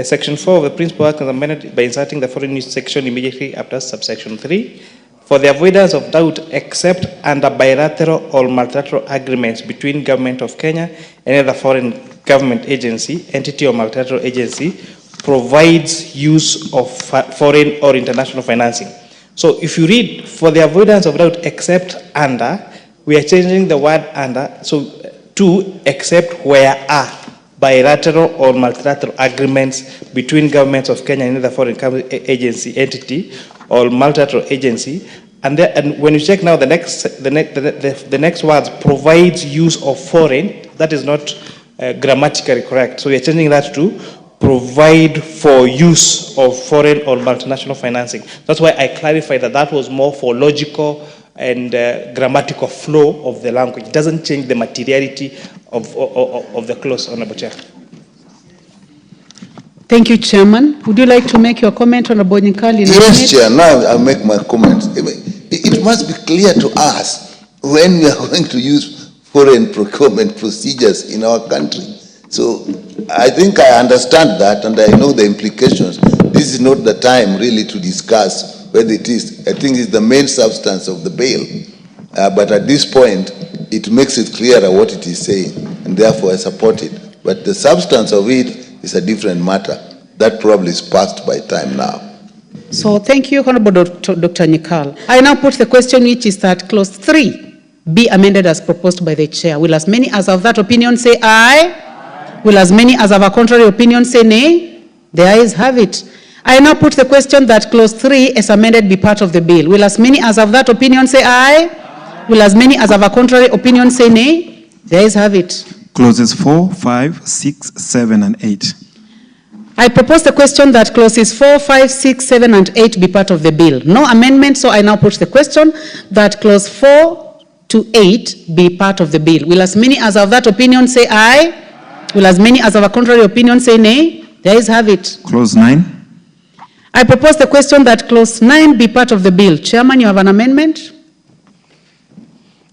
section 4 of the principal act is amended by inserting the following section immediately after subsection 3. For the avoidance of doubt, except under bilateral or multilateral agreements between Government of Kenya and other foreign government agency, entity or multilateral agency, provides use of foreign or international financing. So if you read, for the avoidance of doubt, except under, we are changing the word under, so to except where are bilateral or multilateral agreements between governments of Kenya and other foreign agency, entity, or multilateral agency. And when you check now the next words, provides use of foreign, that is not grammatically correct. So we are changing that to provide for use of foreign or multinational financing. That's why I clarified that was more for logical and grammatical flow of the language. It doesn't change the materiality of the clause, Honorable Chair. Thank you, Chairman. Would you like to make your comment, Honorable Nikali? Yes, Chair. Now I'll make my comment. It must be clear to us when we are going to use foreign procurement procedures in our country. So I think I understand that and I know the implications. This is not the time really to discuss whether it is. I think it's the main substance of the bill. But at this point, it makes it clearer what it is saying, and therefore I support it. But the substance of it is a different matter. That probably is passed by time now. So thank you, Honorable Dr. Nyikal. I now put the question, which is that clause 3 be amended as proposed by the chair. Will as many as of that opinion say aye? Will as many as of a contrary opinion say nay? The ayes have it. I now put the question that clause 3 as amended be part of the bill. Will as many as of that opinion say aye? Will as many as of a contrary opinion say nay? The ayes have it. Clauses 4, 5, 6, 7, and 8. I propose the question that clauses 4, 5, 6, 7, and 8 be part of the bill. No amendment, so I now put the question that clause 4 to 8 be part of the bill. Will as many as of that opinion say aye? Will as many as of a contrary opinion say nay? The ayes have it. Clause 9. I propose the question that clause 9 be part of the bill. Chairman, you have an amendment?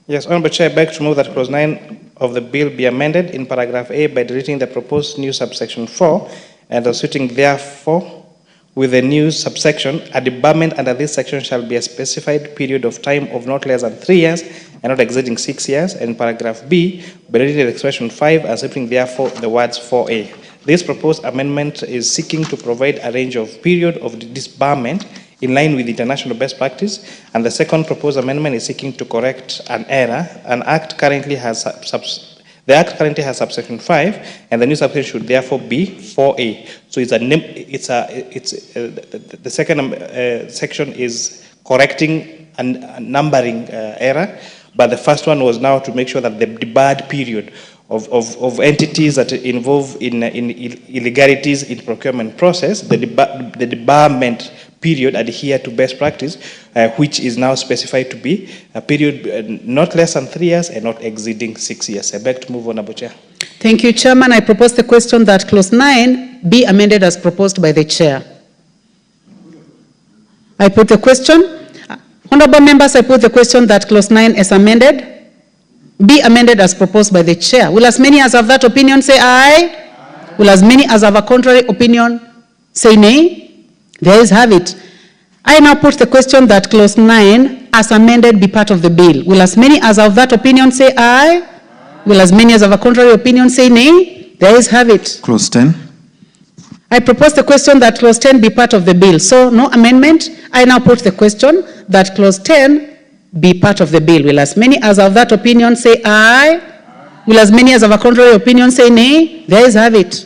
Yes, Honorable Chair, I beg to move that clause 9 of the bill be amended in paragraph A by deleting the proposed new subsection 4 and substituting therefore with the new subsection, a debarment under this section shall be a specified period of time of not less than 3 years and not exceeding 6 years. And paragraph B, by deleting the expression 5 and substituting therefore the words 4A. This proposed amendment is seeking to provide a range of period of disbarment in line with international best practice, and the second proposed amendment is seeking to correct an error. The Act currently has subsection 5, and the new subsection should therefore be 4A. So the second section is correcting a numbering error, but the first one was now to make sure that the debarred period of entities that involve in illegalities in procurement process, the debarment period adhere to best practice, which is now specified to be a period not less than 3 years and not exceeding 6 years. I beg to move on, Honorable Chair. Thank you, Chairman. I propose the question that clause 9 be amended as proposed by the chair. I put the question. Honorable members, I put the question that clause 9 is amended. Be amended as proposed by the chair. Will as many as of that opinion say aye? Will as many as of a contrary opinion say nay? The ayes have it. I now put the question that clause 9 as amended be part of the bill. Will as many as of that opinion say aye? Will as many as of a contrary opinion say nay? The ayes have it. Clause 10. I propose the question that clause 10 be part of the bill. So no amendment. I now put the question that clause 10 be part of the bill. Will as many as of that opinion say aye? Will as many as of a contrary opinion say nay? The ayes have it.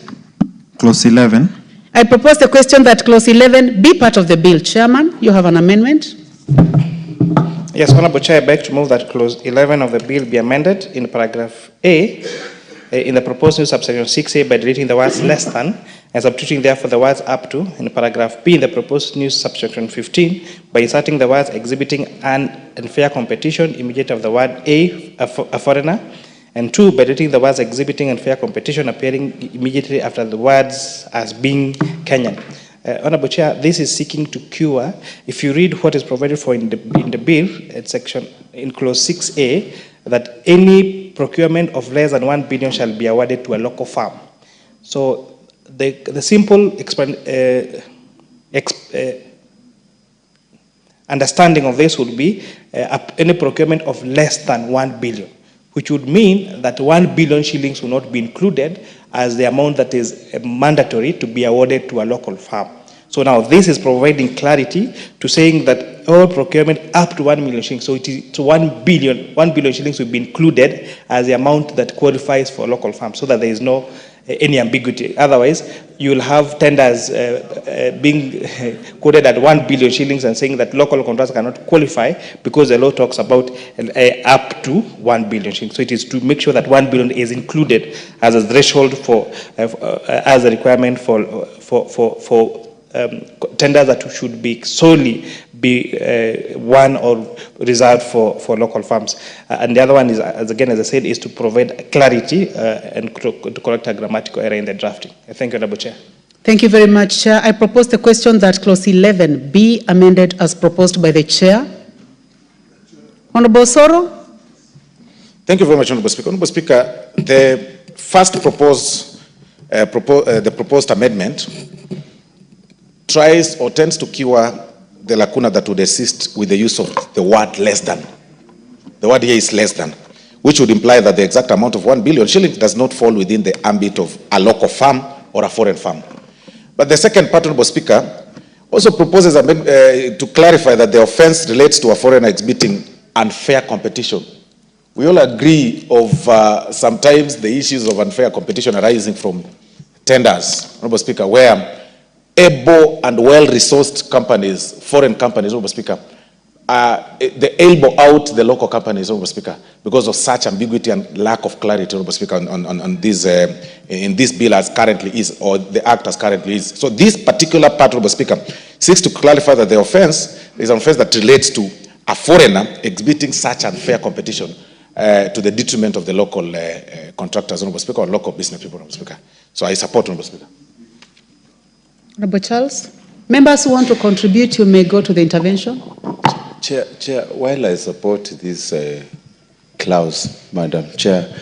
Clause 11. I propose the question that clause 11 be part of the bill. Chairman, you have an amendment? Yes, Honorable Chair, I beg to move that clause 11 of the bill be amended in paragraph A in the proposed new subsection 6A by deleting the words less than and substituting therefore the words up to. In paragraph B in the proposed new subsection 15 by inserting the words exhibiting an unfair competition immediate of the word a foreigner, and 2 by deleting the words exhibiting unfair competition appearing immediately after the words as being Kenyan. Honorable Chair, this is seeking to cure, if you read what is provided for in the bill, in clause 6A, that any procurement of less than 1 billion shall be awarded to a local farm. So the simple understanding of this would be any procurement of less than 1 billion, which would mean that 1 billion shillings will not be included as the amount that is mandatory to be awarded to a local farm. So now this is providing clarity to saying that all procurement up to 1 million shillings, so it is to 1 billion shillings will be included as the amount that qualifies for local farm, so that there is no any ambiguity. Otherwise, you will have tenders being quoted at 1 billion shillings and saying that local contractors cannot qualify because the law talks about up to 1 billion shillings. So it is to make sure that 1 billion is included as a threshold for as a requirement for tenders that should be solely be won or reserved for local farms. And the other one is, as I said, is to provide clarity and to correct a grammatical error in the drafting. Thank you, Honorable Chair. Thank you very much, Chair. I propose the question that clause 11 be amended as proposed by the Chair. Honorable Soro. Thank you very much, Honorable Speaker. Honorable Speaker, the first proposed amendment tries or tends to cure the lacuna that would exist with the use of the word less than. The word here is less than, which would imply that the exact amount of 1 billion shillings does not fall within the ambit of a local farm or a foreign farm. But the second part, Honorable Speaker, also proposes to clarify that the offense relates to a foreigner exhibiting unfair competition. We all agree of sometimes the issues of unfair competition arising from tenders, Honorable Speaker, where able and well-resourced companies, foreign companies, Honorable Speaker, they elbow out the local companies, Honorable Speaker, because of such ambiguity and lack of clarity, Honorable Speaker, on this, in this bill as currently is, or the act as currently is. So this particular part, Honorable Speaker, seeks to clarify that the offense is an offense that relates to a foreigner exhibiting such unfair competition to the detriment of the local contractors, Honorable Speaker, or local business people, Honorable Speaker. So I support, Honorable Speaker. Honorable Charles. Members who want to contribute, you may go to the intervention. Chair, while I support this clause, Madam Chair,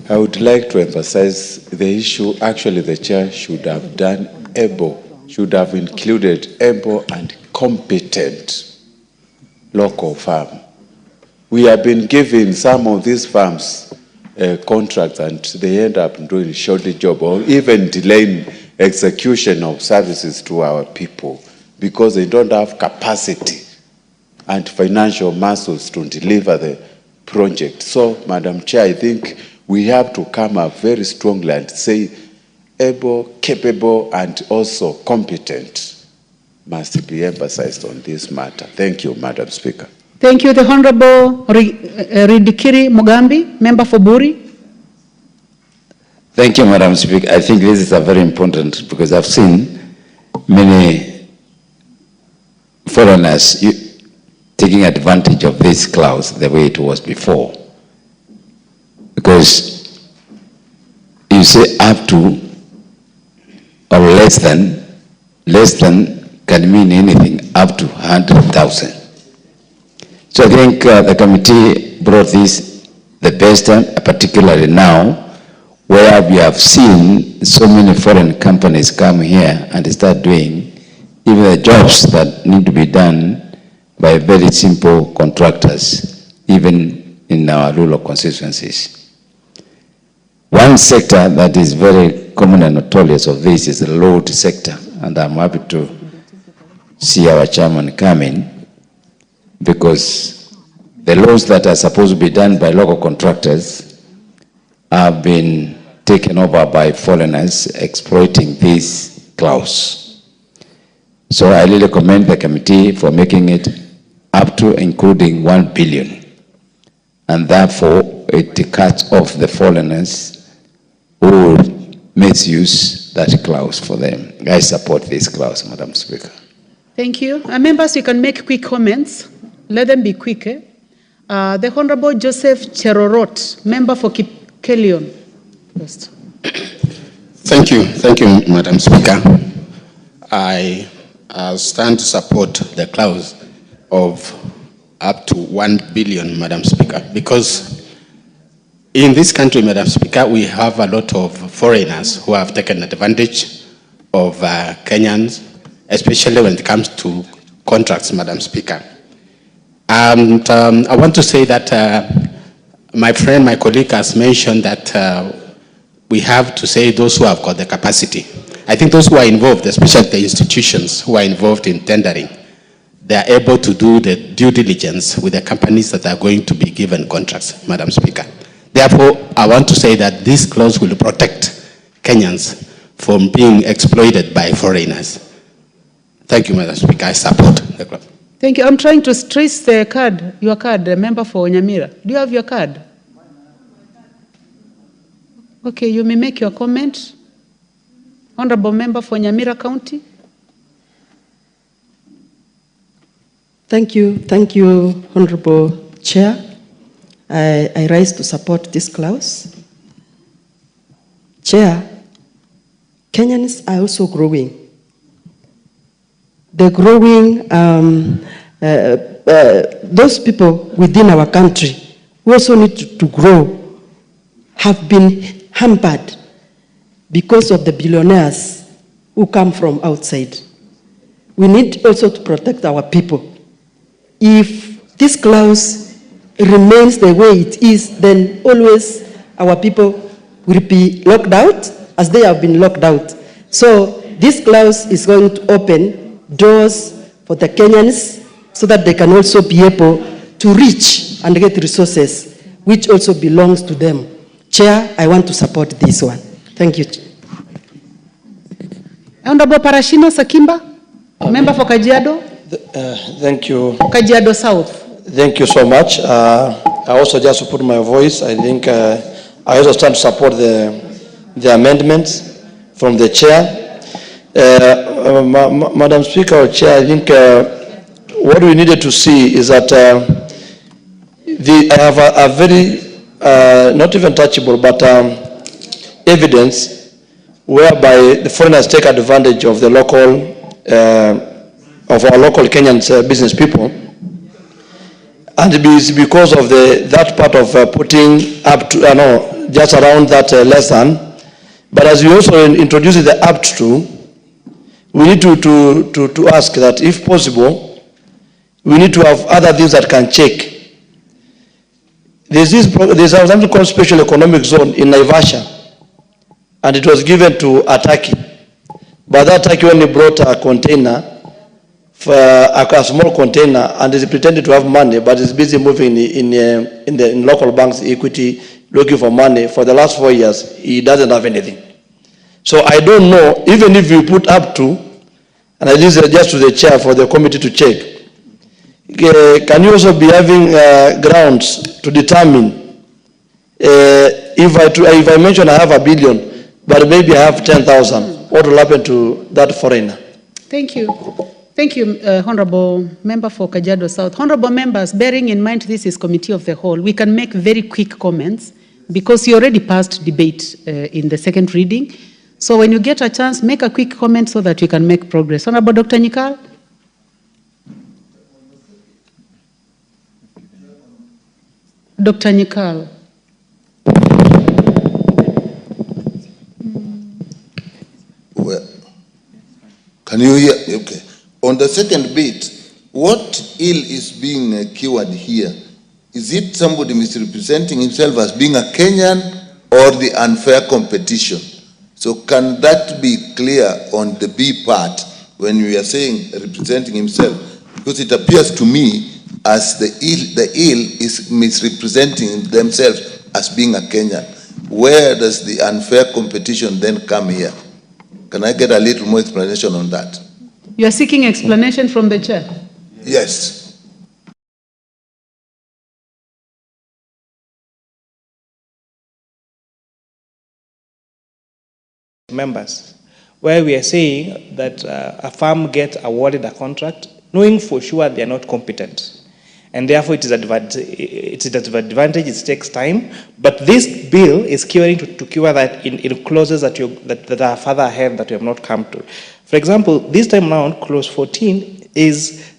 I would like to emphasize the issue. Actually, the Chair should have done able, should have included able and competent local farm. We have been giving some of these farms contracts and they end up doing a shoddy job or even delaying execution of services to our people because they don't have capacity and financial muscles to deliver the project. So, Madam Chair, I think we have to come up very strongly and say able, capable, and also competent must be emphasized on this matter. Thank you, Madam Speaker. Thank you. The Honorable Ridikiri Mugambi, member for Buri. Thank you, Madam Speaker. I think this is a very important because I've seen many foreigners taking advantage of this clause the way it was before. Because you say up to or less than can mean anything up to 100,000. So I think the committee brought this the best time, particularly now, where we have seen so many foreign companies come here and start doing even the jobs that need to be done by very simple contractors, even in our rural constituencies. One sector that is very common and notorious of this is the road sector, and I'm happy to see our chairman coming because the laws that are supposed to be done by local contractors have been taken over by foreigners exploiting this clause. So I really commend the committee for making it up to including 1 billion. And therefore, it cuts off the foreigners who misuse that clause for them. I support this clause, Madam Speaker. Thank you. Members, you can make quick comments. Let them be quick. The Honorable Joseph Cherorot, member for Kelion. First. Thank you, Madam Speaker. I stand to support the clause of up to 1 billion, Madam Speaker, because in this country, Madam Speaker, we have a lot of foreigners who have taken advantage of Kenyans, especially when it comes to contracts, Madam Speaker. And I want to say that my friend, my colleague has mentioned that we have to say those who have got the capacity. I think those who are involved, especially the institutions who are involved in tendering, they are able to do the due diligence with the companies that are going to be given contracts, Madam Speaker. Therefore, I want to say that this clause will protect Kenyans from being exploited by foreigners. Thank you, Madam Speaker. I support the clause. Thank you. I'm trying to trace the card, your card, the member for Nyamira. Do you have your card? Okay, you may make your comment. Honorable member for Nyamira County. Thank you, Honorable Chair. I rise to support this clause. Chair, Kenyans are also growing. They're growing, those people within our country who also need to grow have been hampered because of the billionaires who come from outside. we need also to protect our people. If this clause remains the way it is, then always our people will be locked out as they have been locked out. So this clause is going to open doors for the Kenyans so that they can also be able to reach and get resources which also belongs to them. Chair, I want to support this one. Thank you. Honorable Parashino Sakimba, member for Kajiado. Thank you. Kajiado South. Thank you so much. I also just put my voice. I think I also stand to support the amendments from the chair. Madam Speaker or Chair, I think what we needed to see is that I have a very, not even touchable, but evidence whereby the foreigners take advantage of the local, of our local Kenyan business people. And it is because of that part of putting up to, just around that less than. But as we also introduce the up to, we need to ask that if possible, we need to have other things that can check. There's something called Special Economic Zone in Naivasha, and it was given to a Turkey. But that Turkey only brought a container, for a small container, and is pretended to have money, but is busy moving in local banks, equity, looking for money. For the last 4 years, he doesn't have anything. So I don't know, even if you put up to, and I just suggest to the chair for the committee to check, can you also be having grounds to determine if I mention I have $1 billion, but maybe I have 10,000, what will happen to that foreigner? Thank you. Thank you, Honorable Member for Kajiado South. Honorable members, bearing in mind this is Committee of the Whole, we can make very quick comments because you already passed debate in the second reading. So when you get a chance, make a quick comment so that we can make progress. Honorable Dr. Nyikal. Dr. Nyikal. Well, can you hear? Okay. On the second bit, what ill is being cured here? Is it somebody misrepresenting himself as being a Kenyan or the unfair competition? So can that be clear on the B part when we are saying representing himself? Because it appears to me as the ill is misrepresenting themselves as being a Kenyan. Where does the unfair competition then come here? Can I get a little more explanation on that? You are seeking explanation from the chair? Yes. Members, where we are saying that a firm gets awarded a contract knowing for sure they are not competent. And therefore it is an advantage, it takes time. But this bill is curing to cure that in clauses that are further ahead that we have not come to. For example, this time around, clause 14 is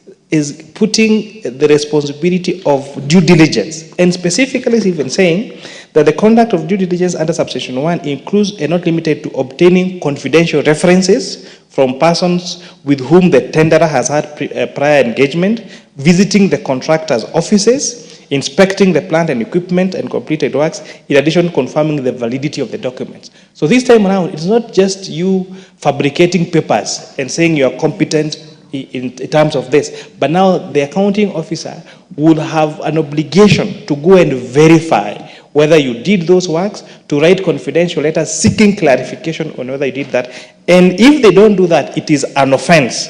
putting the responsibility of due diligence. And specifically is even saying that the conduct of due diligence under subsection 1 includes and not limited to obtaining confidential references from persons with whom the tenderer has had prior engagement, visiting the contractor's offices, inspecting the plant and equipment and completed works, in addition confirming the validity of the documents. So this time around, it's not just you fabricating papers and saying you are competent in terms of this, but now the accounting officer would have an obligation to go and verify whether you did those works, to write confidential letters seeking clarification on whether you did that. And if they don't do that, it is an offense.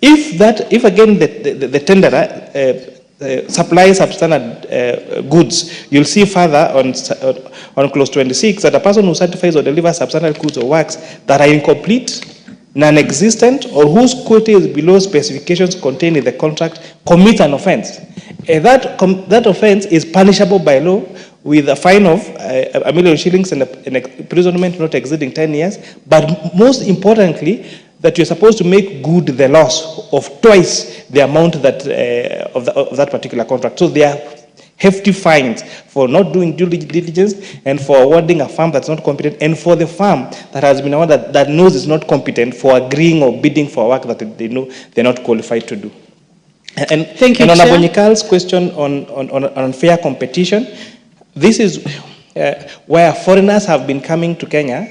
If again the tenderer supplies substandard goods, you'll see further on clause 26 that a person who certifies or delivers substandard goods or works that are incomplete, non-existent, or whose quality is below specifications contained in the contract commits an offense. That offense is punishable by law with a fine of 1 million shillings and imprisonment not exceeding 10 years. But most importantly, that you're supposed to make good the loss of twice the amount that of that particular contract. So hefty fines for not doing due diligence and for awarding a firm that's not competent, and for the firm that has been awarded that knows is not competent for agreeing or bidding for work that they know they're not qualified to do. And thank you, and on Chair. Abonyikal's question on fair competition, this is where foreigners have been coming to Kenya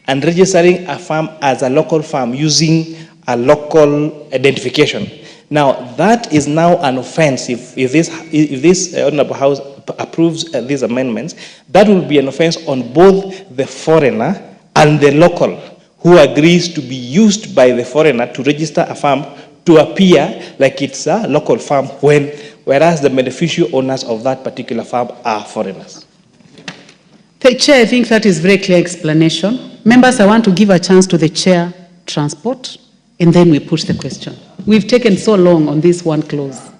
and registering a firm as a local firm using a local identification. Now, that is now an offense. If this Honorable House approves these amendments, that will be an offense on both the foreigner and the local who agrees to be used by the foreigner to register a firm to appear like it's a local firm, whereas the beneficial owners of that particular firm are foreigners. Chair, I think that is very clear explanation. Members, I want to give a chance to the Chair, Transport, and then we push the question. We've taken so long on this one clause.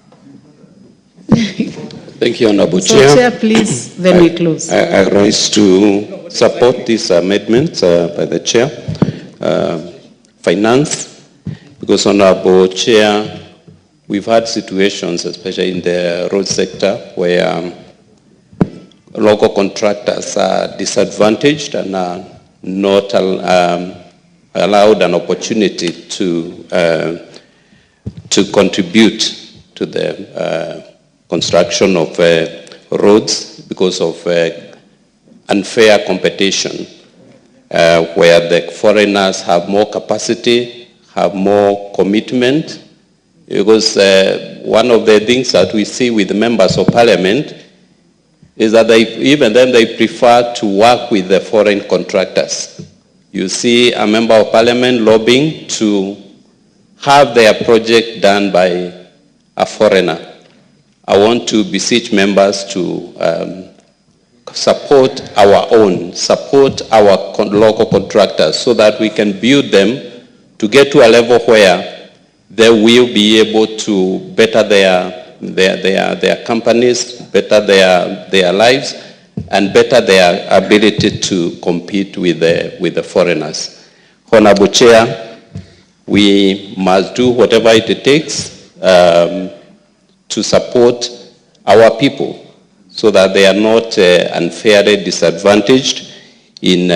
Thank you, Honorable So, Chair. Chair, please, then we close. I rise to support this amendment by the Chair. Finance, because Honorable Chair, we've had situations, especially in the road sector, where local contractors are disadvantaged and are not allowed an opportunity to contribute to the construction of roads because of unfair competition, where the foreigners have more capacity, have more commitment. Because one of the things that we see with the members of parliament is that they prefer to work with the foreign contractors. You see a member of parliament lobbying to have their project done by a foreigner. I want to beseech members to support our local contractors so that we can build them to get to a level where they will be able to better their companies, better their lives, and better their ability to compete with the foreigners. Honorable Chair, we must do whatever it takes to support our people so that they are not unfairly disadvantaged in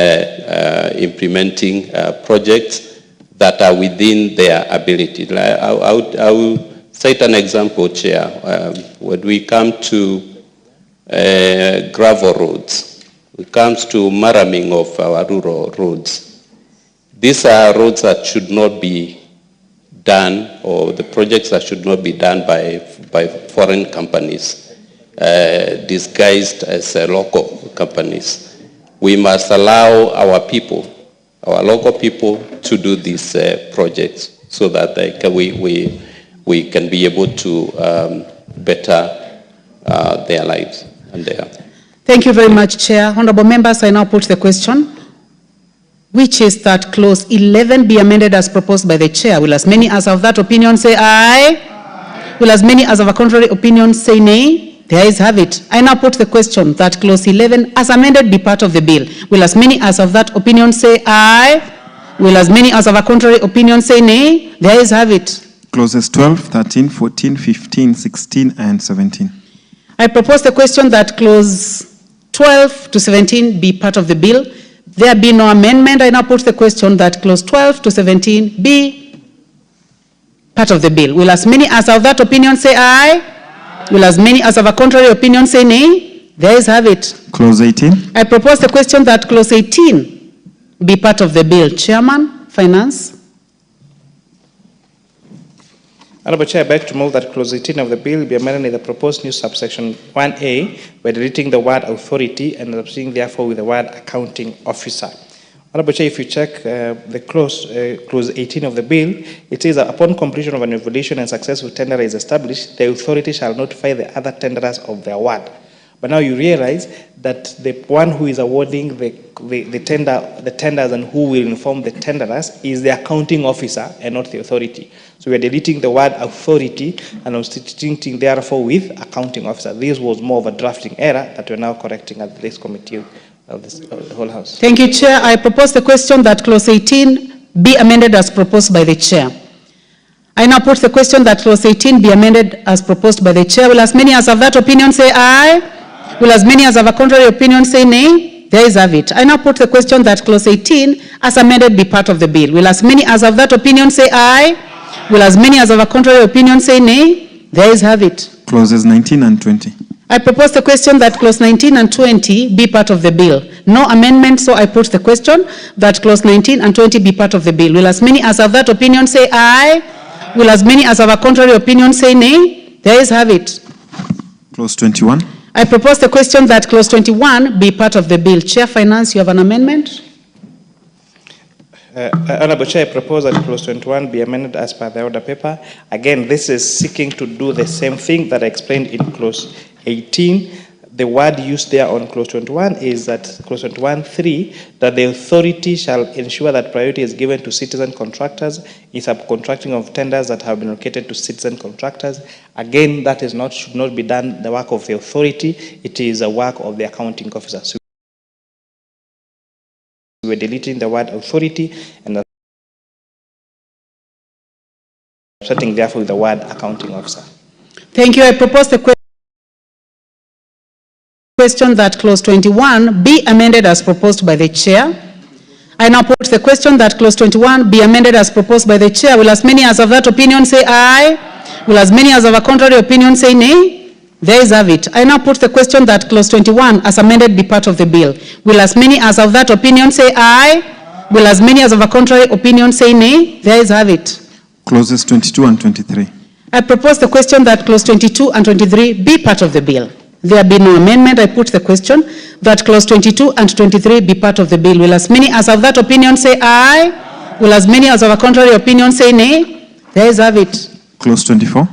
implementing projects that are within their ability. I will cite an example, Chair. When we come to gravel roads, when it comes to maraming of our rural roads, these are roads that should not be done, or the projects that should not be done by foreign companies, disguised as local companies. We must allow our people, our local people, to do these projects so that we can be able to better their lives and their. Thank you very much, Chair. Honorable members, I now put the question, which is that clause 11 be amended as proposed by the Chair. Will as many as of that opinion say aye? Aye. Will as many as of a contrary opinion say nay? The ayes have it. I now put the question that clause 11 as amended be part of the bill. Will as many as of that opinion say aye? Aye. Will as many as of a contrary opinion say nay? The ayes have it. Clauses 12, 13, 14, 15, 16, and 17. I propose the question that clause 12 to 17 be part of the bill. There be no amendment. I now put the question that clause 12 to 17 be part of the bill. Will as many as of that opinion say aye? Aye. Will as many as of a contrary opinion say nay? The ayes have it. Clause 18. I propose the question that clause 18 be part of the bill. Chairman, Finance. Honorable Chair, I beg to move that clause 18 of the bill be amended in the proposed new subsection 1A by deleting the word authority and substituting therefore with the word accounting officer. Honorable Chair, if you check the clause 18 of the bill, it says that upon completion of an evaluation and successful tender is established, the authority shall notify the other tenderers of the award. But now you realize that the one who is awarding the tenders and who will inform the tenderers is the accounting officer and not the authority. So we are deleting the word authority and substituting therefore with accounting officer. This was more of a drafting error that we're now correcting at this committee of this whole House. Thank you, Chair. I propose the question that clause 18 be amended as proposed by the Chair. I now put the question that clause 18 be amended as proposed by the chair. Will as many as have that opinion say aye? Will as many as have a contrary opinion say nay? There is have it. I now put the question that clause 18 as amended be part of the bill. Will as many as have that opinion say aye? Will as many as have a contrary opinion say nay? There is have it. Clauses 19 and 20. I propose the question that clause 19 and 20 be part of the bill. No amendment, so I put the question that clause 19 and 20 be part of the bill. Will as many as have that opinion say aye? Will as many as have a contrary opinion say nay? There is have it. Clause 21. I propose the question that clause 21 be part of the bill. Chair Finance, you have an amendment? Honorable Chair, I propose that clause 21 be amended as per the order paper. Again, this is seeking to do the same thing that I explained in clause 18. The word used there on clause 21 is that clause 21(3), that the authority shall ensure that priority is given to citizen contractors in subcontracting of tenders that have been allocated to citizen contractors. Again, that is not, should not be done the work of the authority. It is a work of the accounting officer. So we're deleting the word authority and starting therefore with the word accounting officer. Thank you. I propose the question that clause 21 be amended as proposed by the chair. I now put the question that clause 21 be amended as proposed by the chair. Will as many as have that opinion say aye? Will as many as have a contrary opinion say nay? There is have it. I now put the question that clause 21 as amended be part of the bill. Will as many as have that opinion say aye? Will as many as have a contrary opinion say nay? There is have it. Clauses 22 and 23. I propose the question that clause 22 and 23 be part of the bill. There be no amendment. I put the question that clause 22 and 23 be part of the bill. Will as many as have that opinion say aye? Will as many as have a contrary opinion say nay? There is have it. Clause 24.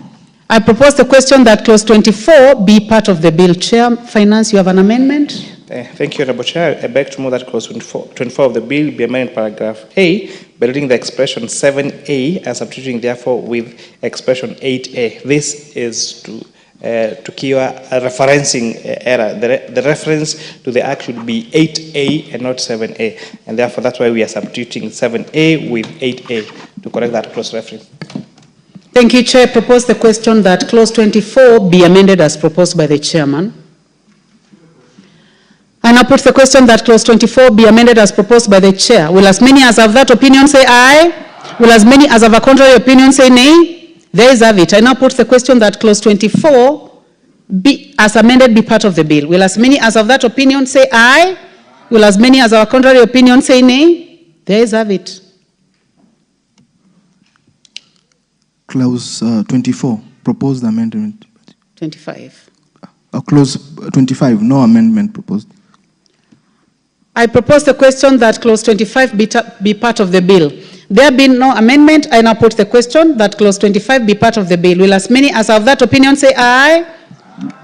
I propose the question that clause 24 be part of the bill. Chair Finance, you have an amendment? Thank you, Honorable Chair. I beg to move that clause 24 of the bill be amended paragraph A by reading the expression 7A and substituting therefore with expression 8A. This is to cure a referencing error. The reference to the act should be 8A and not 7A. And therefore, that's why we are substituting 7A with 8A to correct that cross reference. Thank you, Chair. I propose the question that clause 24 be amended as proposed by the chairman. I now put the question that clause 24 be amended as proposed by the chair. Will as many as have that opinion say aye? Will as many as have a contrary opinion say nay? There is have it. I now put the question that clause 24 be as amended be part of the bill. Will as many as have that opinion say aye? Will as many as have a contrary opinion say nay? There is have it. Clause 24, proposed amendment. 25. Clause 25, no amendment proposed. I propose the question that clause 25 be part of the bill. There being no amendment, I now put the question that clause 25 be part of the bill. Will as many as have that opinion say aye?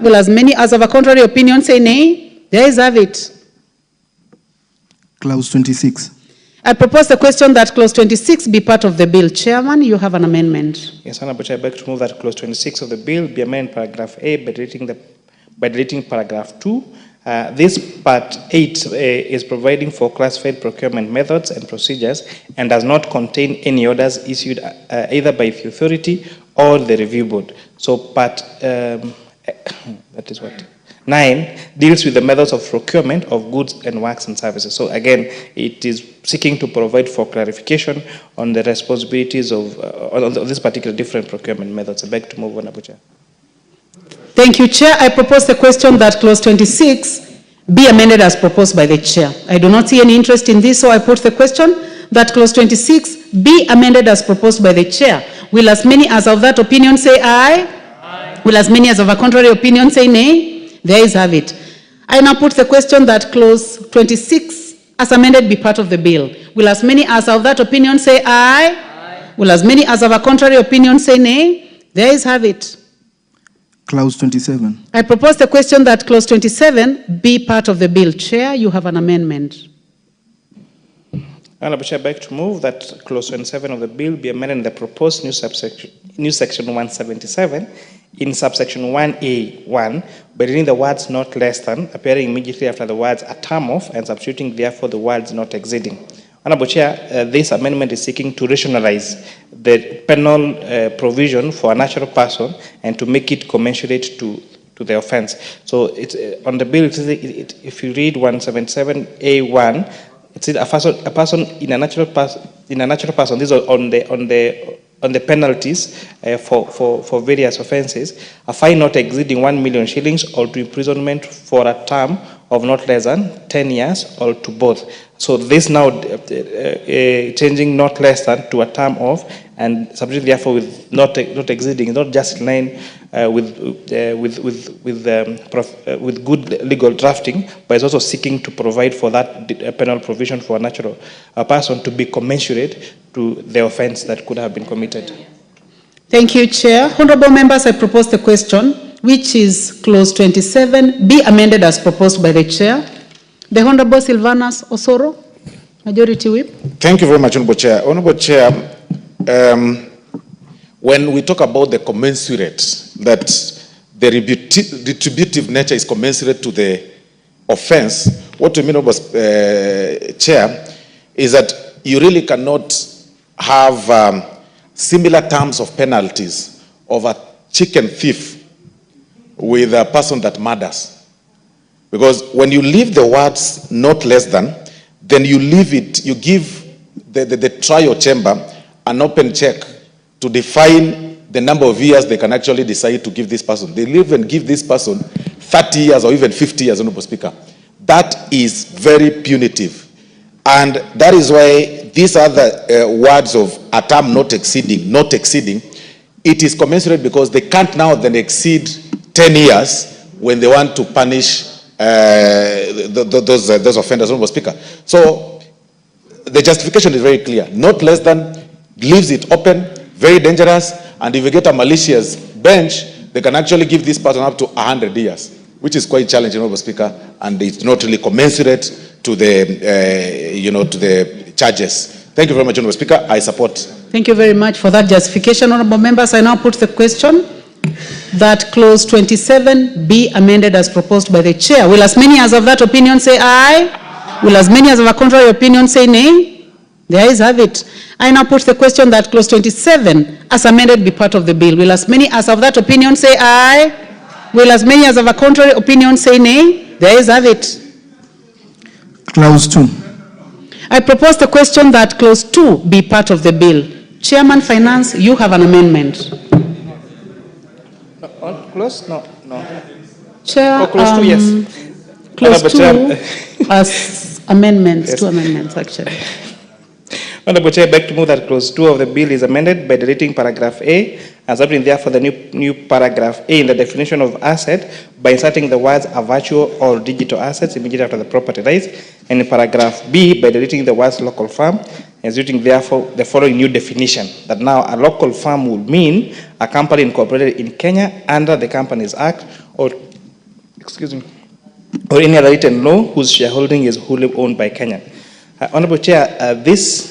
Will as many as have a contrary opinion say nay? There is have it. Clause 26. I propose the question that clause 26 be part of the bill. Chairman, you have an amendment. Yes, Honorable Chair, I beg to move that clause 26 of the bill be amended paragraph A by deleting paragraph 2. This part 8 is providing for classified procurement methods and procedures and does not contain any orders issued either by the authority or the review board. So part, that is what? 9 deals with the methods of procurement of goods and works and services. So again, it is seeking to provide for clarification on the responsibilities of on this particular different procurement methods. I beg to move on, Honorable Chair. Thank you, Chair. I propose the question that clause 26 be amended as proposed by the Chair. I do not see any interest in this, so I put the question that clause 26 be amended as proposed by the Chair. Will as many as have that opinion say aye? Aye. Will as many as have a contrary opinion say nay? There is have it. I now put the question that clause 26 as amended be part of the bill. Will as many as have that opinion say aye? Aye. Will as many as have a contrary opinion say nay? There is have it. Clause 27. I propose the question that clause 27 be part of the bill. Chair, you have an amendment. Honorable Chair, I beg to move that clause 27 of the bill be amended in the proposed new section 177 in subsection 1A1 by reading the words not less than appearing immediately after the words a term of and substituting therefore the words not exceeding. Honorable Chair, this amendment is seeking to rationalize the penal provision for a natural person and to make it commensurate to the offense. So it's on the bill, if you read 177A1, it says a person in a natural person. These are on the penalties for various offenses. A fine not exceeding 1 million shillings or to imprisonment for a term of not less than 10 years or to both. So this now changing not less than to a term of, and subject therefore with not exceeding, not just in line with good legal drafting, but is also seeking to provide for that penal provision for a natural person to be commensurate to the offense that could have been committed. Thank you, Chair. Honorable members, I propose the question, which is clause 27, be amended as proposed by the Chair. The Honorable Silvanus Osoro, Majority Whip. Thank you very much, Honorable Chair. Honorable Chair, when we talk about the commensurate, that the retributive nature is commensurate to the offense, what we mean, Honorable Chair, is that you really cannot have similar terms of penalties of a chicken thief with a person that murders. Because when you leave the words not less than, then you leave it, you give the trial chamber an open check to define the number of years they can actually decide to give this person. They even give this person 30 years or even 50 years, Honorable Speaker. That is very punitive. And that is why these are the words of a term not exceeding, it is commensurate because they can't now then exceed 10 years when they want to punish those offenders, Honorable Speaker. So the justification is very clear. Not less than leaves it open, very dangerous, and if you get a malicious bench, they can actually give this person up to 100 years, which is quite challenging, Honorable Speaker, and it's not really commensurate to the, to the charges. Thank you very much, Honorable Speaker. I support. Thank you very much for that justification, Honorable members. I now put the question that clause 27 be amended as proposed by the Chair. Will as many as of that opinion say aye? Will as many as of a contrary opinion say nay? The ayes have it. I now put the question that clause 27 as amended be part of the bill. Will as many as of that opinion say aye? Will as many as of a contrary opinion say nay? The ayes have it. Clause 2. I propose the question that clause 2 be part of the bill. Chairman Finance, you have an amendment. Clause? No. Chair, clause 2, yes. Clause 2 as amendments, yes. 2 amendments actually. Honorable Chair, I beg to move that clause 2 of the bill is amended by deleting paragraph A and substituting therefore the new paragraph A in the definition of asset by inserting the words a virtual or digital assets immediately after the property rights, and in paragraph B by deleting the words local farm and inserting therefore the following new definition, that now a local farm would mean a company incorporated in Kenya under the Companies Act or any other written law whose shareholding is wholly owned by Kenya. Honorable Chair, this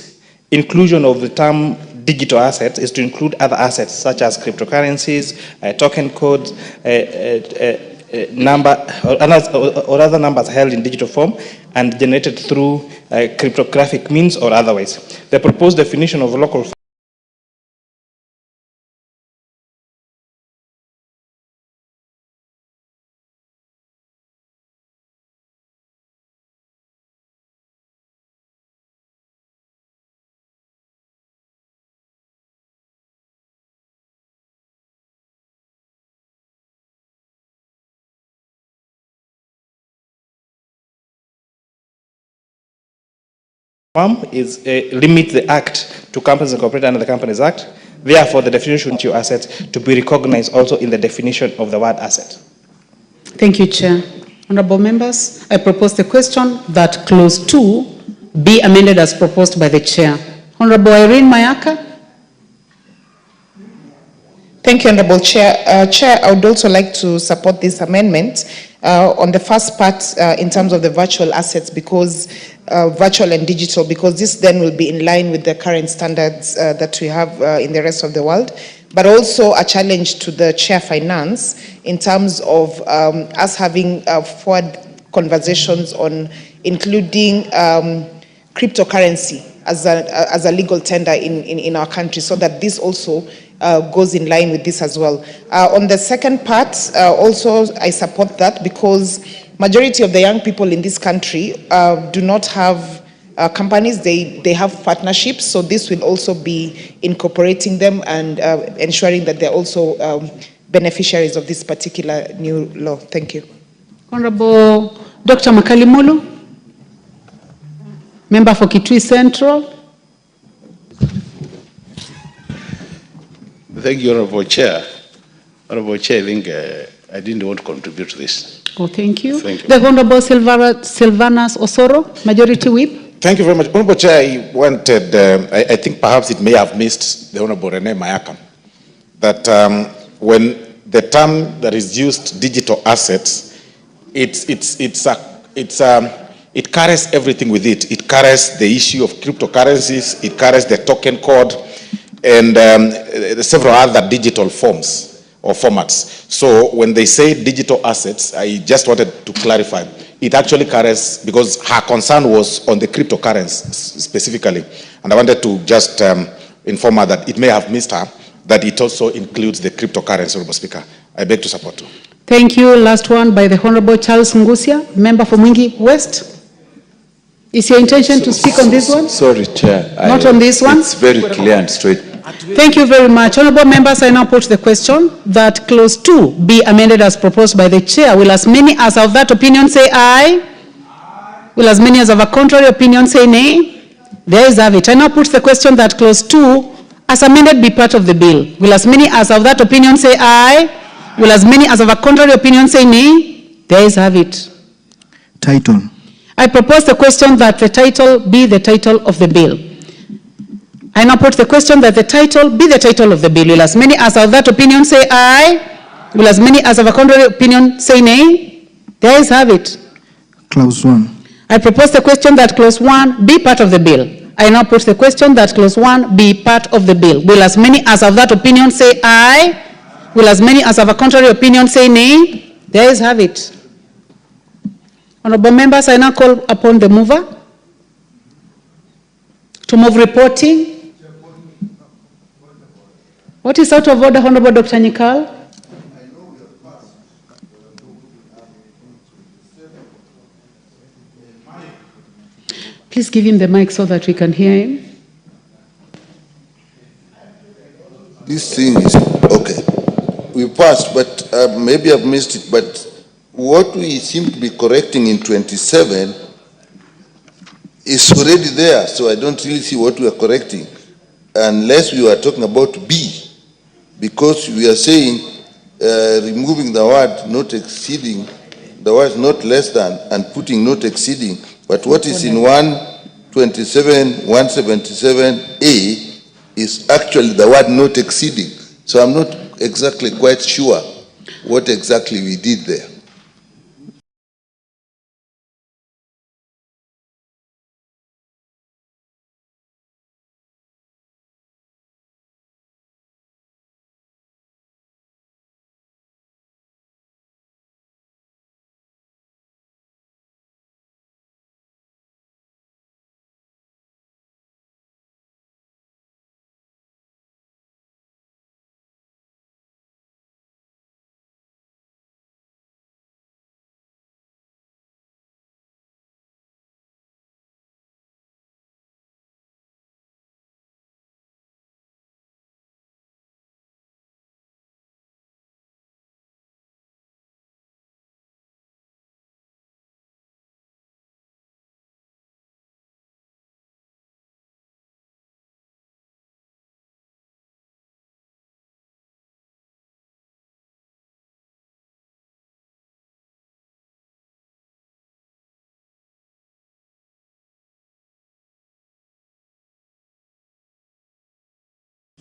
inclusion of the term digital assets is to include other assets such as cryptocurrencies, token codes, or other numbers held in digital form and generated through cryptographic means or otherwise. The proposed definition of local farm is limit the act to companies incorporated under the Companies Act. Therefore, the definition of assets to be recognized also in the definition of the word asset. Thank you, Chair. Honorable members, I propose the question that clause 2 be amended as proposed by the Chair. Honorable Irene Mayaka. Thank you, Honorable Chair. Chair, I would also like to support this amendment on the first part in terms of the virtual assets, because virtual and digital, because this then will be in line with the current standards that we have in the rest of the world, but also a challenge to the Chair Finance in terms of us having forward conversations on including cryptocurrency as a legal tender in our country, so that this also goes in line with this as well. On the second part, also I support that, because majority of the young people in this country do not have companies, they have partnerships, so this will also be incorporating them and ensuring that they're also beneficiaries of this particular new law. Thank you. Honorable Dr. Makalimulu, member for Kitui Central. Thank you, Honorable Chair. Honorable Chair, I think I didn't want to contribute to this. Oh, thank you. Thank you. The Honorable Silvanus Osoro, Majority Whip. Thank you very much. Honorable Chair, I wanted, I think perhaps it may have missed the Honorable Rene Mayakam, that when the term that is used, digital assets, it carries everything with it. It carries the issue of cryptocurrencies, it carries the token code, and several other digital forms or formats. So when they say digital assets, I just wanted to clarify. It actually carries, because her concern was on the cryptocurrency specifically, and I wanted to just inform her that it may have missed her, that it also includes the cryptocurrency, Honorable Speaker. I beg to support too. Thank you. Last one by the Honorable Charles Ngusia, member for Mwingi West. Is your intention to speak on this one? Sorry, Chair. Not on this one? It's very clear and straight. Thank you very much. Honorable members, I now put the question that clause 2 be amended as proposed by the chair. Will as many as of that opinion say aye? Will as many as of a contrary opinion say nay? There is have it. I now put the question that clause 2 as amended be part of the bill. Will as many as of that opinion say aye? Will as many as of a contrary opinion say nay? There is have it. Title. I propose the question that the title be the title of the bill. I now put the question that the title be the title of the bill. Will as many as of that opinion say aye? Will as many as of a contrary opinion say nay? There is have it. Clause 1. I propose the question that clause 1 be part of the bill. I now put the question that clause 1 be part of the bill. Will as many as of that opinion say aye? Will as many as of a contrary opinion say nay? There is have it. Honorable members, I now call upon the mover to move reporting. What is out of order, Honorable Dr. Nyikal? Please give him the mic so that we can hear him. This thing is, okay, we passed, but maybe I've missed it, but what we seem to be correcting in 27 is already there, so I don't really see what we are correcting, unless we are talking about B, because we are saying removing the word not exceeding, the word not less than, and putting not exceeding, but what is in 127, 177A is actually the word not exceeding. So I'm not exactly quite sure what exactly we did there.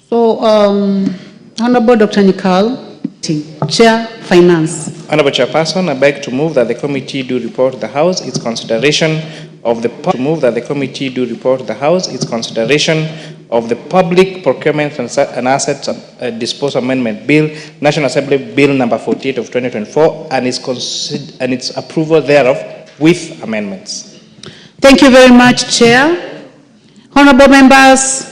So, Honorable Dr. Nyikal, Chair, Finance. Honorable Chairperson, I beg to move that the committee do report to the House its consideration of the Public Procurement and Assets Disposal Amendment Bill, National Assembly Bill number 48 of 2024, and its approval thereof with amendments. Thank you very much, Chair. Honorable members,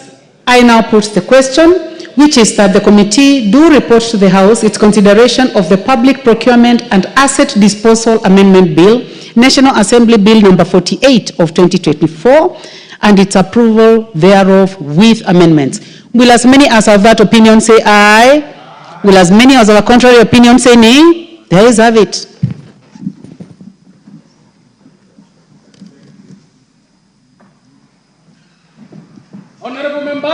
I now put the question, which is that the committee do report to the House its consideration of the Public Procurement and Asset Disposal Amendment Bill, National Assembly Bill number 48 of 2024, and its approval thereof with amendments. Will as many as have that opinion say aye? Will as many as have a contrary opinion say nay? There is have it. Honorable members,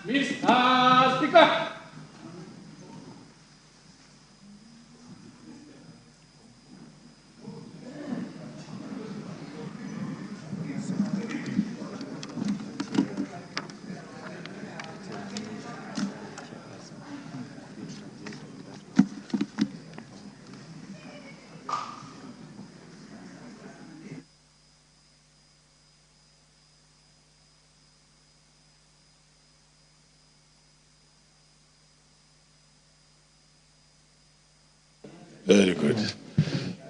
Mr. Speaker. Very good.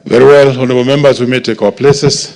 Very well, honorable members, we may take our places.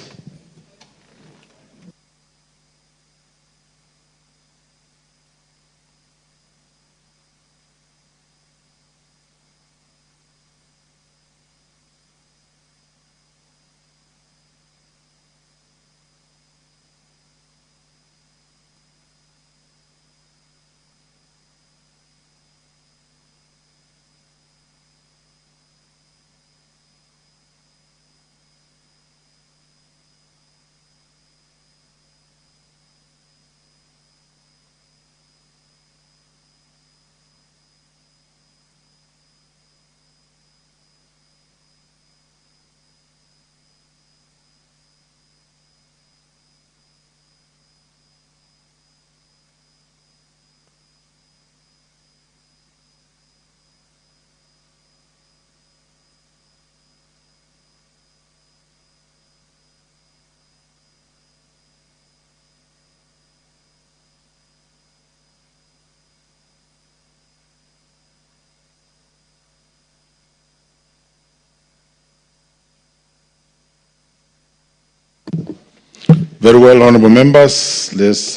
Very well, honorable members, let's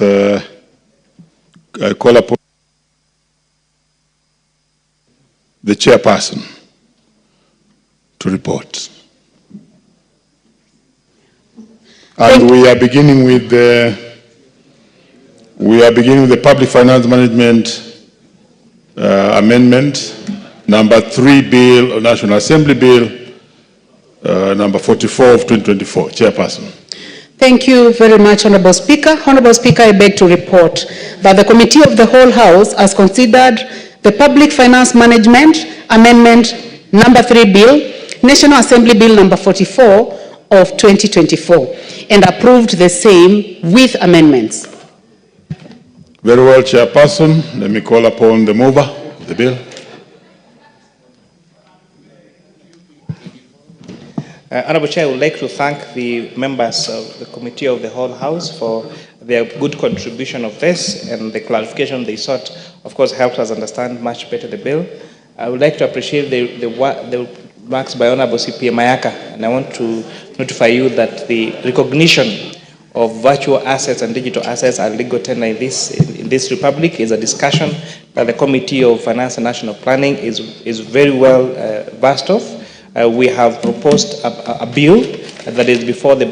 call upon the chairperson to report. And we are beginning with the Public Finance Management Amendment number 3 bill, National Assembly Bill number 44 of 2024. Chairperson. Thank you very much, Honorable Speaker. Honorable Speaker, I beg to report that the Committee of the Whole House has considered the Public Finance Management Amendment number 3 Bill, National Assembly Bill number 44 of 2024, and approved the same with amendments. Very well, Chairperson. Let me call upon the mover of the bill. Honorable Chair, I would like to thank the members of the Committee of the Whole House for their good contribution of this, and the clarification they sought, of course, helps us understand much better the bill. I would like to appreciate the remarks by Honorable CPA Mayaka, and I want to notify you that the recognition of virtual assets and digital assets are legal tender in this republic is a discussion that the Committee of Finance and National Planning is very well versed of. We have proposed a bill that is before the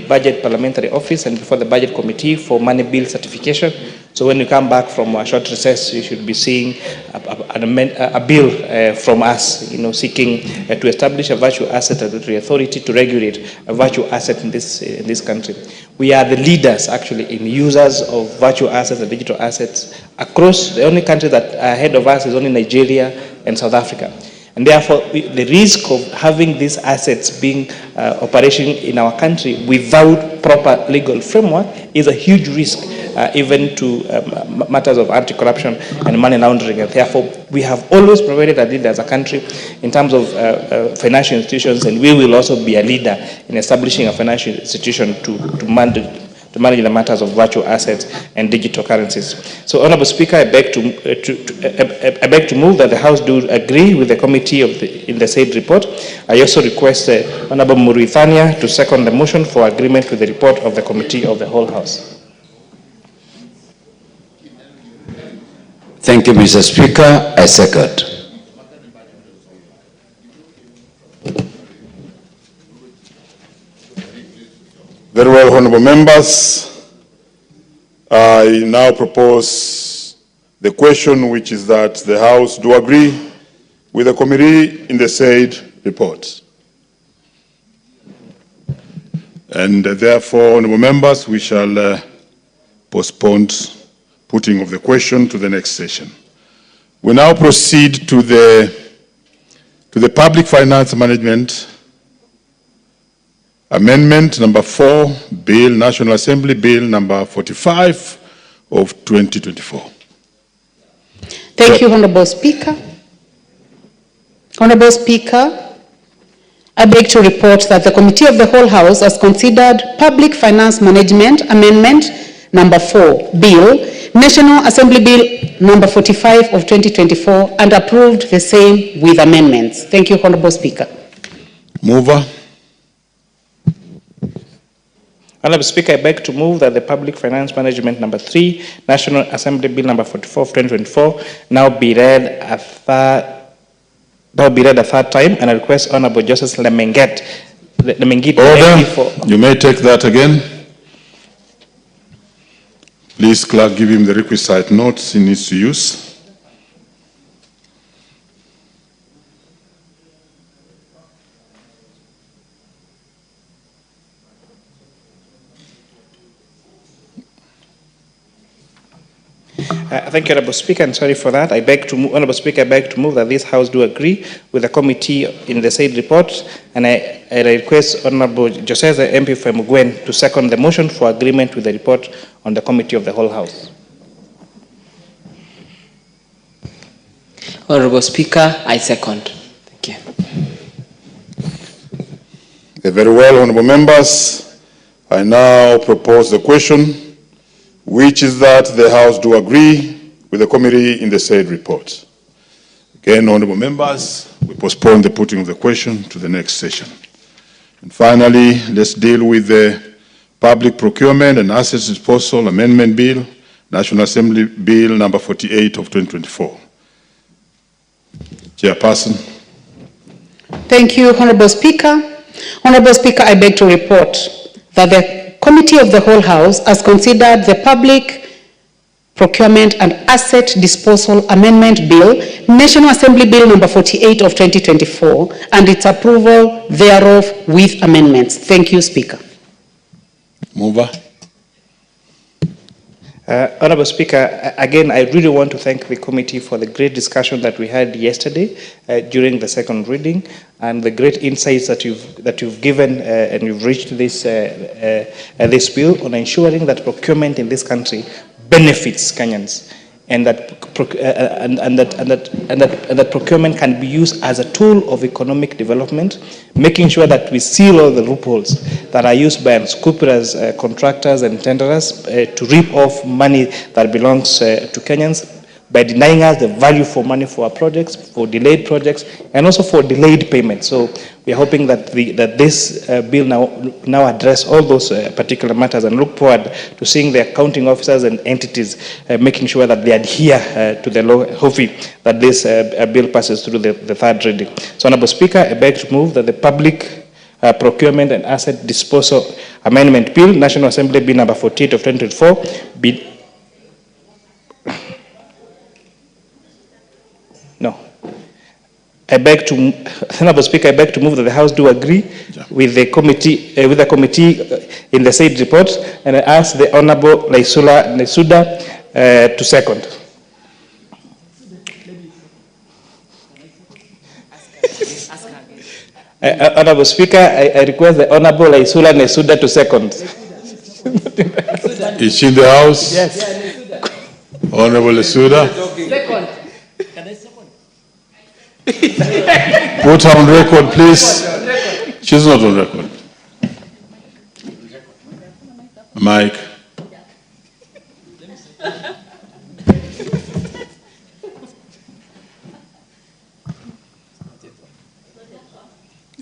Budget Parliamentary Office and before the Budget Committee for money bill certification. So when you come back from a short recess, you should be seeing a bill from us, seeking to establish a virtual asset authority to regulate a virtual asset in this country. We are the leaders, actually, in users of virtual assets and digital assets across. The only country that are ahead of us is only Nigeria and South Africa. And therefore, the risk of having these assets being operating in our country without proper legal framework is a huge risk, even to matters of anti-corruption and money laundering. And therefore, we have always provided a leader as a country in terms of financial institutions, and we will also be a leader in establishing a financial institution to to manage the matters of virtual assets and digital currencies. So, Honourable Speaker, I beg to move that the House do agree with the committee in the said report. I also request Honourable Murithania to second the motion for agreement with the report of the committee of the whole House. Thank you, Mr. Speaker. I second. Very well, honorable members. I now propose the question, which is that the House do agree with the committee in the said report. And therefore, honorable members, we shall postpone putting of the question to the next session. We now proceed to the Public Finance Management Amendment number 4, Bill, National Assembly Bill number 45 of 2024. Thank you, Honorable Speaker. Honorable Speaker, I beg to report that the Committee of the Whole House has considered Public Finance Management Amendment number 4, Bill, National Assembly Bill number 45 of 2024 and approved the same with amendments. Thank you, Honorable Speaker. Mover. Honourable Speaker, I beg to move that the Public Finance Management number 3, National Assembly Bill number 44 of 2024 now be read a third time, and I request Honourable Justice Lemengit. Order. You may take that again. Please, clerk, give him the requisite notes he needs to use. Thank you, Honourable Speaker, and sorry for that. Honourable Speaker, I beg to move that this House do agree with the committee in the said report, and I request Honourable Joseph, the MP for Mugwen, to second the motion for agreement with the report on the committee of the whole House. Honourable Speaker, I second. Thank you. Very well, honourable members. I now propose the question, which is that the House do agree with the committee in the said report. Again, honourable members, we postpone the putting of the question to the next session. And finally, let's deal with the Public Procurement and Assets Disposal Amendment Bill, National Assembly Bill number 48 of 2024. Chairperson. Thank you, Honourable Speaker. Honourable Speaker, I beg to report that the Committee of the Whole House has considered the Public Procurement and Asset Disposal Amendment Bill, National Assembly Bill number 48 of 2024, and its approval thereof with amendments. Thank you, Speaker. Mover. Honourable Speaker, again, I really want to thank the committee for the great discussion that we had yesterday during the second reading, and the great insights that you've given and you've reached this bill on ensuring that procurement in this country benefits Kenyans, and that procurement can be used as a tool of economic development, making sure that we seal all the loopholes that are used by unscrupulous contractors and tenderers to reap off money that belongs to Kenyans, by denying us the value for money for our projects, for delayed projects, and also for delayed payments. So we are hoping that this bill now address all those particular matters, and look forward to seeing the accounting officers and entities making sure that they adhere to the law, hopefully that this bill passes through the third reading. So, Honourable Speaker, I beg to move that the Public Procurement and Asset Disposal Amendment Bill, National Assembly Bill number 48 of 2024, be... No. Honourable Speaker, I beg to move that the House do agree with the committee in the said report, and I ask the Honourable Laisula Nesuda to second. Honourable Speaker, I request the Honourable Laisula Nesuda to second. Is she in the House? Yes. Honourable Nesuda. Second. Put her on record, please. She's not on record. Mike.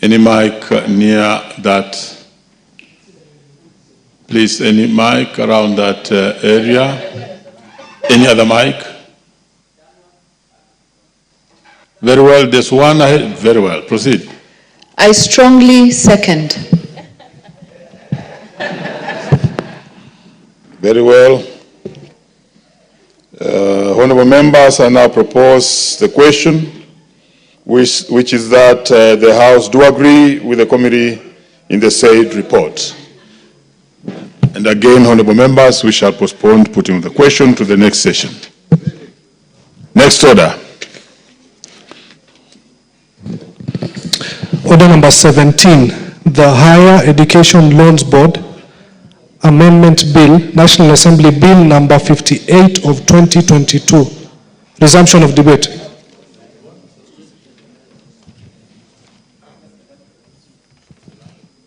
Any mic near that? Please, any mic around that area? Any other mic? Very well, there's one ahead. Very well, proceed. I strongly second. Very well. Honorable members, I now propose the question, which is that the House do agree with the committee in the said report. And again, honorable members, we shall postpone putting the question to the next session. Next order. Order number 17, the Higher Education Loans Board Amendment Bill, National Assembly Bill number 58 of 2022. Resumption of debate.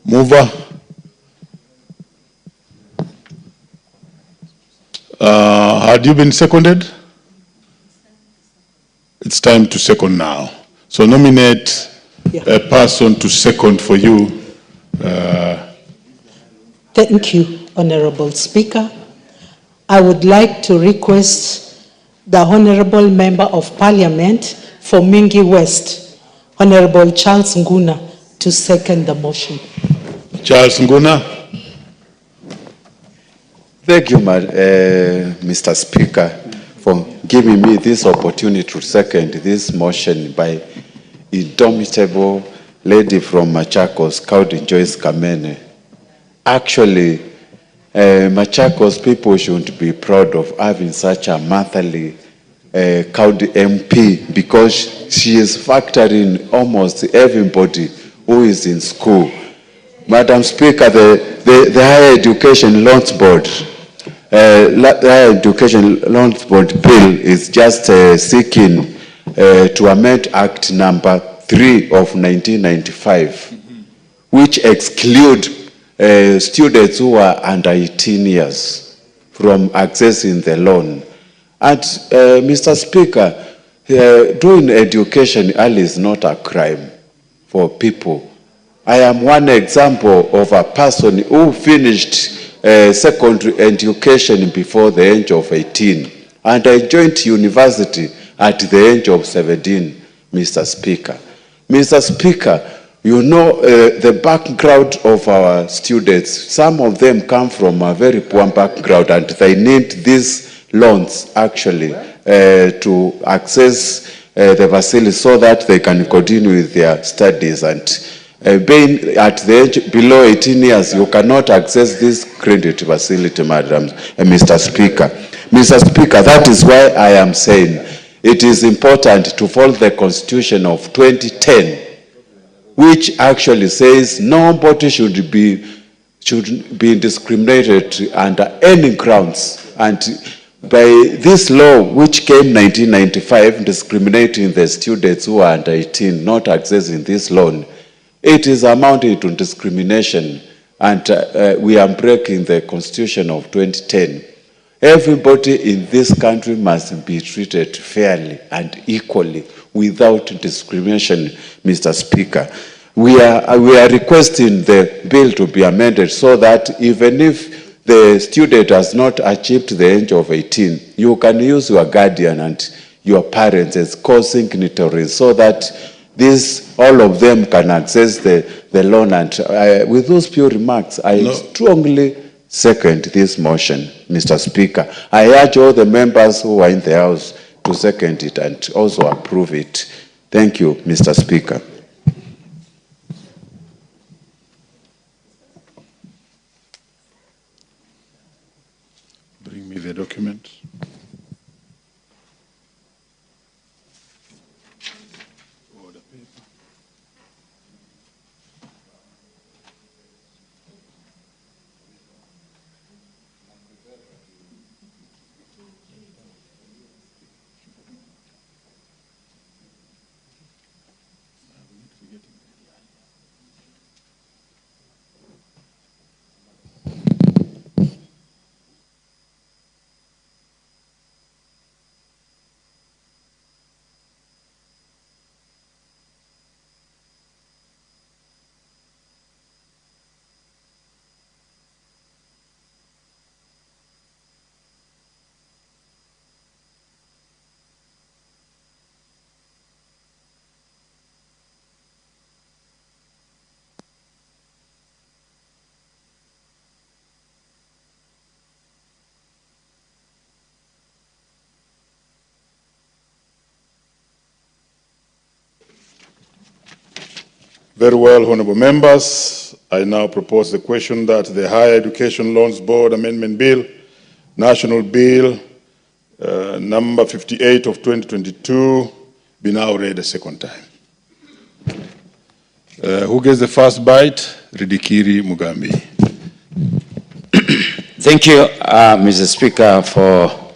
Mover. Had you been seconded? It's time to second now. So nominate a person to second for you. Thank you, Honorable Speaker. I would like to request the Honorable Member of Parliament for Mingi West, Honorable Charles Nguna, to second the motion. Charles Nguna. Thank you, Mr. Speaker, for giving me this opportunity to second this motion by indomitable lady from Machakos, Cowden Joyce Kamene. Actually, Machakos people should be proud of having such a motherly county MP, because she is factoring almost everybody who is in school. Madam Speaker, the Higher Education Loans Board, the Higher Education Loans Board bill is just seeking to amend Act number 3 of 1995, which exclude students who are under 18 years from accessing the loan. And Mr. Speaker, doing education early is not a crime for people. I am one example of a person who finished secondary education before the age of 18, and I joined university at the age of 17, Mr. Speaker. Mr. Speaker, you know the background of our students. Some of them come from a very poor background, and they need these loans actually to access the facilities so that they can continue with their studies. And being at the age below 18 years, you cannot access this credit facility, Madam Mr. Speaker. Mr. Speaker, that is why I am saying it is important to follow the Constitution of 2010, which actually says nobody should be discriminated under any grounds. And by this law, which came 1995, discriminating the students who are under 18 not accessing this loan, it is amounting to discrimination, and we are breaking the Constitution of 2010. Everybody in this country must be treated fairly and equally without discrimination, Mr. Speaker. We are requesting the bill to be amended so that even if the student has not achieved the age of 18, you can use your guardian and your parents as co-signatories so that all of them can access the loan. And with those few remarks, I strongly second this motion, Mr. Speaker. I urge all the members who are in the House to second it and also approve it. Thank you, Mr. Speaker. Bring me the document. Very well, honorable members. I now propose the question that the Higher Education Loans Board Amendment Bill, National Bill number 58 of 2022, be now read a second time. Who gets the first bite? Ridikiri Mugambi. Thank you, Mr. Speaker, for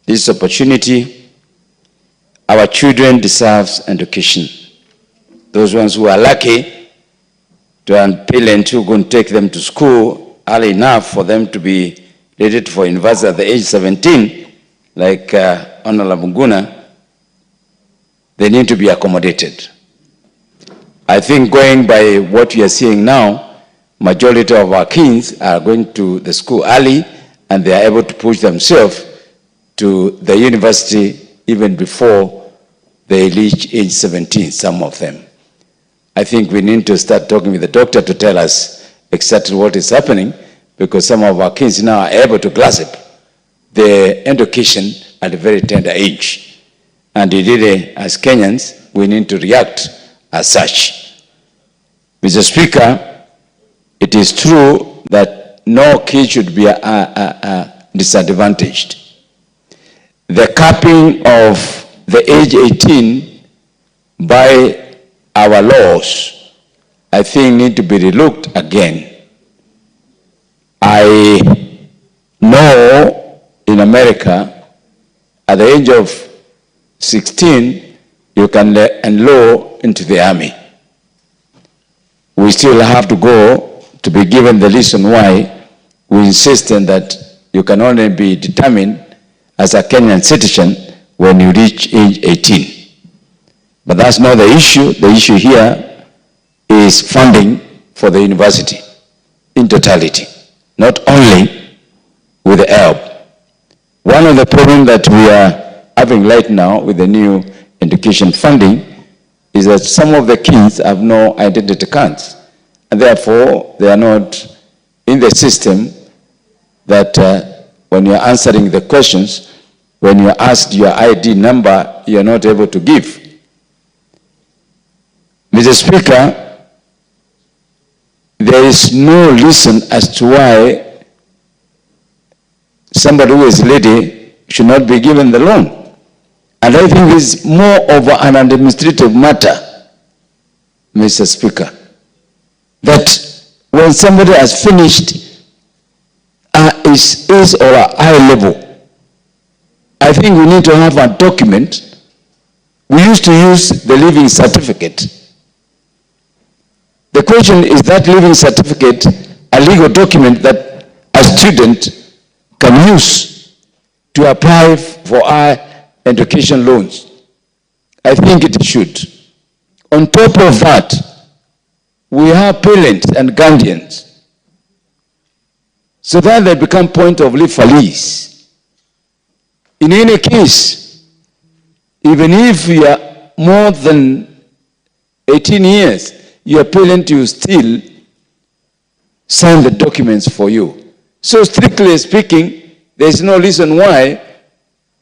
this opportunity. Our children deserve education. Those ones who are lucky to have parents who can take them to school early enough for them to be ready for university at the age 17, like Honorable Nguna, they need to be accommodated. I think going by what we are seeing now, majority of our kids are going to the school early and they are able to push themselves to the university even before they reach age 17, some of them. I think we need to start talking with the doctor to tell us exactly what is happening, because some of our kids now are able to grasp the education at a very tender age. And really, as Kenyans, we need to react as such. Mr. Speaker, it is true that no kid should be disadvantaged. The capping of the age 18 by our laws, I think, need to be relooked again. I know in America, at the age of 16, you can enroll into the army. We still have to go to be given the reason why we insist on that you can only be determined as a Kenyan citizen when you reach age 18. But that's not the issue. The issue here is funding for the university in totality, not only with the help. One of the problems that we are having right now with the new education funding is that some of the kids have no identity cards, and therefore they are not in the system that when you're answering the questions, when you're asked your ID number, you're not able to give. Mr. Speaker, there is no reason as to why somebody who is ready should not be given the loan. And I think it's more of an administrative matter, Mr. Speaker, that when somebody has finished his or a high level, I think we need to have a document. We used to use the living certificate. The question is that living certificate a legal document that a student can use to apply for our education loans? I think it should. On top of that, we have parents and guardians, so that they become point of reference. In any case, even if you are more than 18 years, your parent will still sign the documents for you. So strictly speaking, there is no reason why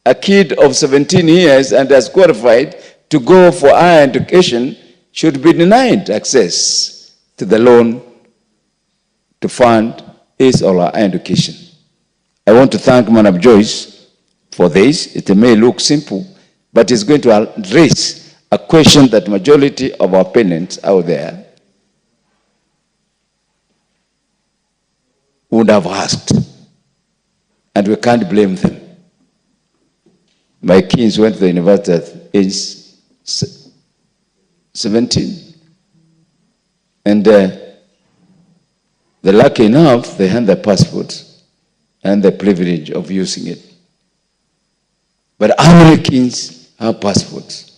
a kid of 17 years and has qualified to go for higher education should be denied access to the loan to fund his or her education. I want to thank Madam Joyce for this. It may look simple, but it's going to raise a question that majority of our parents out there would have asked, and we can't blame them. My kids went to the university at age 17, and they're lucky enough they had their passports and the privilege of using it. But how many kids have passports?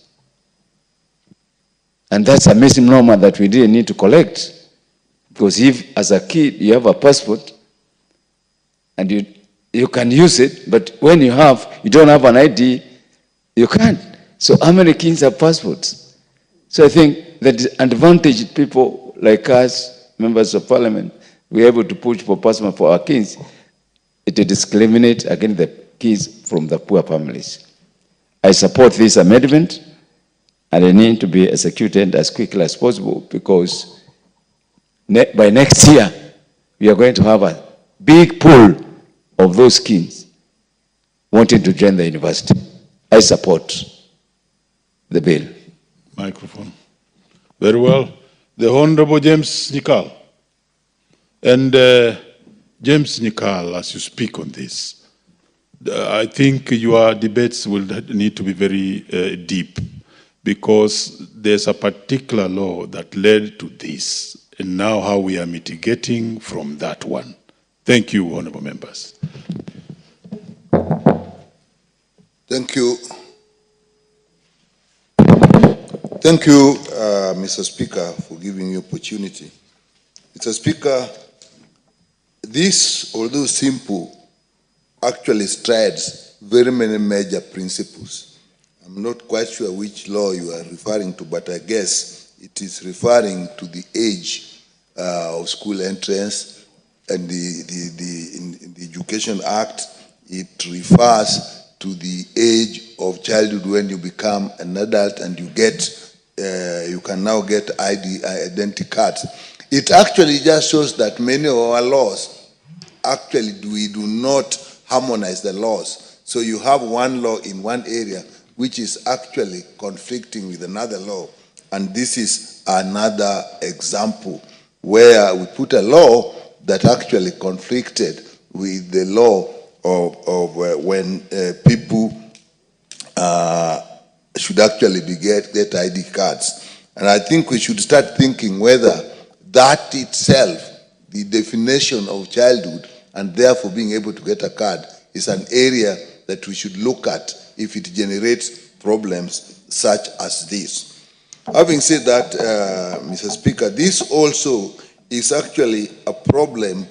And that's a misnomer that we didn't need to collect. Because if, as a kid, you have a passport and you can use it, but when you don't have an ID, you can't. So how many kids have passports? So I think that advantaged people like us, members of parliament, we're able to push for passport for our kids. It discriminates against the kids from the poor families. I support this amendment, and it needs to be executed as quickly as possible, because by next year, we are going to have a big pool of those kids wanting to join the university. I support the bill. Microphone. Very well. The Honorable James Nikal. And James Nikal, as you speak on this, I think your debates will need to be very deep, because there's a particular law that led to this, and now how we are mitigating from that one. Thank you, honorable members. Thank you. Thank you, Mr. Speaker, for giving me opportunity. Mr. Speaker, this, although simple, actually strides very many major principles. I'm not quite sure which law you are referring to, but I guess it is referring to the age of school entrance, and in the Education Act, it refers to the age of childhood when you become an adult and you get, you can now get identity cards. It actually just shows that many of our laws, actually we do not harmonize the laws. So you have one law in one area which is actually conflicting with another law. And this is another example where we put a law that actually conflicted with the law of when people should actually get ID cards. And I think we should start thinking whether that itself, the definition of childhood, and therefore being able to get a card, is an area that we should look at if it generates problems such as this. Having said that, Mr. Speaker, this also is actually a problem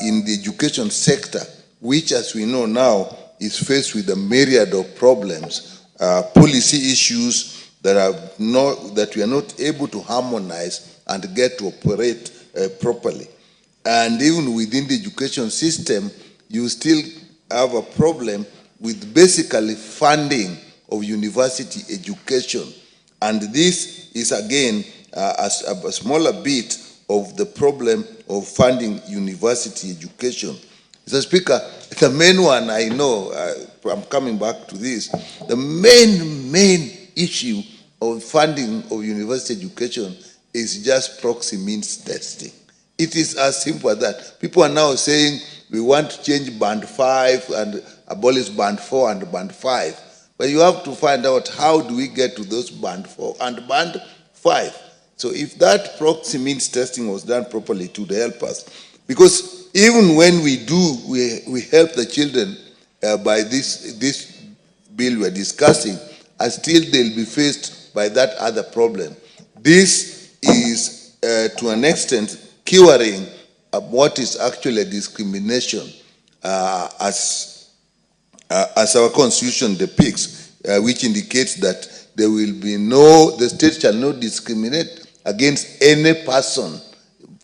in the education sector, which, as we know now, is faced with a myriad of problems, policy issues that we are not able to harmonize and get to operate properly. And even within the education system, you still have a problem with basically funding of university education. And this is again a smaller bit of the problem of funding university education. Mr. Speaker, the main one I know, I'm coming back to this, the main issue of funding of university education is just proxy means testing. It is as simple as that. People are now saying we want to change band 5 and abolish band 4 and band 5. But you have to find out how do we get to those band 4 and band 5. So if that proxy means testing was done properly, it would help us. Because even when we do, we help the children by this bill we're discussing, and still they'll be faced by that other problem. This is, to an extent, curing what is actually a discrimination as our constitution depicts, which indicates that there will be the state shall not discriminate against any person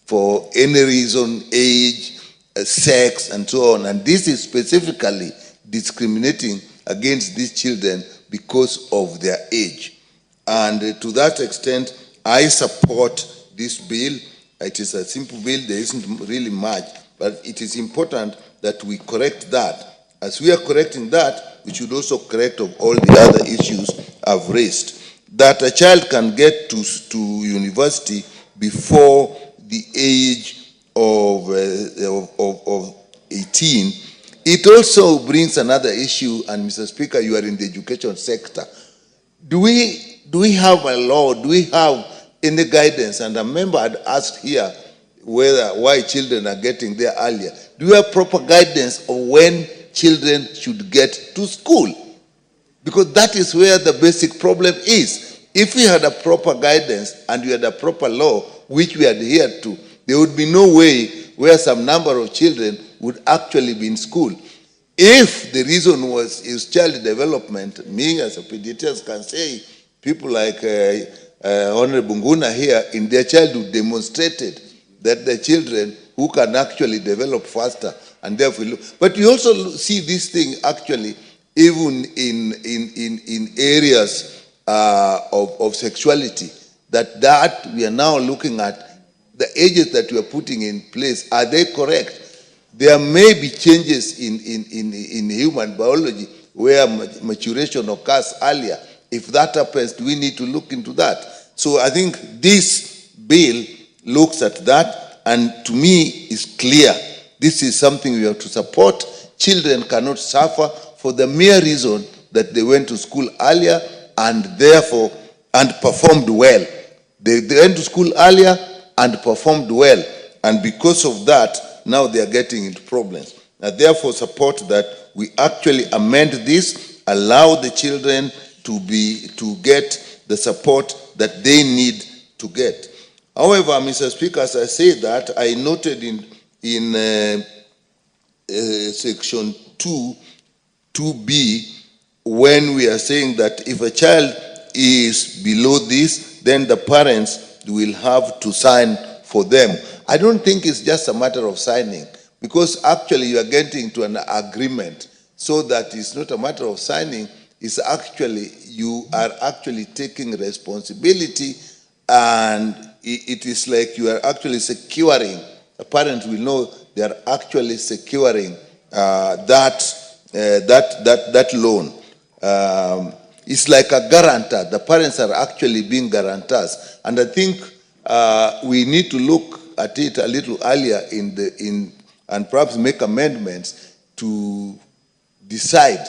for any reason, age, sex, and so on. And this is specifically discriminating against these children because of their age. And to that extent, I support this bill. It is a simple bill, there isn't really much, but it is important that we correct that. As we are correcting that, we should also correct of all the other issues I've raised. That a child can get to university before the age of 18, it also brings another issue, and Mr. Speaker, you are in the education sector. Do we have a law? Do we have any guidance? And a member had asked here why children are getting there earlier. Do we have proper guidance of when children should get to school? Because that is where the basic problem is. If we had a proper guidance and we had a proper law which we adhered to, there would be no way where some number of children would actually be in school. If the reason is child development, me as a pediatrician can say, people like Honorable Nguna here, in their childhood demonstrated that the children who can actually develop faster and therefore look. But you also see this thing actually even in areas of sexuality, that we are now looking at the ages that we are putting in place, are they correct? There may be changes in human biology where maturation occurs earlier. If that happens, we need to look into that. So I think this bill looks at that, and to me is clear. This is something we have to support. Children cannot suffer for the mere reason that they went to school earlier and therefore performed well. They went to school earlier and performed well, and because of that, now they are getting into problems. I therefore support that we actually amend this, allow the children to get the support that they need to get. However, Mr. Speaker, as I say that, I noted in section 2B, when we are saying that if a child is below this, then the parents will have to sign for them. I don't think it's just a matter of signing, because actually you are getting to an agreement, so that it's not a matter of signing, it's actually, you are actually taking responsibility, and it is like you are actually securing, the parents will know they are actually securing that loan. It's like a guarantor. The parents are actually being guarantors. And I think we need to look at it a little earlier and perhaps make amendments to decide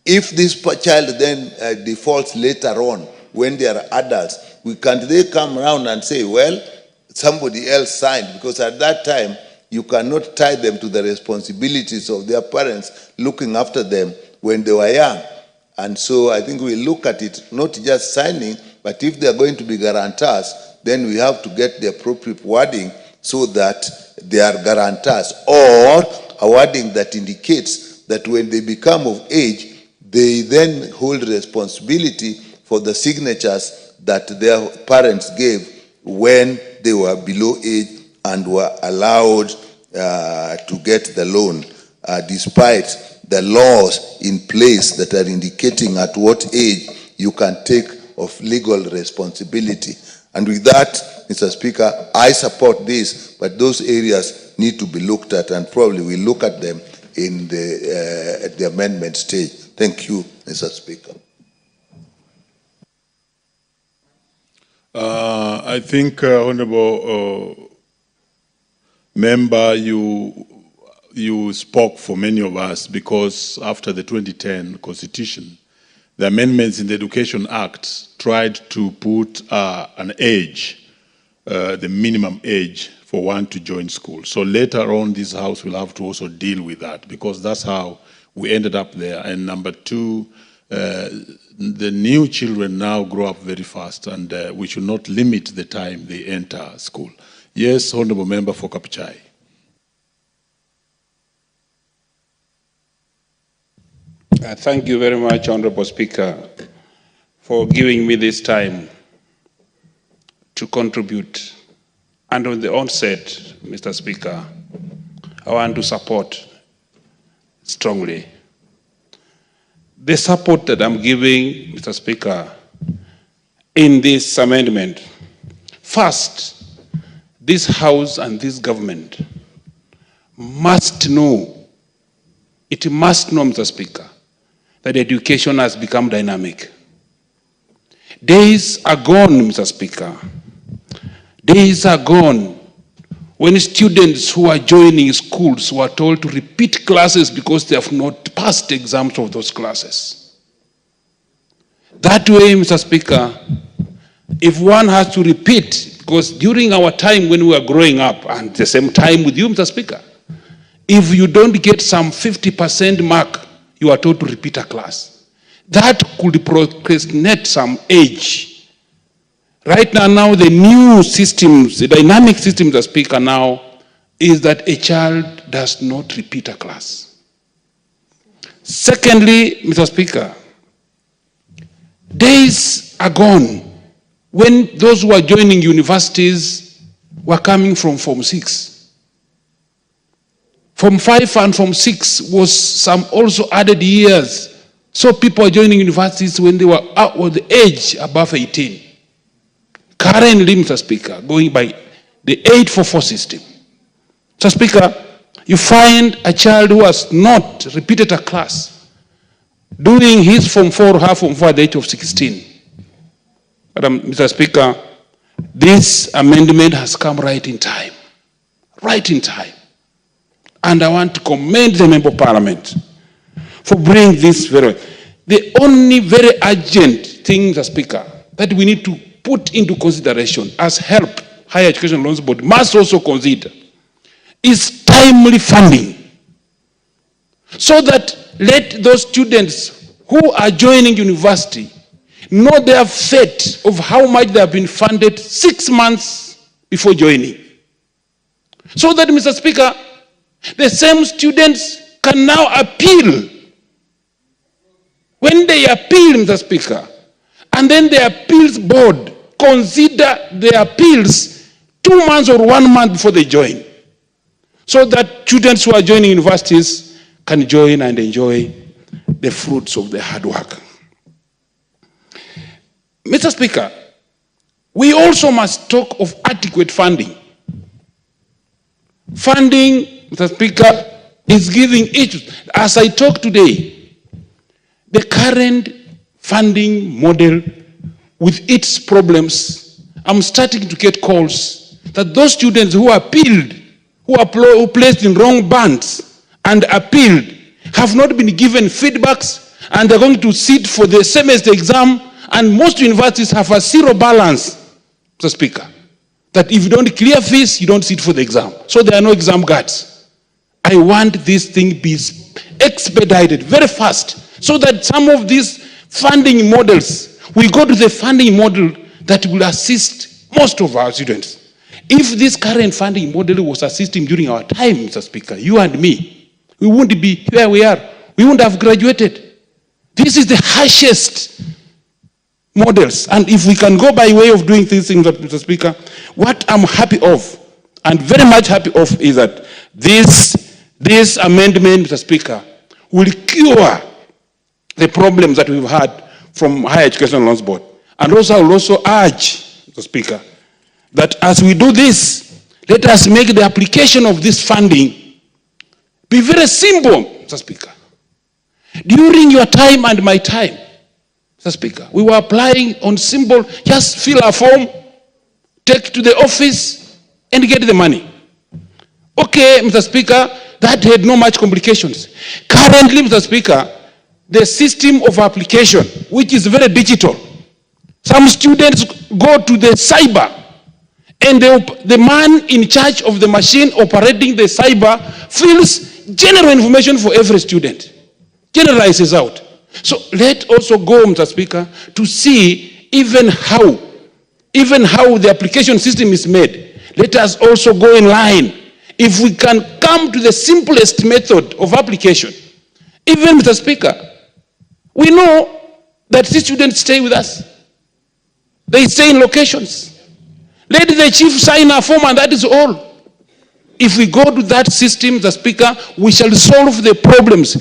if this child then defaults later on when they are adults. Can't they come around and say, well, somebody else signed? Because at that time, you cannot tie them to the responsibilities of their parents looking after them when they were young. And so I think we look at it, not just signing, but if they are going to be guarantors, then we have to get the appropriate wording so that they are guarantors, or a wording that indicates that when they become of age, they then hold responsibility for the signatures that their parents gave when they were below age and were allowed to get the loan, despite the laws in place that are indicating at what age you can take of legal responsibility. And with that, Mr. Speaker, I support this, but those areas need to be looked at, and probably we'll look at them in at the amendment stage. Thank you, Mr. Speaker. I think, Honorable Member, you spoke for many of us, because after the 2010 Constitution, the amendments in the Education Act tried to put an age, the minimum age for one to join school. So later on, this House will have to also deal with that, because that's how we ended up there. And number two, the new children now grow up very fast, and we should not limit the time they enter school. Yes, Honorable Member for Kapichai. Thank you very much, Honorable Speaker, for giving me this time to contribute. And on the onset, Mr. Speaker, I want to support strongly. The support that I'm giving, Mr. Speaker, in this amendment, first, this House and this government must know, it must know, Mr. Speaker, that education has become dynamic. Days are gone, Mr. Speaker. Days are gone when students who are joining schools were told to repeat classes because they have not passed exams of those classes. That way, Mr. Speaker, if one has to repeat, because during our time when we were growing up, and the same time with you, Mr. Speaker, if you don't get some 50% mark, you are told to repeat a class. That could procrastinate some age. Right now, the new systems, the dynamic system, Mr. Speaker, now is that a child does not repeat a class. Secondly, Mr. Speaker, days are gone when those who are joining universities were coming from Form 6. Form 5 and Form 6 was some also added years. So people are joining universities when they were out of the age above 18. Currently, Mr. Speaker, going by the 844 system. Mr. Speaker, you find a child who has not repeated a class doing his Form 4 or half Form 4 at the age of 16. Mr. Speaker, this amendment has come right in time. Right in time. And I want to commend the Member of Parliament for bringing this the only very urgent thing, Mr. Speaker, that we need to put into consideration as help Higher Education Loans Board must also consider is timely funding. So that let those students who are joining university know their fate of how much they have been funded 6 months before joining. So that, Mr. Speaker, the same students can now appeal. When they appeal, Mr. Speaker, and then the appeals board consider the appeals 2 months or 1 month before they join, so that students who are joining universities can join and enjoy the fruits of their hard work. Mr. Speaker, we also must talk of adequate funding. Funding, Mr. Speaker, is giving each, as I talk today, the current funding model with its problems, I'm starting to get calls that those students who appealed, who placed in wrong bands and appealed, have not been given feedbacks, and they're going to sit for the semester exam, and most universities have a zero balance, Mr. Speaker, that if you don't clear fees, you don't sit for the exam. So there are no exam guards. I want this thing be expedited very fast, so that some of these funding models, we go to the funding model that will assist most of our students. If this current funding model was assisting during our time, Mr. Speaker, you and me, we wouldn't be where we are. We wouldn't have graduated. This is the harshest models. And if we can go by way of doing these things, Mr. Speaker, what I'm happy of, and very much happy of, is that this amendment, Mr. Speaker, will cure the problems that we've had from Higher Education Loans Board. And also, I will also urge, Mr. Speaker, that as we do this, let us make the application of this funding be very simple, Mr. Speaker. During your time and my time, Mr. Speaker, we were applying on simple, just fill a form, take to the office, and get the money. Okay, Mr. Speaker, that had no much complications. Currently, Mr. Speaker, the system of application, which is very digital, some students go to the cyber, and the man in charge of the machine operating the cyber fills general information for every student, generalizes out. So let also go, Mr. Speaker, to see even how the application system is made. Let us also go in line. If we can come to the simplest method of application, even, Mr. Speaker, we know that these students stay with us. They stay in locations. Let the chief sign a form, and that is all. If we go to that system, Mr. Speaker, we shall solve the problems.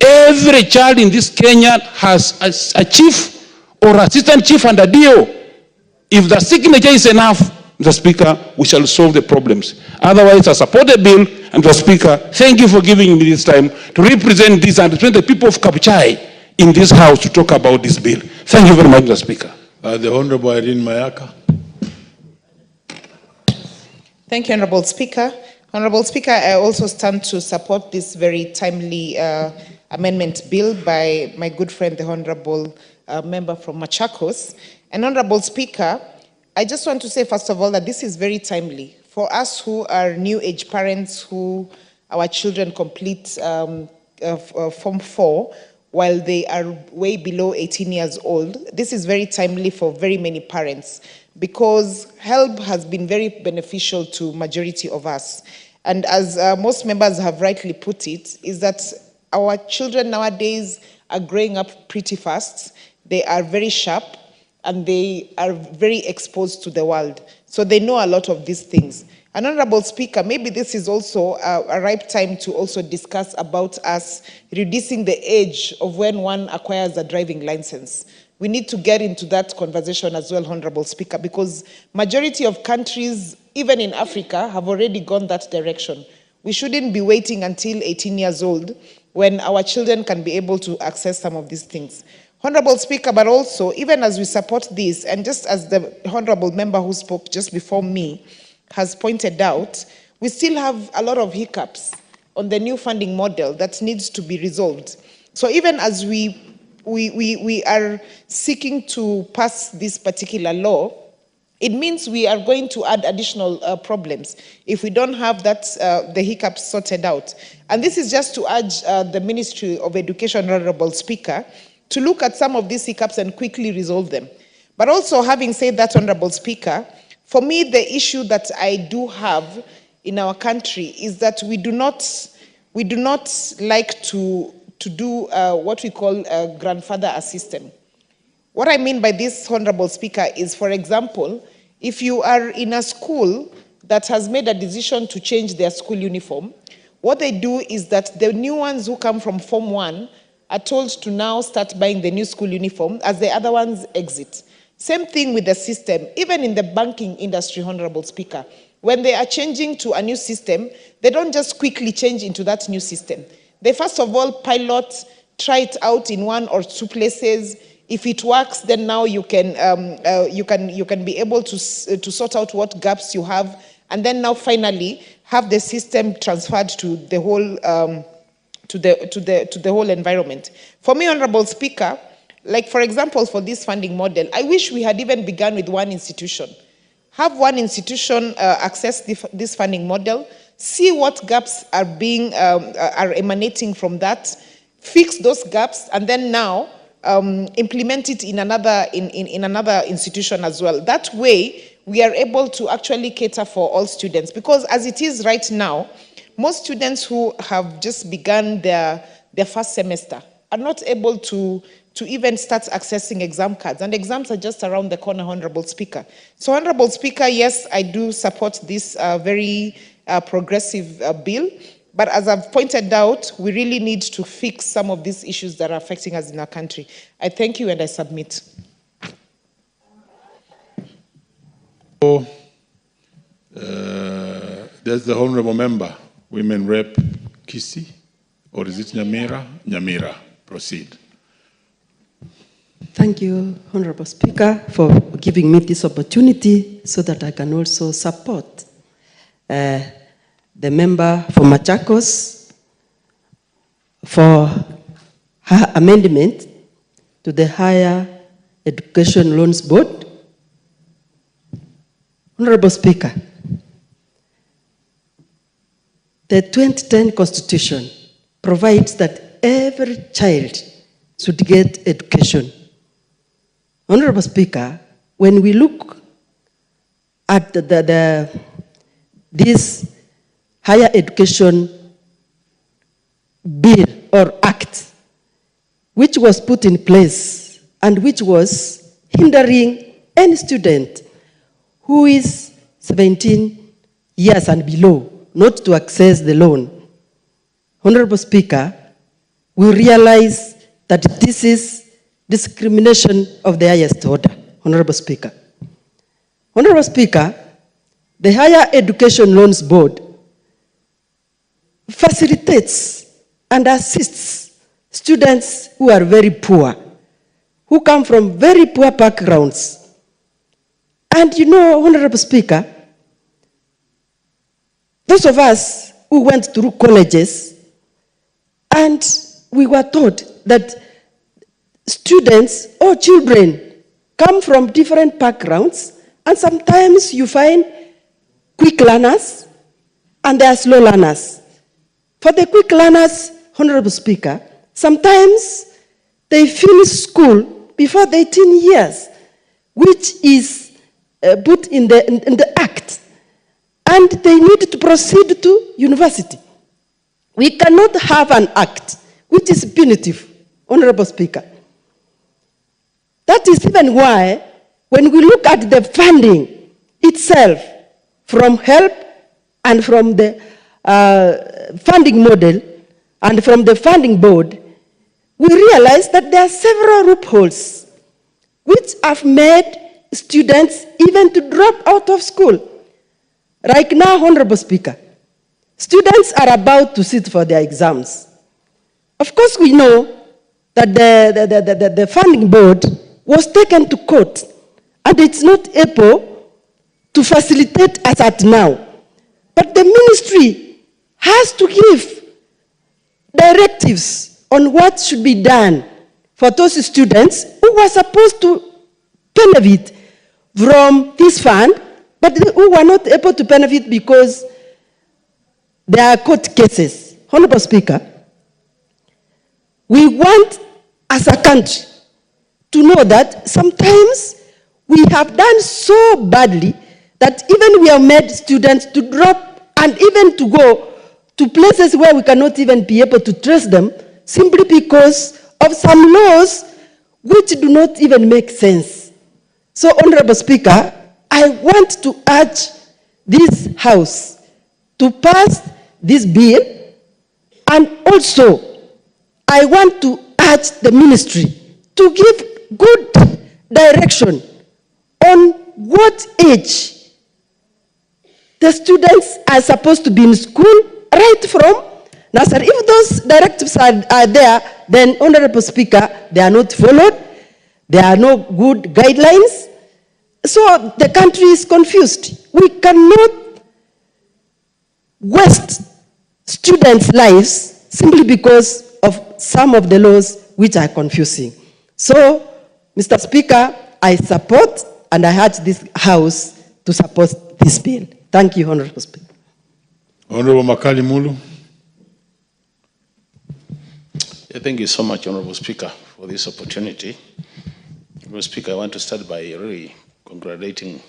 Every child in this Kenya has a chief or assistant chief and a DO. If the signature is enough, Mr. Speaker, we shall solve the problems. Otherwise, I support the bill, and Mr. Speaker, thank you for giving me this time to represent this and represent the people of Kabuchai in this house to talk about this bill. Thank you very much, Mr. Speaker. The Honorable Irene Mayaka. Thank you, Honorable Speaker. Honorable Speaker, I also stand to support this very timely amendment bill by my good friend, the Honorable member from Machakos. And Honorable Speaker, I just want to say, first of all, that this is very timely. For us who are new age parents, who our children complete Form 4, while they are way below 18 years old, this is very timely for very many parents, because help has been very beneficial to majority of us. And as most members have rightly put it, is that our children nowadays are growing up pretty fast. They are very sharp, and they are very exposed to the world. So they know a lot of these things. And Honorable Speaker, maybe this is also a ripe time to also discuss about us reducing the age of when one acquires a driving license. we need to get into that conversation as well, Honorable Speaker, because majority of countries, even in Africa, have already gone that direction. We shouldn't be waiting until 18 years old when our children can be able to access some of these things. Honorable Speaker, but also, even as we support this, and just as the Honorable Member who spoke just before me has pointed out, we still have a lot of hiccups on the new funding model that needs to be resolved. So even as we are seeking to pass this particular law, it means we are going to add additional problems if we don't have that, the hiccups sorted out. And this is just to urge the Ministry of Education, Honorable Speaker, to look at some of these hiccups and quickly resolve them. But also, having said that, Honorable Speaker, for me, the issue that I do have in our country is that we do not like to do what we call a grandfather assistant. What I mean by this, Honorable Speaker, is, for example, if you are in a school that has made a decision to change their school uniform, what they do is that the new ones who come from Form 1 are told to now start buying the new school uniform as the other ones exit. Same thing with the system, even in the banking industry, Honorable Speaker. When they are changing to a new system, they don't just quickly change into that new system. They first of all pilot, try it out in 1 or 2 places. If it works, then now you can be able to sort out what gaps you have, and then now finally have the system transferred to the whole to the whole environment. For me, Honorable Speaker, like for example, for this funding model, I wish we had even begun with one institution. Have one institution access this funding model, see what gaps are are emanating from that, fix those gaps, and then now implement it in another institution as well. That way, we are able to actually cater for all students, because as it is right now, most students who have just begun their first semester are not able to even start accessing exam cards, and exams are just around the corner, Honorable Speaker. So, Honorable Speaker, yes, I do support this very progressive bill, but as I've pointed out, we really need to fix some of these issues that are affecting us in our country. I thank you and I submit. There's the Honorable Member, Women Rep Kisi, or is it Nyamira? Nyamira, proceed. Thank you, Honorable Speaker, for giving me this opportunity so that I can also support the member for Machakos for her amendment to the Higher Education Loans Board. Honorable Speaker, the 2010 Constitution provides that every child should get education. Honorable Speaker, when we look at this higher education bill or act, which was put in place and which was hindering any student who is 17 years and below not to access the loan. Honorable Speaker, we realize that this is discrimination of the highest order, Honorable Speaker. Honorable Speaker, the Higher Education Loans Board facilitates and assists students who are very poor, who come from very poor backgrounds. And you know, Honorable Speaker, those of us who went through colleges and we were taught that students or children come from different backgrounds, and sometimes you find quick learners and there are slow learners. For the quick learners, Honorable Speaker, sometimes they finish school before the 18 years, which is put in the act, and they need to proceed to university. We cannot have an act which is punitive, Honorable Speaker. That is even why, when we look at the funding itself from HELP and from the funding model and from the funding board, we realize that there are several loopholes which have made students even to drop out of school. Right now, Honorable Speaker, students are about to sit for their exams. Of course, we know that the funding board was taken to court, and it's not able to facilitate us at now. But the ministry has to give directives on what should be done for those students who were supposed to benefit from this fund, but who were not able to benefit because there are court cases. Honorable Speaker, we want as a country to know that sometimes we have done so badly that even we have made students to drop and even to go to places where we cannot even be able to trace them simply because of some laws which do not even make sense. So, Honorable Speaker, I want to urge this House to pass this bill, and also I want to urge the ministry to give good direction on what age the students are supposed to be in school right from nursery. If those directives are there, then, Honorable Speaker, they are not followed. There are no good guidelines. So the country is confused. We cannot waste students' lives simply because of some of the laws which are confusing. So, Mr. Speaker, I support and I urge this House to support this bill. Thank you, Honorable Speaker. Honorable Makali Mulu. Thank you so much, Honorable Speaker, for this opportunity. Honorable Speaker, I want to start by really congratulating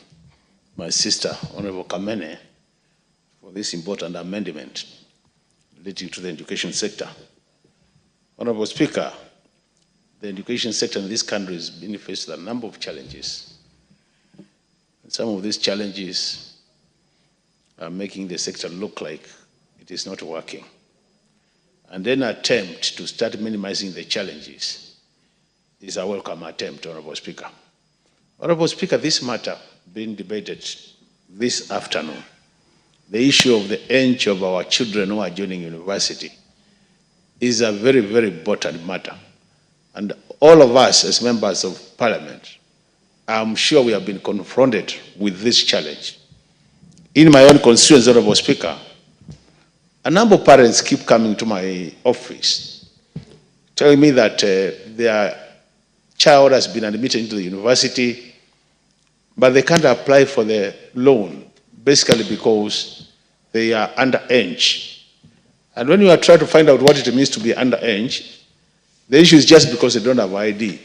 my sister, Honorable Kamene, for this important amendment relating to the education sector. Honorable Speaker, the education sector in this country has been faced with a number of challenges. And some of these challenges are making the sector look like it is not working. And then attempt to start minimizing the challenges is a welcome attempt, Honorable Speaker. Honorable Speaker, this matter being debated this afternoon, the issue of the age of our children who are joining university, is a very, very important matter. And all of us as members of Parliament, I'm sure we have been confronted with this challenge. In my own constituency, Honorable Speaker, a number of parents keep coming to my office telling me that their child has been admitted into the university, but they can't apply for the loan, basically because they are underage. And when you are trying to find out what it means to be underage, the issue is just because they don't have ID.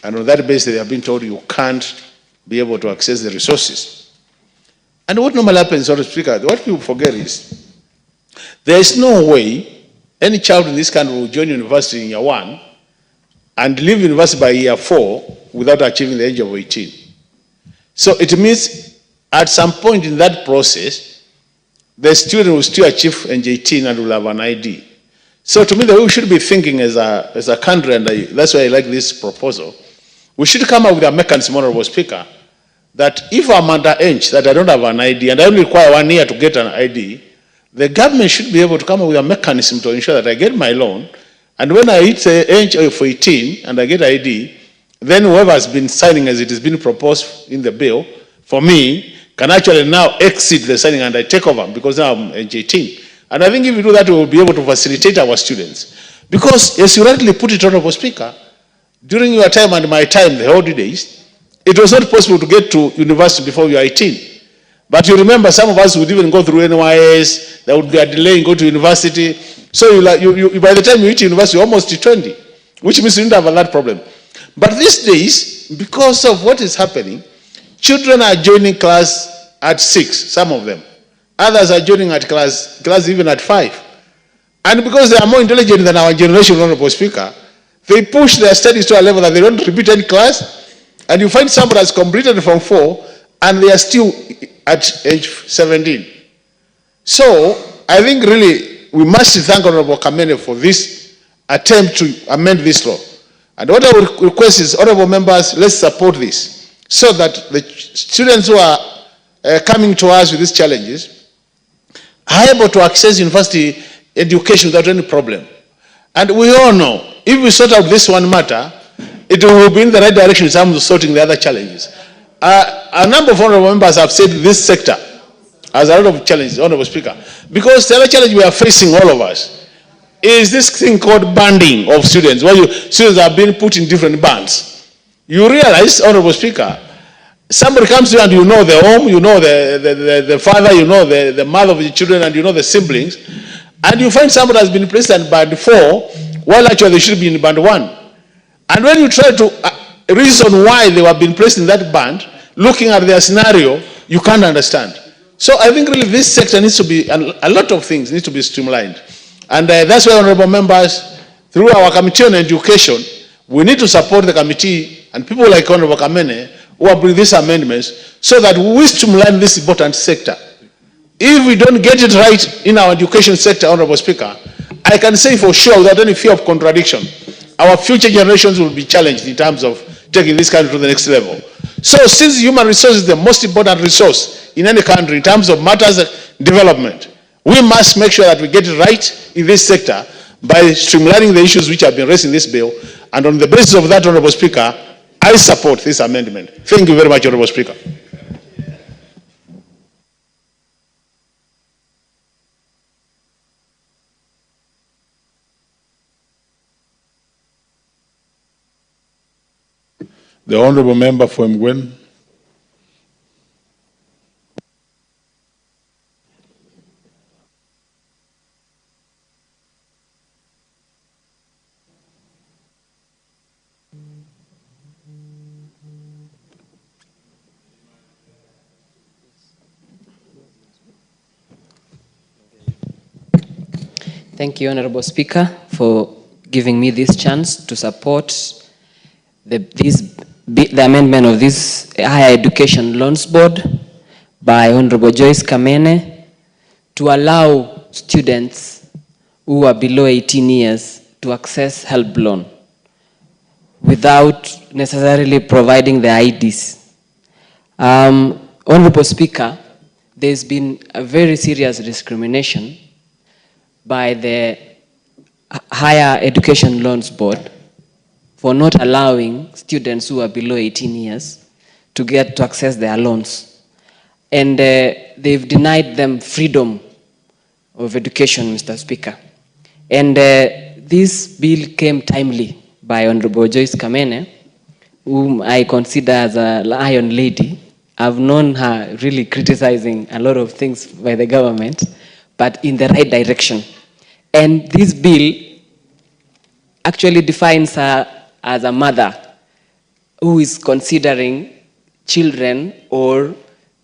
And on that basis, they have been told you can't be able to access the resources. And what normally happens, Honorable Speaker, what people forget is, there is no way any child in this country will join university in year 1 and leave university by year 4 without achieving the age of 18. So it means at some point in that process, the student will still achieve age 18 and will have an ID. So to me, the way we should be thinking as a country, and that's why I like this proposal, we should come up with a mechanism, Honorable Speaker, that if I'm underage, that I don't have an ID, and I only require 1 year to get an ID, the government should be able to come up with a mechanism to ensure that I get my loan, and when I hit the age of 18 and I get ID, then whoever has been signing as it has been proposed in the bill, for me, can actually now exit the signing and I take over because now I'm age 18. And I think if we do that, we will be able to facilitate our students. Because, as you rightly put it, Honorable Speaker, during your time and my time, the old days, it was not possible to get to university before you are 18. But you remember some of us would even go through NYS, there would be a delay in going to university. So by the time you reach university, you're almost 20, which means you don't have that problem. But these days, because of what is happening, children are joining class at 6, some of them. Others are joining at class even at 5. And because they are more intelligent than our generation, Honorable Speaker, they push their studies to a level that they don't repeat any class. And you find somebody has completed from 4 and they are still at age 17. So I think really we must thank Honorable Kamene for this attempt to amend this law. And what I would request is, honorable members, let's support this so that the students who are coming to us with these challenges are able to access university education without any problem. And we all know, if we sort out this one matter, it will be in the right direction in terms of sorting the other challenges. A number of honorable members have said this sector has a lot of challenges, Honorable Speaker, because the other challenge we are facing, all of us, is this thing called banding of students, where students are being put in different bands. You realize, Honorable Speaker, somebody comes to you and you know the home, you know the father, you know the mother of the children, and you know the siblings, and you find somebody has been placed in band 4, while actually they should be in band 1. And when you try to reason why they were being placed in that band, looking at their scenario, you can't understand. So I think really this sector needs to be, a lot of things need to be streamlined. And that's why, honorable members, through our Committee on Education, we need to support the committee and people like Honorable Kamene who are bringing these amendments so that we streamline this important sector. If we don't get it right in our education sector, Honorable Speaker, I can say for sure, without any fear of contradiction, our future generations will be challenged in terms of taking this country to the next level. So since human resource is the most important resource in any country in terms of matters of development, we must make sure that we get it right in this sector by streamlining the issues which have been raised in this bill. And on the basis of that, Honorable Speaker, I support this amendment. Thank you very much, Honorable Speaker. The Honourable Member for Mgwen. Thank you, Honorable Speaker, for giving me this chance to support the amendment of this Higher Education Loans Board by Honorable Joyce Kamene to allow students who are below 18 years to access HELB loan without necessarily providing the IDs. Honorable Speaker, there's been a very serious discrimination by the Higher Education Loans Board for not allowing students who are below 18 years to access their loans. And they've denied them freedom of education, Mr. Speaker. And this bill came timely by Honorable Joyce Kamene, whom I consider as an iron lady. I've known her really criticizing a lot of things by the government, but in the right direction. And this bill actually defines her as a mother who is considering children or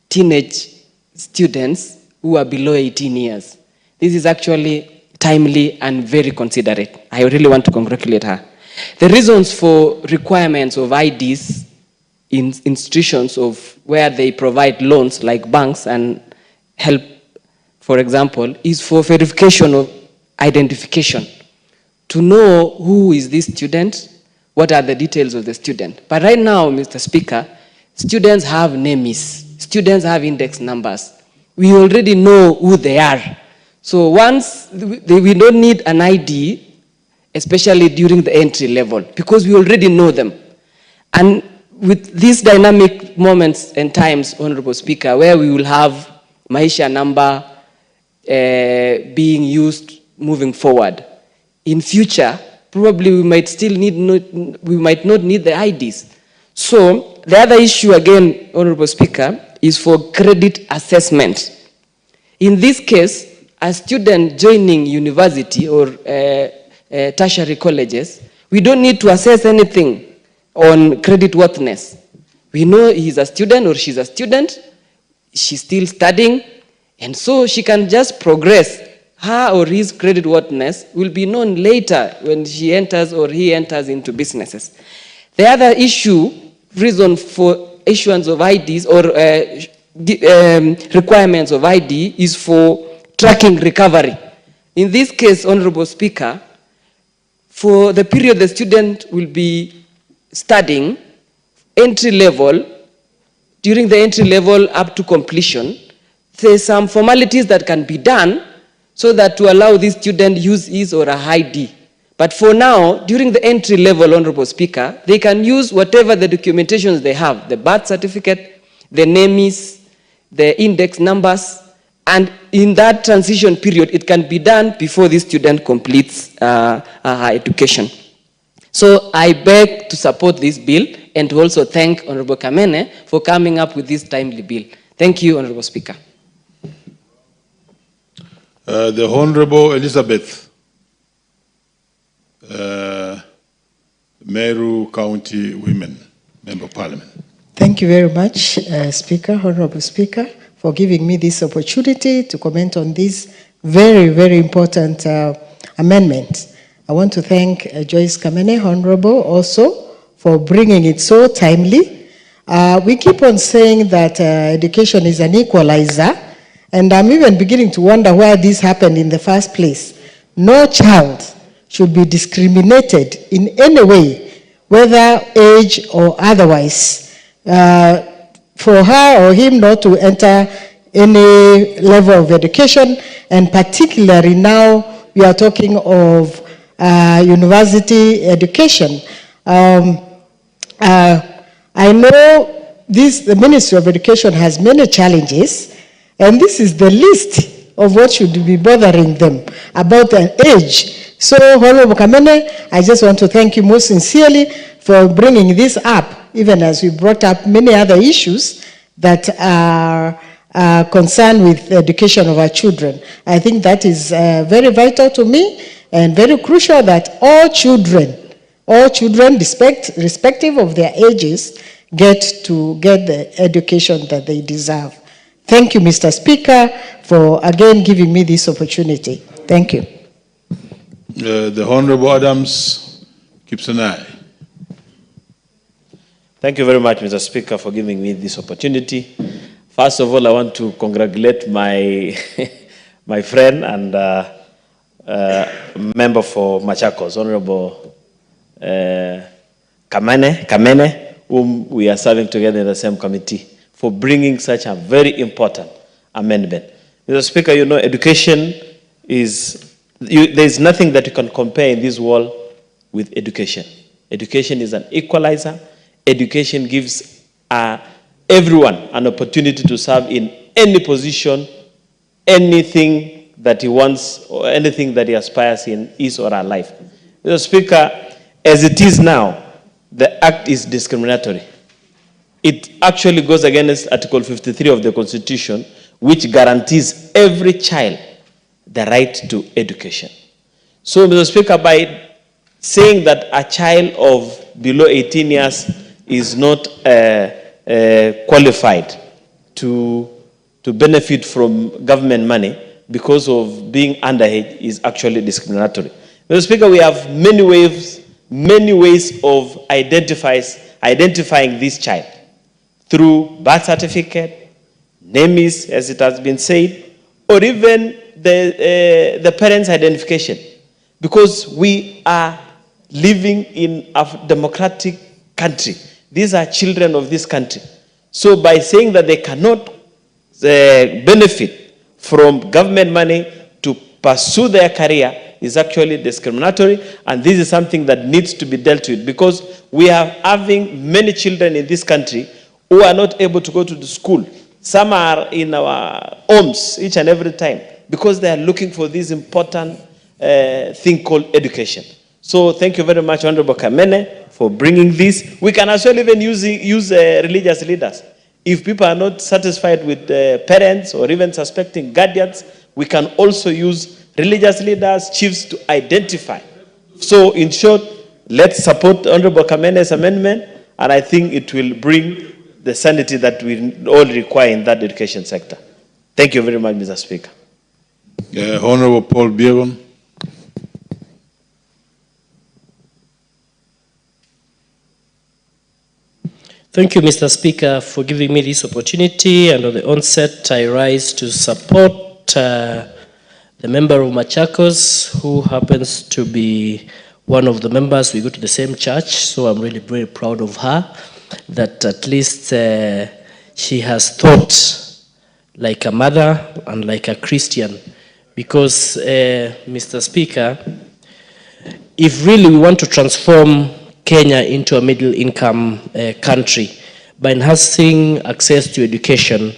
teenage students who are below 18 years. This is actually timely and very considerate. I really want to congratulate her. The reasons for requirements of IDs in institutions of where they provide loans like banks and help, for example, is for verification of identification. To know who is this student, what are the details of the student. But right now, Mr. Speaker, students have names, students have index numbers. We already know who they are. So once, we don't need an ID, especially during the entry level, because we already know them. And with these dynamic moments and times, Honorable Speaker, where we will have Maisha number being used moving forward, in future, probably we might not need the IDs. So the other issue again, Honorable Speaker, is for credit assessment. In this case, a student joining university or tertiary colleges, we don't need to assess anything on credit worthiness. We know he's a student or she's a student, she's still studying, and so she can just progress. Her or his credit worthiness will be known later when she enters or he enters into businesses. The other reason for issuance of IDs or requirements of ID is for tracking recovery. In this case, Honorable Speaker, for the period the student will be studying, entry level, during the entry level up to completion, there's some formalities that can be done so that to allow this student use his or her ID. But for now, during the entry level, Honorable Speaker, they can use whatever the documentations they have, the birth certificate, the names, the index numbers, and in that transition period, it can be done before this student completes her education. So I beg to support this bill and to also thank Honorable Kamene for coming up with this timely bill. Thank you, Honorable Speaker. The Honorable Elizabeth, Meru County Women, Member of Parliament. Thank you very much, Speaker, Honorable Speaker, for giving me this opportunity to comment on this very, very important amendment. I want to thank Joyce Kamene, Honorable, also for bringing it so timely. We keep on saying that education is an equalizer, and I'm even beginning to wonder why this happened in the first place. No child should be discriminated in any way, whether age or otherwise, for her or him not to enter any level of education, and particularly now we are talking of university education. I know the Ministry of Education has many challenges, and this is the list of what should be bothering them about an age. So, Honorable Kamene, I just want to thank you most sincerely for bringing this up, even as we brought up many other issues that are concerned with the education of our children. I think that is very vital to me and very crucial that all children, respective of their ages, get the education that they deserve. Thank you, Mr. Speaker, for again giving me this opportunity. Thank you. The Honorable Adams Kipsanai. Thank you very much, Mr. Speaker, for giving me this opportunity. First of all, I want to congratulate my, my friend and member for Machakos, Honorable Kamene, whom we are serving together in the same committee, for bringing such a very important amendment. Mr. Speaker, you know, education is, there is nothing that you can compare in this world with education. Education is an equalizer. Education gives everyone an opportunity to serve in any position, anything that he wants, or anything that he aspires in his or her life. Mr. Speaker, as it is now, the act is discriminatory. It actually goes against Article 53 of the Constitution, which guarantees every child the right to education. So, Mr. Speaker, by saying that a child of below 18 years is not qualified to benefit from government money because of being underage is actually discriminatory. Mr. Speaker, we have many ways of identifying this child through birth certificate, names, as it has been said, or even the parents' identification, because we are living in a democratic country. These are children of this country. So by saying that they cannot benefit from government money to pursue their career is actually discriminatory, and this is something that needs to be dealt with, because we are having many children in this country who are not able to go to the school. Some are in our homes each and every time because they are looking for this important thing called education. So thank you very much, Honorable Kamene, for bringing this. We can as well even use religious leaders. If people are not satisfied with parents or even suspecting guardians, we can also use religious leaders, chiefs to identify. So in short, let's support Honorable Kamene's amendment, and I think it will bring the sanity that we all require in that education sector. Thank you very much, Mr. Speaker. Honorable Paul Biegon. Thank you, Mr. Speaker, for giving me this opportunity. And at the onset, I rise to support the member of Machakos, who happens to be one of the members. We go to the same church, so I'm really very proud of her that at least she has thought like a mother and like a Christian. Because, Mr. Speaker, if really we want to transform Kenya into a middle-income country by enhancing access to education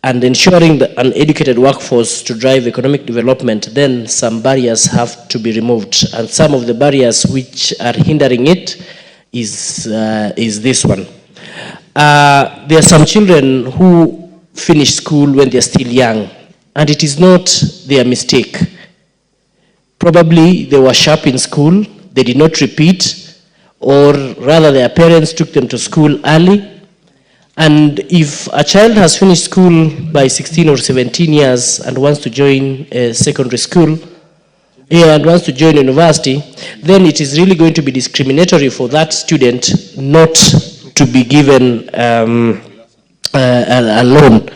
and ensuring an educated workforce to drive economic development, then some barriers have to be removed. And some of the barriers which are hindering it is this one. There are some children who finish school when they're still young, and it is not their mistake. Probably they were sharp in school, they did not repeat, or rather their parents took them to school early. And if a child has finished school by 16 or 17 years and wants to join secondary school, and wants to join university, then it is really going to be discriminatory for that student not to be given a loan.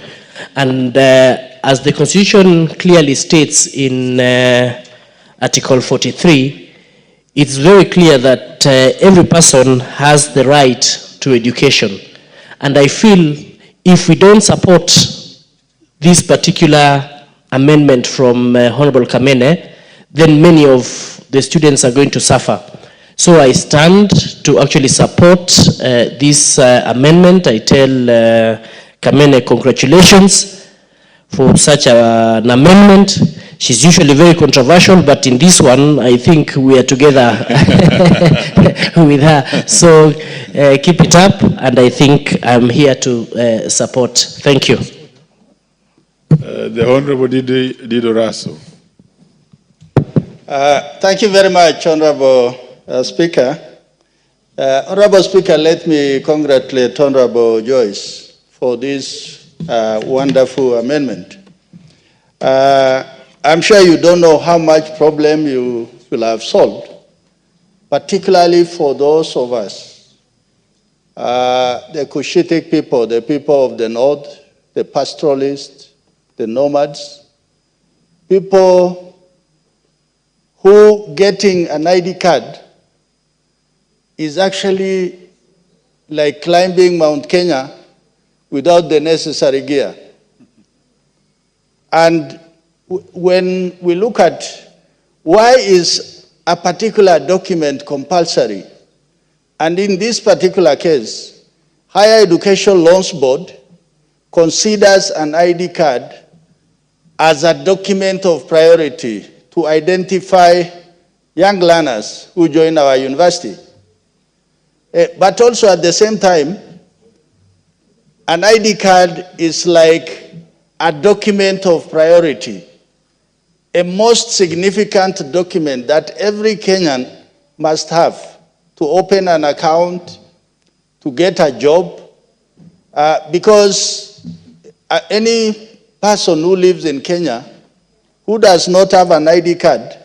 And as the Constitution clearly states in Article 43, it's very clear that every person has the right to education. And I feel if we don't support this particular amendment from Honorable Kamene, then many of the students are going to suffer. So I stand to actually support this amendment. I tell Kamene congratulations for such an amendment. She's usually very controversial, but in this one, I think we are together with her. So keep it up, and I think I'm here to support. Thank you. The Honorable Dido Raso. Thank you very much, Honorable Speaker. Honorable Speaker, let me congratulate Honorable Joyce for this wonderful amendment. I'm sure you don't know how much problem you will have solved, particularly for those of us, the Cushitic people, the people of the north, the pastoralists, the nomads, people who getting an ID card is actually like climbing Mount Kenya without the necessary gear. And when we look at why is a particular document compulsory, and in this particular case, Higher Education Loans Board considers an ID card as a document of priority to identify young learners who join our university. But also at the same time, an ID card is like a document of priority, a most significant document that every Kenyan must have to open an account, to get a job, because any person who lives in Kenya who does not have an ID card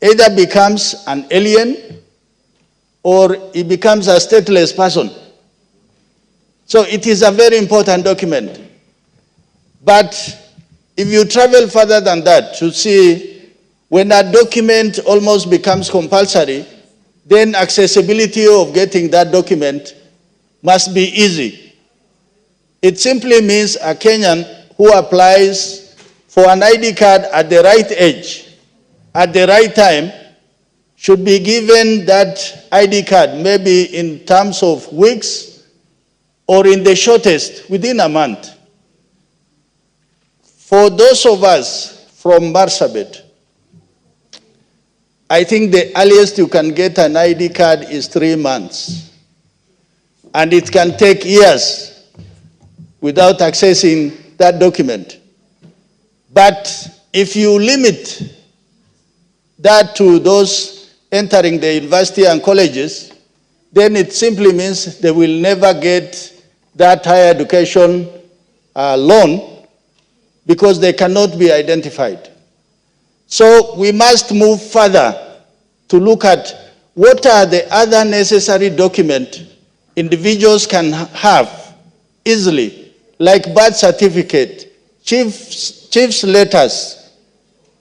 either becomes an alien or he becomes a stateless person. So it is a very important document. But if you travel further than that to see when a document almost becomes compulsory, then accessibility of getting that document must be easy. It simply means a Kenyan who applies for an ID card at the right age, at the right time, should be given that ID card maybe in terms of weeks or in the shortest, within a month. For those of us from Marsabit, I think the earliest you can get an ID card is 3 months. And it can take years without accessing that document. But if you limit that to those entering the university and colleges, then it simply means they will never get that higher education loan because they cannot be identified. So we must move further to look at what are the other necessary documents individuals can have easily, like birth certificate, chief's letters,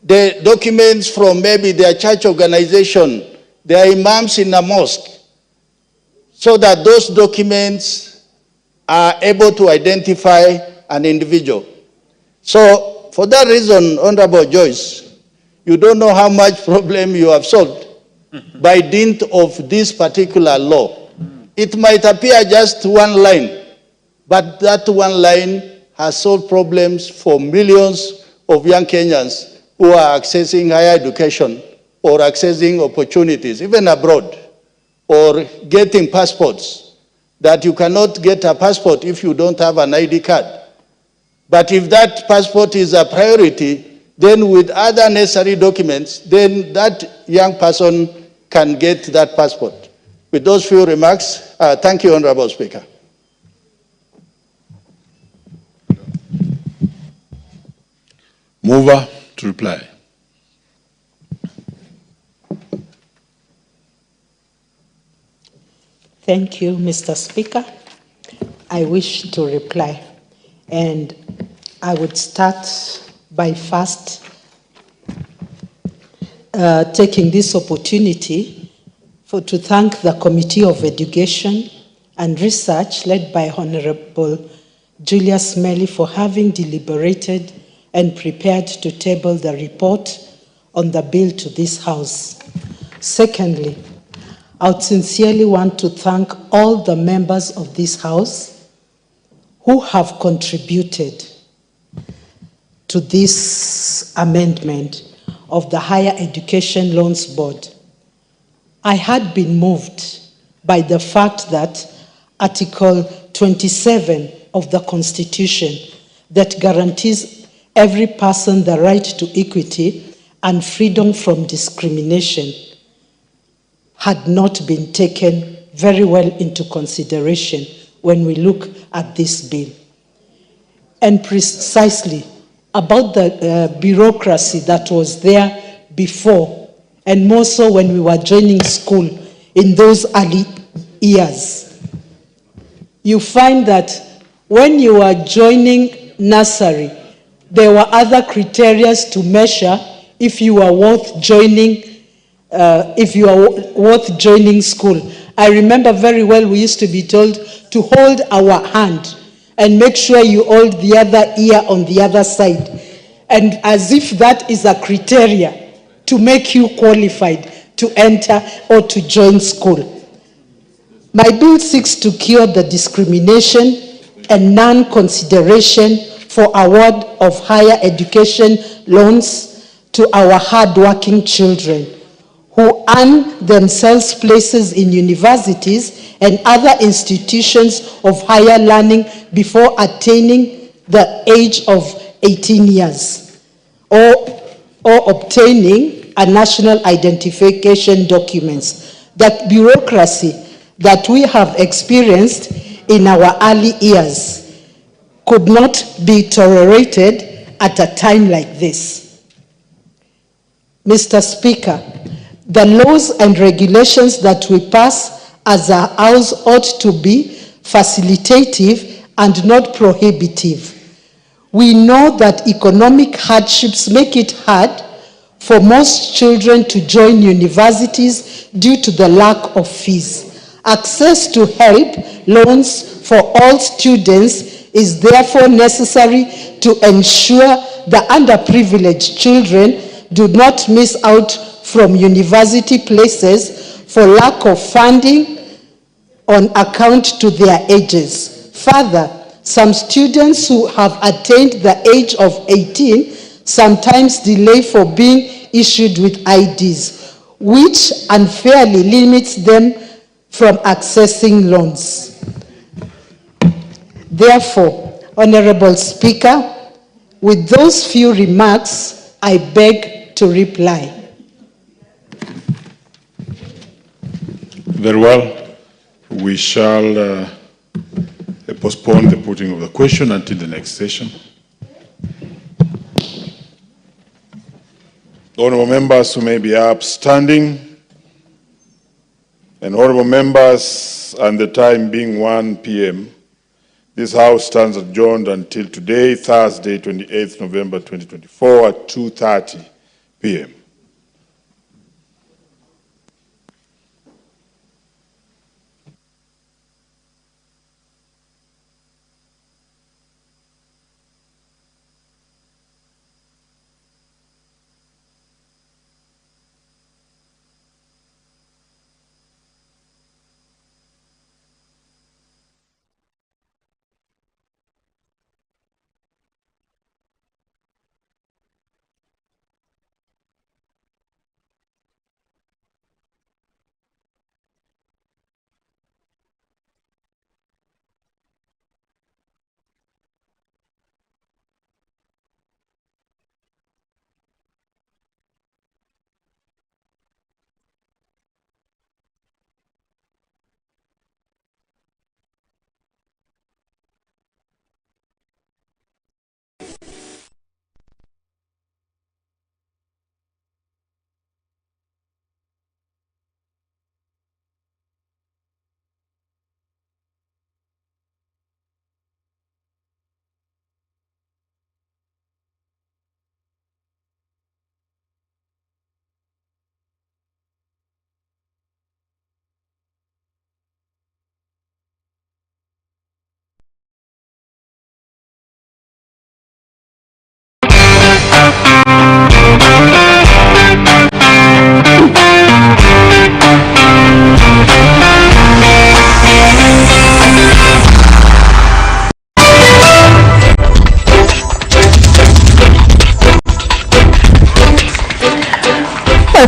the documents from maybe their church organization They are imams in a mosque, so that those documents are able to identify an individual. So for that reason, Honorable Joyce, you don't know how much problem you have solved by dint of this particular law. It might appear just one line, but that one line has solved problems for millions of young Kenyans who are accessing higher education or accessing opportunities, even abroad, or getting passports, that you cannot get a passport if you don't have an ID card. But if that passport is a priority, then with other necessary documents, then that young person can get that passport. With those few remarks, thank you, Honorable Speaker. Mover to reply. Thank you, Mr. Speaker. I wish to reply, and I would start by first taking this opportunity to thank the Committee of Education and Research led by Honorable Julius Melly for having deliberated and prepared to table the report on the bill to this House. Secondly, I would sincerely want to thank all the members of this House who have contributed to this amendment of the Higher Education Loans Board. I had been moved by the fact that Article 27 of the Constitution that guarantees every person the right to equity and freedom from discrimination had not been taken very well into consideration when we look at this bill. And precisely about the bureaucracy that was there before, and more so when we were joining school in those early years. You find that when you were joining nursery, there were other criteria to measure if you were worth joining school. I remember very well we used to be told to hold our hand and make sure you hold the other ear on the other side. And as if that is a criteria to make you qualified to enter or to join school. My bill seeks to cure the discrimination and non-consideration for award of higher education loans to our hard-working children who earn themselves places in universities and other institutions of higher learning before attaining the age of 18 years or obtaining a national identification documents. That bureaucracy that we have experienced in our early years could not be tolerated at a time like this. Mr. Speaker, the laws and regulations that we pass as a House ought to be facilitative and not prohibitive. We know that economic hardships make it hard for most children to join universities due to the lack of fees. Access to help loans for all students is therefore necessary to ensure the underprivileged children do not miss out from university places for lack of funding on account to their ages. Further, some students who have attained the age of 18 sometimes delay for being issued with IDs, which unfairly limits them from accessing loans. Therefore, Honorable Speaker, with those few remarks, I beg to reply. Very well. We shall postpone the putting of the question until the next session. Honourable members who may be upstanding, and honourable members, and the time being 1 p.m., this House stands adjourned until today, Thursday, 28th November 2024 at 2:30 p.m.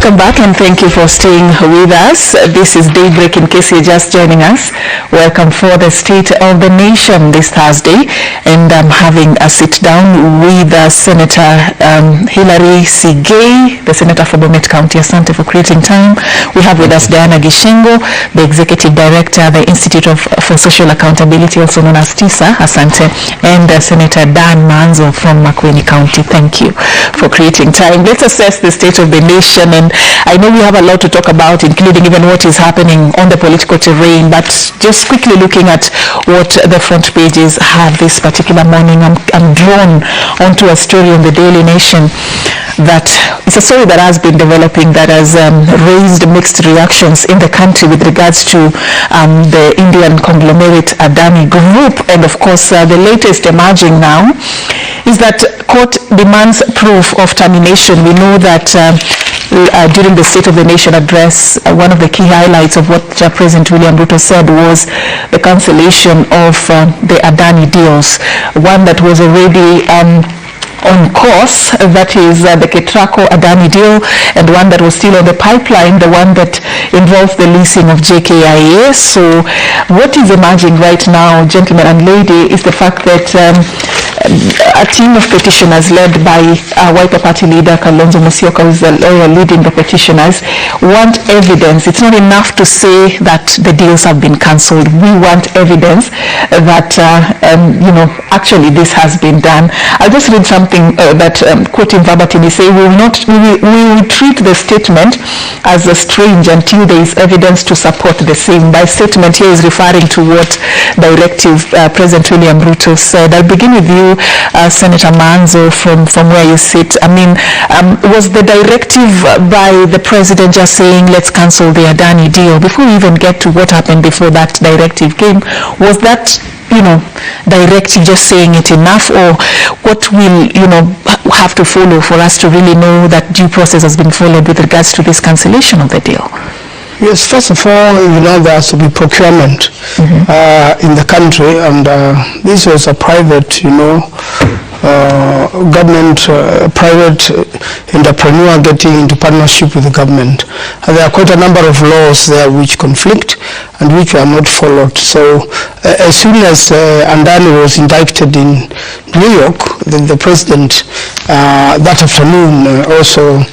Welcome back and thank you for staying with us. This is Daybreak in case you're just joining us. Welcome for the State of the Nation this Thursday, and I'm having a sit down with Senator Hilary Sigei, the Senator for Bomet County. Asante for creating time. We have with us Diana Gishengo, the Executive Director, the Institute for Social Accountability, also known as TISA. Asante. And Senator Dan Manzo from Makwiny County. Thank you for creating time. Let's assess the state of the nation, and I know we have a lot to talk about, including even what is happening on the political terrain, but just quickly looking at what the front pages have this particular morning, I'm drawn onto a story on the Daily Nation that it's a story that has been developing that has raised mixed reactions in the country with regards to the Indian conglomerate Adani Group. And of course, the latest emerging now is that court demands proof of termination. We know that during the State of the Nation address, one of the key highlights of what President William Ruto said was the cancellation of the Adani deals, one that was already on course, that is the Ketraco Adani deal, and one that was still on the pipeline, the one that involves the leasing of JKIA. So what is emerging right now, gentlemen and lady, is the fact that a team of petitioners led by Wiper Party leader Kalonzo Musyoka, who is the lawyer leading the petitioners, want evidence. It's not enough to say that the deals have been cancelled. We want evidence that actually this has been done. I'll just read something that quoting verbatim, he say, we will treat the statement as strange until there is evidence to support the same. By statement here is referring to what directive President William Ruto said. I'll begin with you, Senator Manzo, from where you sit. I mean, was the directive by the president just saying let's cancel the Adani deal? Before we even get to what happened before that directive came, was that directive just saying it enough, or what will have to follow for us to really know that due process has been followed with regards to this cancellation of the deal? Yes, first of all, there has to be procurement in the country, and this was a private, government, private entrepreneur getting into partnership with the government. And there are quite a number of laws there which conflict and which were not followed. So as soon as Adani was indicted in New York, the president that afternoon also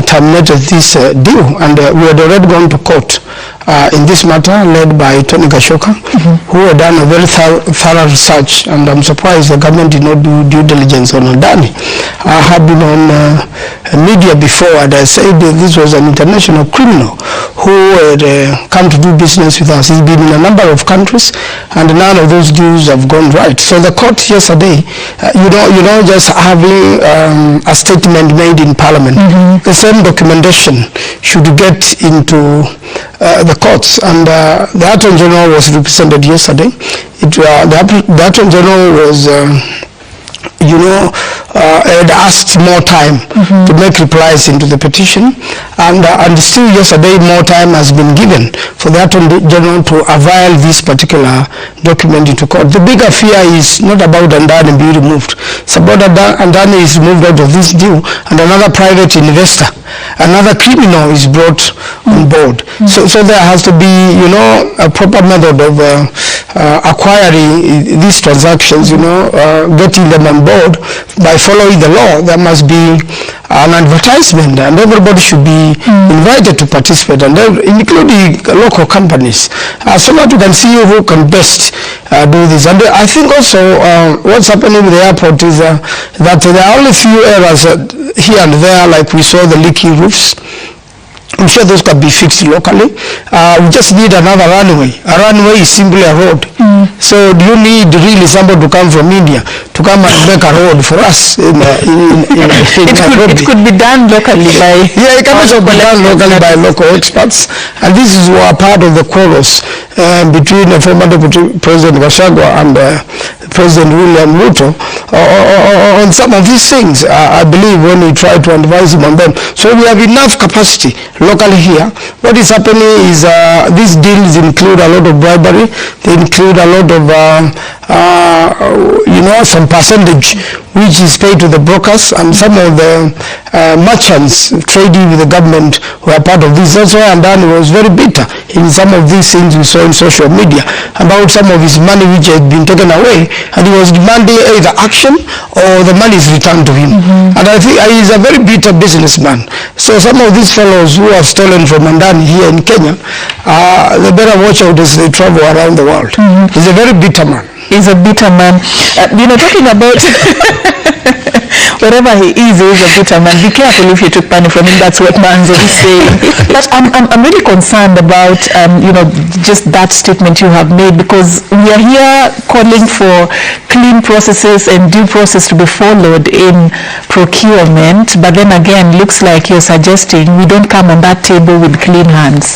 terminated this deal, and we had already gone to court in this matter, led by Tony Gashoka, who had done a very thorough research, and I'm surprised the government did not do due diligence on Adani. I have been on media before, and I said this was an international criminal who had come to do business with us. He's been in a number of countries, and none of those deals have gone right. So the court yesterday, just having a statement made in Parliament, the same documentation should get into the courts, and the Attorney General was represented yesterday. The Attorney General was had asked more time to make replies into the petition, and still yesterday more time has been given for the Attorney General to avail this particular document into court. The bigger fear is not about Adani being removed. It's about Adani is removed out of this deal, and another private investor, another criminal is brought on board. So there has to be, a proper method of acquiring these transactions, getting them on board by following the law. There must be an advertisement, and everybody should be invited to participate, and including local companies, so that you can see who can best do this. And I think also what's happening with the airport is that there are only few errors here and there, like we saw the leaking roofs. I'm sure those can be fixed locally. We just need another runway. A runway is simply a road. So do you need really somebody to come from India to come and make a road for us in it could be done locally by... Yeah, it can also be done locally by local experts. And this is part of the quarrels between the former Deputy President Gachagua and President William Ruto on some of these things, I believe, when we try to advise him on them. So we have enough capacity locally here. What is happening is these deals include a lot of bribery. They include a lot of, some percentage which is paid to the brokers, and some of the merchants trading with the government who are part of this. That's why Andani was very bitter in some of these things we saw in social media about some of his money which had been taken away, and he was demanding either action or the money is returned to him. And I think he's a very bitter businessman. So some of these fellows who have stolen from Andani here in Kenya, they better watch out as they travel around the world. He's a very bitter man. He's a bitter man. Talking about wherever he is a bitter man. Be careful if you took money from him. That's what Manzo is saying. But I'm really concerned about, just that statement you have made, because we are here calling for clean processes and due process to be followed in procurement. But then again, looks like you're suggesting we don't come on that table with clean hands.